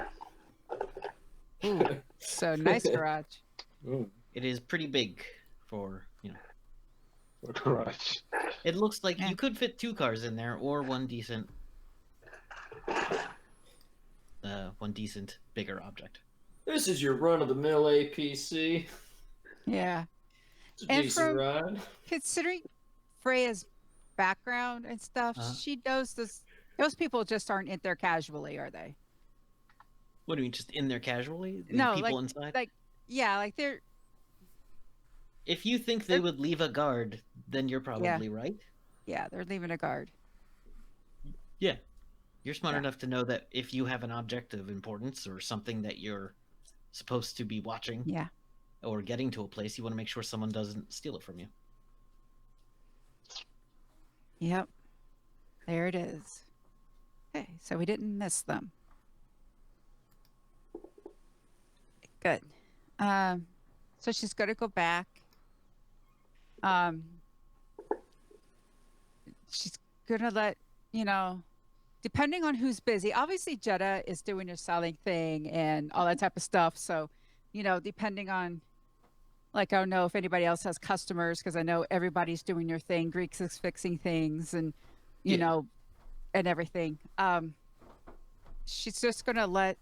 Ooh, so nice garage. Ooh, It is pretty big for, a garage. It looks like you could fit 2 cars in there or one decent bigger object. This is your run-of-the-mill APC. Yeah. It's a And decent ride. Considering Freya's background and stuff, she knows those people just aren't in there casually, are they? What do you mean, just in there casually? No, people inside? Like they're. If you think they would leave a guard, then you're probably right. Yeah, they're leaving a guard. Yeah. You're smart enough to know that if you have an object of importance or something that you're supposed to be watching or getting to a place, you want to make sure someone doesn't steal it from you. Yep. There it is. Okay, so we didn't miss them. Good. So she's going to go back. She's going to let, depending on who's busy. Obviously, Jetta is doing her selling thing and all that type of stuff. So, depending on, I don't know if anybody else has customers, because I know everybody's doing their thing. Greeks is fixing things and, and everything. She's just going to let,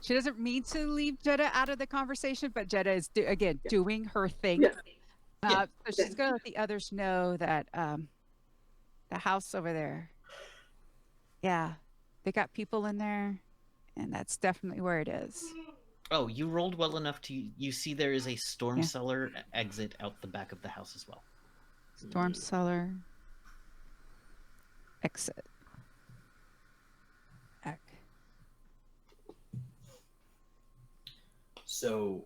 she doesn't mean to leave Jetta out of the conversation, but Jetta is, doing her thing. So she's going to let the others know that the house over there, they got people in there, and that's definitely where it is. Oh, you rolled well enough you see there is a storm cellar exit out the back of the house as well. Storm cellar exit. Okay. So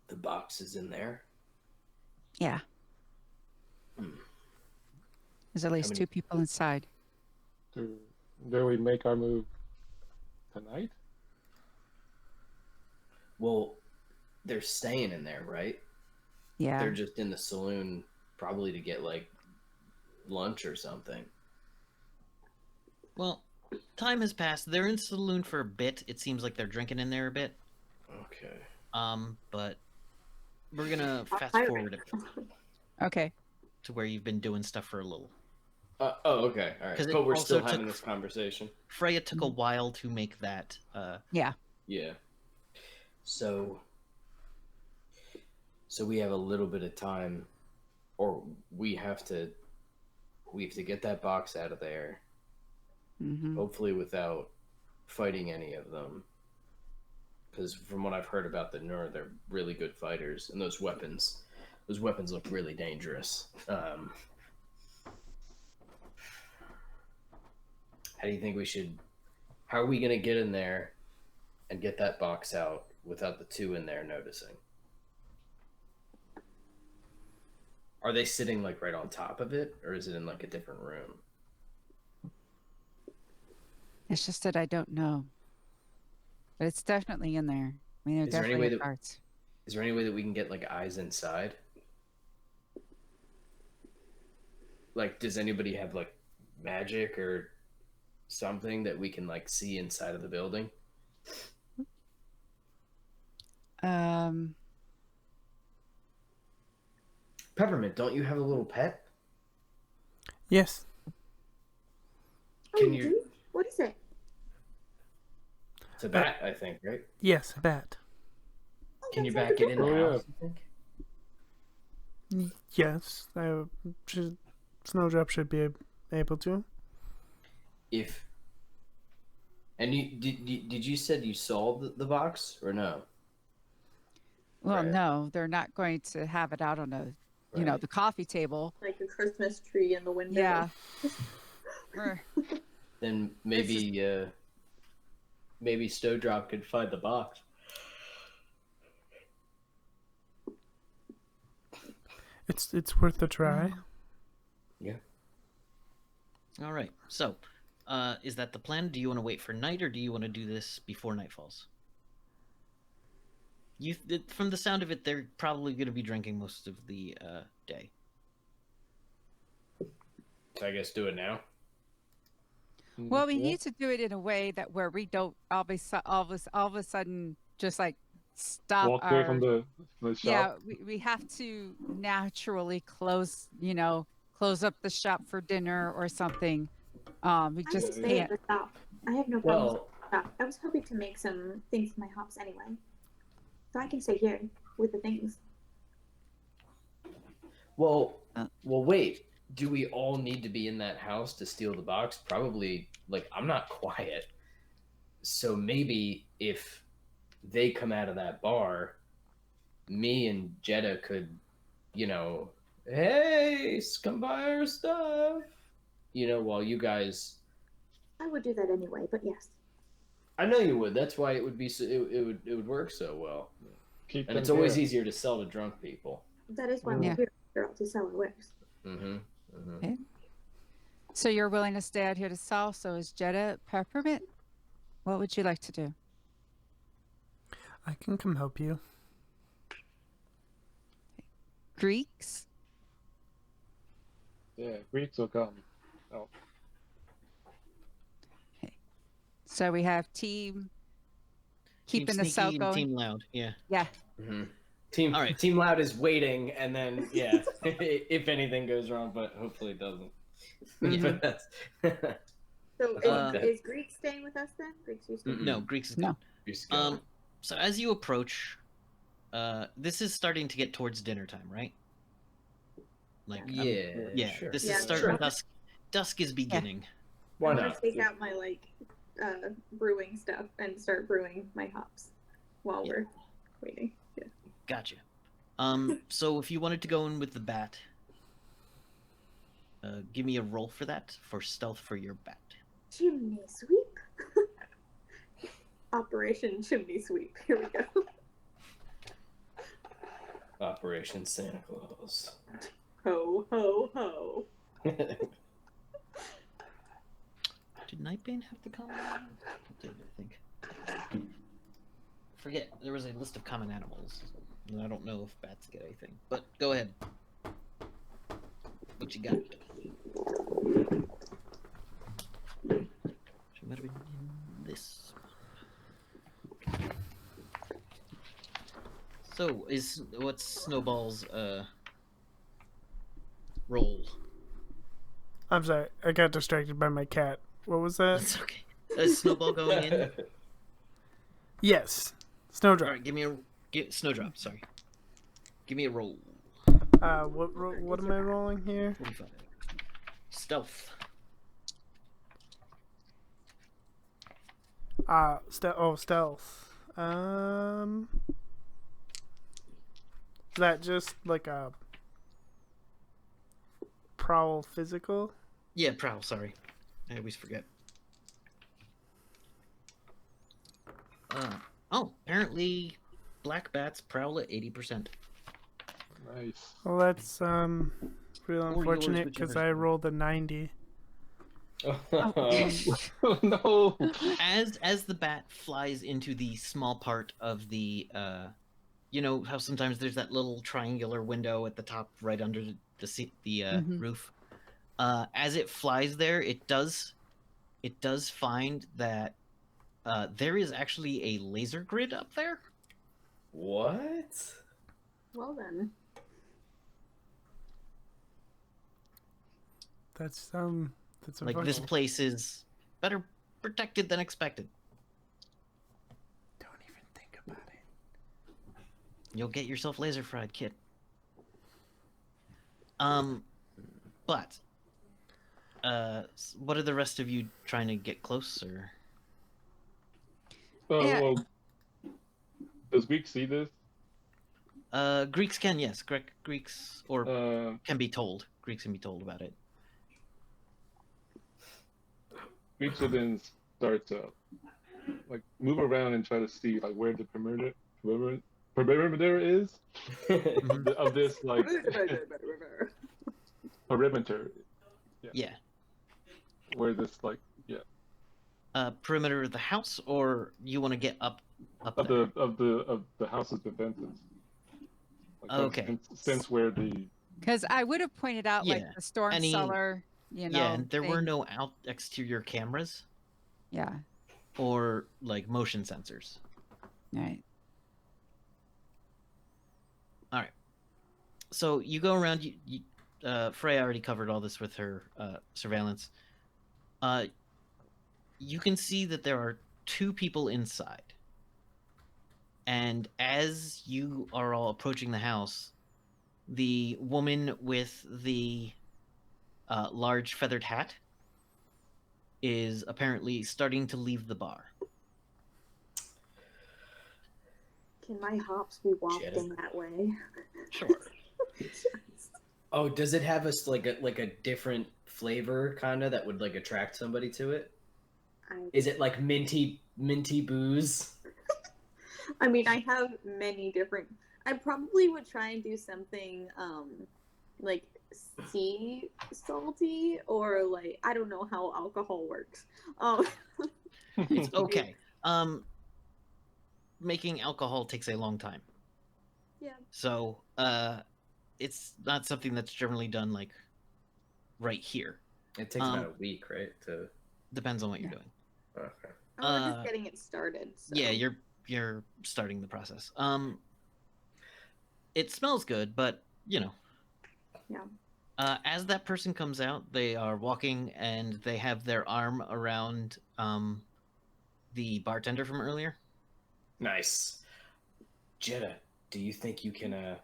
the box is in there? Yeah. There's at least 2 people inside. do we make our move tonight? Well, they're staying in there, right? Yeah. They're just in the saloon, probably to get like lunch or something. Well, time has passed. They're in the saloon for a bit. It seems like they're drinking in there a bit. Okay. But we're gonna fast Pirate. forward it Okay. to where you've been doing stuff for a little. Okay. All right. 'Cause it But we're also still having took- this conversation. Freya took a while to make that. Yeah. Yeah. So we have a little bit of time, or we have to get that box out of there. Mm-hmm. Hopefully without fighting any of them. Because from what I've heard about the Nur, they're really good fighters, and those weapons look really dangerous. How do you think we should? How are we gonna get in there and get that box out without the two in there noticing? Are they sitting like right on top of it, or is it in like a different room? It's just that I don't know. But it's definitely in there. I mean, there Is there any definitely way are that- parts. Is there any way that we can get like eyes inside? Like, does anybody have like magic or something that we can like see inside of the building? Peppermint, don't you have a little pet? Yes. Oh, Can you you- do? What is it? It's a bat, I think, right? Yes, a bat. Oh, Can you that's back it in the Oh, yeah. house? You think? Yes. Snowdrop should be able to. If and you did you said you saw the box or no? Well, Right. no, they're not going to have it out on a, Right. the coffee table. Like a Christmas tree in the window. Yeah. Or- Then maybe maybe Snowdrop could find the box. It's worth a try. Yeah. all right. So, is that the plan? Do you want to wait for night, or do you want to do this before night falls? From the sound of it, they're probably going to be drinking most of the day. So I guess do it now. Well, we Yeah. need to do it in a way that where we don't all of a sudden just like stop walk away our. from the shop. Yeah, we have to naturally close up the shop for dinner or something. We I would just stay can't. at the shop. I have no problem Well, with the shop. I was hoping to make some things for my hops anyway. So I can stay here with the things. well, wait. Do we all need to be in that house to steal the box? Probably. Like, I'm not quiet. So maybe if they come out of that bar, me and Jetta could, hey, come buy our stuff. While you guys, I would do that anyway, but yes. I know you would. That's why it would be. It would work so well. Keep And them it's always here. easier to sell to drunk people. That is why Yeah. we're here, girl, to sell our wares. Mm-hmm. Okay. So you're willing to stay out here to sell? So is Jetta Peppermint? What would you like to do? I can come help you. Greeks? Yeah, Greeks will come. Oh, So we have team keeping Team the cell Sneaky and going. Team Loud. Yeah. Yeah. Mm-hmm. Team All right. Team Loud is waiting, and then yeah, if anything goes wrong, but hopefully it doesn't. Mhm. Yeah, that's So Uh, is Greek staying with us then? Greeks, you staying? Mm-mm. No, Greeks is No. just go. So as you approach, this is starting to get towards dinner time, right? Like, yeah. sure. This Yeah, is starting sure. dusk. Dusk is beginning. Why I'm gonna not? take out my brewing stuff and start brewing my hops while Yeah. we're waiting. Yeah. Gotcha. So if you wanted to go in with the bat, give me a roll for that for stealth for your bat. Chimney sweep. Operation Chimney Sweep. Here we go. Operation Santa Claus. Ho ho ho. Did Nightbane have the common animals? It did, I think. Forget, there was a list of common animals. And I don't know if bats get anything. But go ahead. What you got? She might have been in this. So, what's Snowball's role? I'm sorry, I got distracted by my cat. What was that? That's okay. Is Snowball going in? Yes, Snowdrop. Alright, give me a Snowdrop, sorry. Give me a roll. What am I rolling here? 45. Stealth. Stealth. Is that just like a prowl physical? Yeah, prowl, sorry. I always forget. Apparently black bats prowl at 80%. Nice. Well, that's real yours, unfortunate because whichever's I good. rolled a 90. Oh, no. As the bat flies into the small part of the you know how sometimes there's that little triangular window at the top right under the roof. As it flies there, it does find that there is actually a laser grid up there. What? Well then. That's Like this unfortunate. place is better protected than expected. Don't even think about it. You'll get yourself laser fried, kid. But what are the rest of you trying to get close or? Yeah. Well, does Greek see this? Greeks can, yes. Greeks or can be told. Greeks can be told about it. Greeks will then start to like move around and try to see like where the perimeter is of this like perimeter. Yeah. Where this like Perimeter of the house, or you want to get up of there? the house's defenses. Like, Okay. Since where the Because I would have pointed out like Yeah. the storm Any- cellar, you know. Yeah, and there were thing. no exterior cameras Yeah. or like motion sensors. Right. All right. So you go around. Freya already covered all this with her surveillance. You can see that there are two people inside. And as you are all approaching the house, the woman with the large feathered hat is apparently starting to leave the bar. Can my hops be wafting that way? Sure. Oh, does it have like a different flavor kind of that would like attract somebody to it? Is it like minty booze? I mean, I have many different. I probably would try and do something like sea salty or like I don't know how alcohol works. It's okay. Making alcohol takes a long time. Yeah. So, it's not something that's generally done like right here. It takes about a week, right? To Depends on what you're Yeah. doing. okay. We're just getting it started. So. Yeah, you're starting the process. It smells good, but you know. Yeah. As that person comes out, they are walking and they have their arm around the bartender from earlier. Nice. Jetta, do you think you can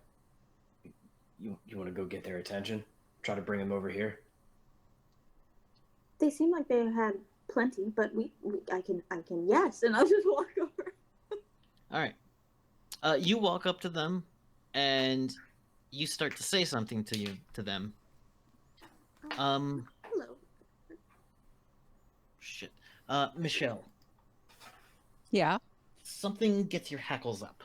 you want to go get their attention? Try to bring them over here? They seem like they had plenty, but I can yes, and I'll just walk over. All right. You walk up to them, and you start to say something to them. Hello. Shit. Michelle, Yeah. something gets your hackles up.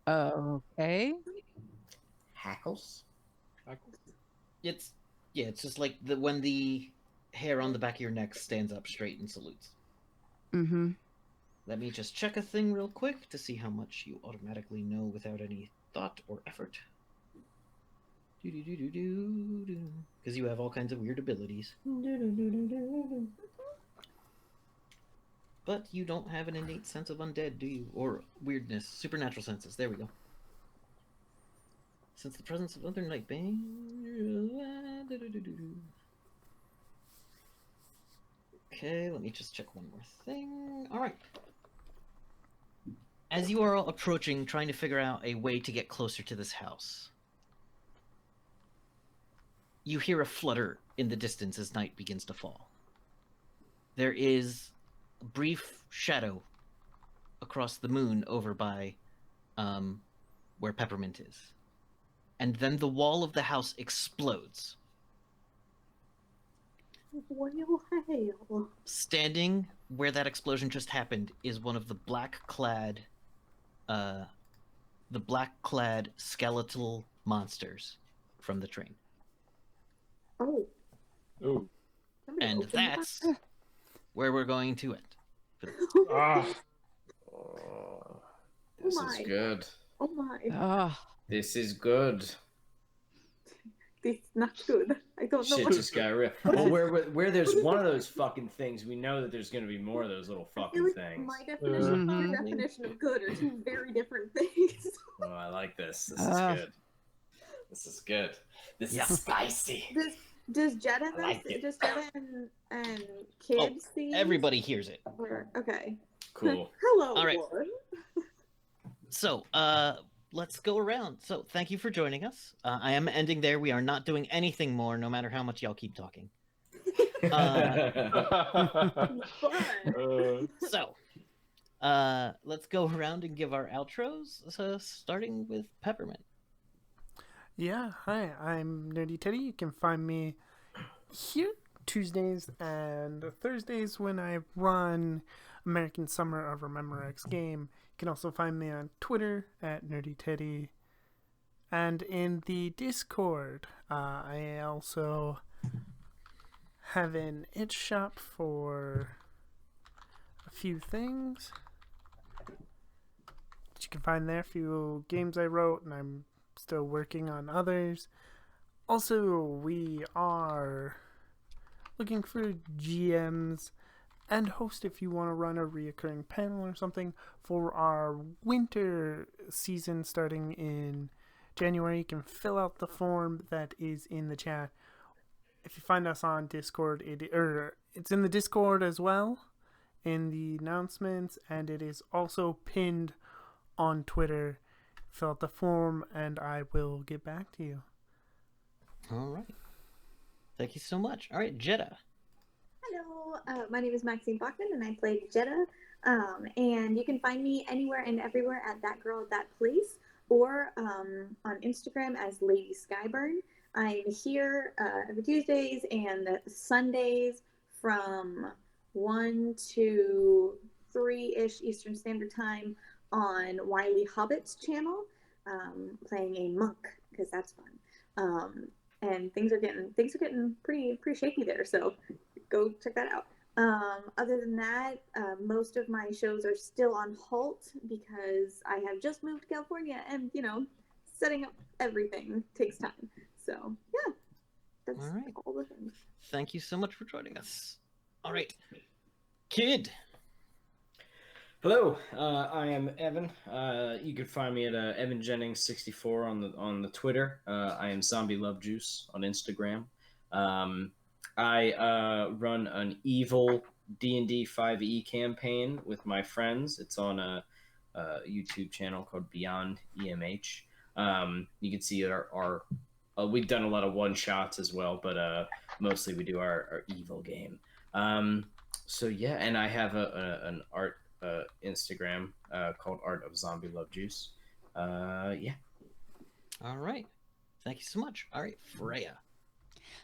Okay. Hackles? It's just like when the hair on the back of your neck stands up straight and salutes. Mm-hmm. Let me just check a thing real quick to see how much you automatically know without any thought or effort. Because you have all kinds of weird abilities. But you don't have an innate sense of undead, do you? Or weirdness, supernatural senses. There we go. Since the presence of other Nightbane. Okay, let me just check one more thing. Alright. As you are all approaching, trying to figure out a way to get closer to this house, you hear a flutter in the distance as night begins to fall. There is a brief shadow across the moon over by where Peppermint is. And then the wall of the house explodes. Well, Standing where that explosion just happened is one of the black-clad skeletal monsters from the train. oh. Ooh. Somebody And opened that? that's where we're going to end. Ah. Oh, this is my. good. Oh my. Oh, This is good. This is not good. I don't know Shit what just got real. Well, where there's one of those fucking things, we know that there's gonna be more of those little I fucking feel like things. my definition and your Mhm. definition of good are two very different things. Oh, I like this. This is good. This is good. This Yeah. is spicy. Does Jetta I like it. does Jetta and kids see? Everybody hears it. Okay. Cool. Hello, All right. Warren. So, let's go around. So, thank you for joining us. I am ending there. We are not doing anything more, no matter how much y'all keep talking. Fun. So, let's go around and give our outros, starting with Peppermint. Yeah, hi, I'm Nerdy Teddy. You can find me here Tuesdays and Thursdays when I run American Summer of Remember X game. You can also find me on Twitter at Nerdy Teddy and in the Discord. I also have an itch shop for a few things that you can find there. A few games I wrote, and I'm still working on others. Also, we are looking for GMs and host if you want to run a reoccurring panel or something for our winter season starting in January. You can fill out the form that is in the chat. If you find us on Discord, it's in the Discord as well, in the announcements, and it is also pinned on Twitter. Fill out the form, and I will get back to you. All right. Thank you so much. All right, Jetta. Hello, my name is Maxine Bachman, and I play Jetta. And you can find me anywhere and everywhere at That Girl at That Place, or on Instagram as Lady Skyburn. I'm here every Tuesdays and Sundays from 1 to 3-ish Eastern Standard Time on Wiley Hobbit's channel, playing a monk because that's fun. And things are getting pretty shaky there, so go check that out. Other than that, most of my shows are still on halt because I have just moved to California, and setting up everything takes time. So yeah, that's All right. all the things. Thank you so much for joining us. All right, Kid. Hello, I am Evan. You can find me at Evan Jennings 64 on the Twitter. I am Zombie Love Juice on Instagram. I run an evil D&D 5e campaign with my friends. It's on a YouTube channel called Beyond EMH. You can see our we've done a lot of one shots as well, but mostly we do our evil game. So yeah, and I have an art Instagram called Art of Zombie Love Juice. Yeah. All right. Thank you so much. All right, Freya.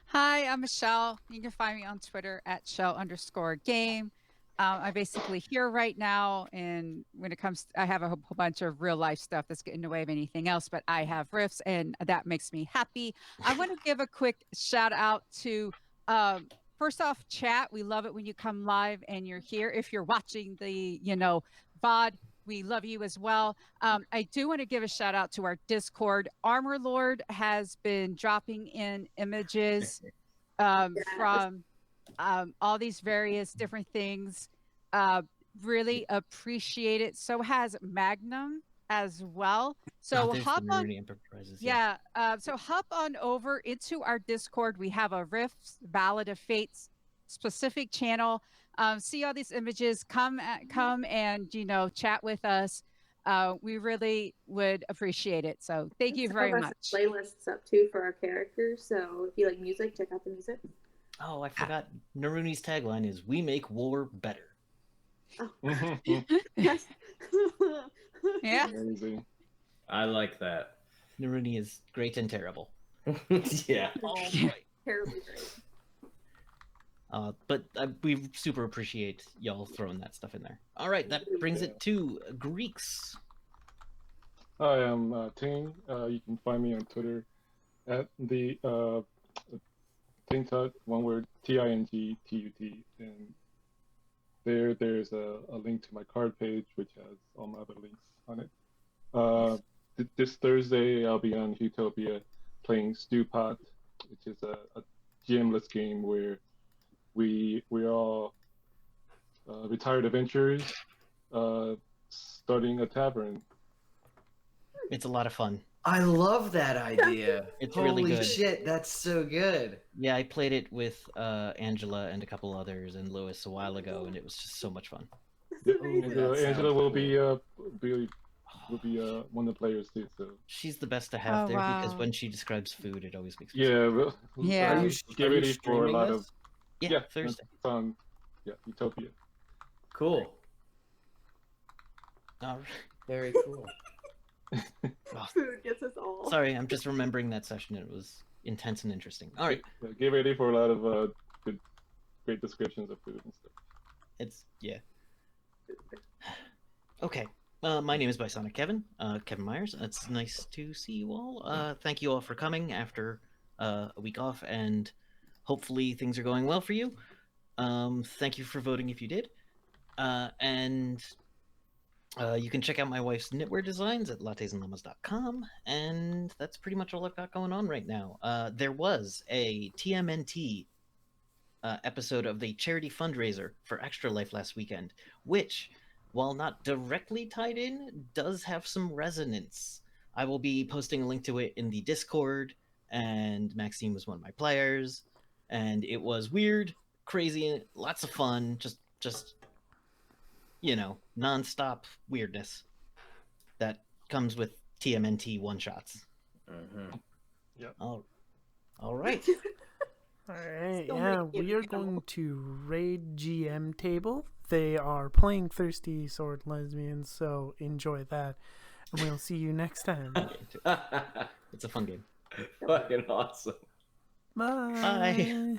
hi, I'm Michelle. You can find me on Twitter at Shell_game. I'm basically here right now, and when it comes, I have a whole bunch of real life stuff that's getting in the way of anything else, but I have riffs, and that makes me happy. I want to give a quick shout out to first off, chat. We love it when you come live and you're here. If you're watching the, VOD, we love you as well. I do want to give a shout out to our Discord. Armor Lord has been dropping in images from all these various different things. Really appreciate it. So has Magnum as well. So there's hop the on. Marine Enterprises. Yeah. So hop on over into our Discord. We have a Rifts Ballad of Fates specific channel. See all these images. Come and chat with us. We really would appreciate it. So thank you Some very of us much. have playlists up too for our characters. So if you like music, check out the music. Oh, I forgot. Naruni's tagline is "We make war better." Yes. Yeah. Amazing. I like that. Naruni is great and terrible. Yeah. All right. Terribly great. But we super appreciate y'all throwing that stuff in there. All right, that brings it to Greeks. Hi, I'm Ting. You can find me on Twitter at the Tingtut, one word, TINGTUT. And there's a link to my card page, which has all my other links on it. This Thursday, I'll be on Utopia playing Stew Pot, which is a GM-less game where we're all retired adventurers starting a tavern. It's a lot of fun. I love that idea. It's Holy really good. shit, that's so good. Yeah, I played it with Angela and a couple others and Lewis a while ago, and it was just so much fun. Yeah, that Angela sounds will be one of the players too. So She's the best to have Oh, there because wow. when she describes food, it always makes me yeah, well, Yeah. Are you get ready for a streaming lot this? of Yeah, Thursday. It's on Utopia. Cool. All right. Very cool. Food gets us all. Sorry, I'm just remembering that session. It was intense and interesting. All right, Yeah, get ready for a lot of great descriptions of food and stuff. it's yeah. Okay. My name is Bisonic Kevin, Kevin Myers. It's nice to see you all. Thank you all for coming after a week off, and hopefully things are going well for you. Thank you for voting if you did. And you can check out my wife's knitwear designs at lattesandllamas.com, and that's pretty much all I've got going on right now. There was a TMNT episode of the charity fundraiser for Extra Life last weekend, which, while not directly tied in, does have some resonance. I will be posting a link to it in the Discord, and Maxine was one of my players, and it was weird, crazy, lots of fun, just non-stop weirdness that comes with TMNT one-shots. Mm-hmm. Yep. All right. All right, Still yeah, make it we are count. going to raid GM table. They are playing Thirsty Sword Lesbians, so enjoy that. And we'll see you next time. It's a fun game. Fucking awesome. Bye. Bye.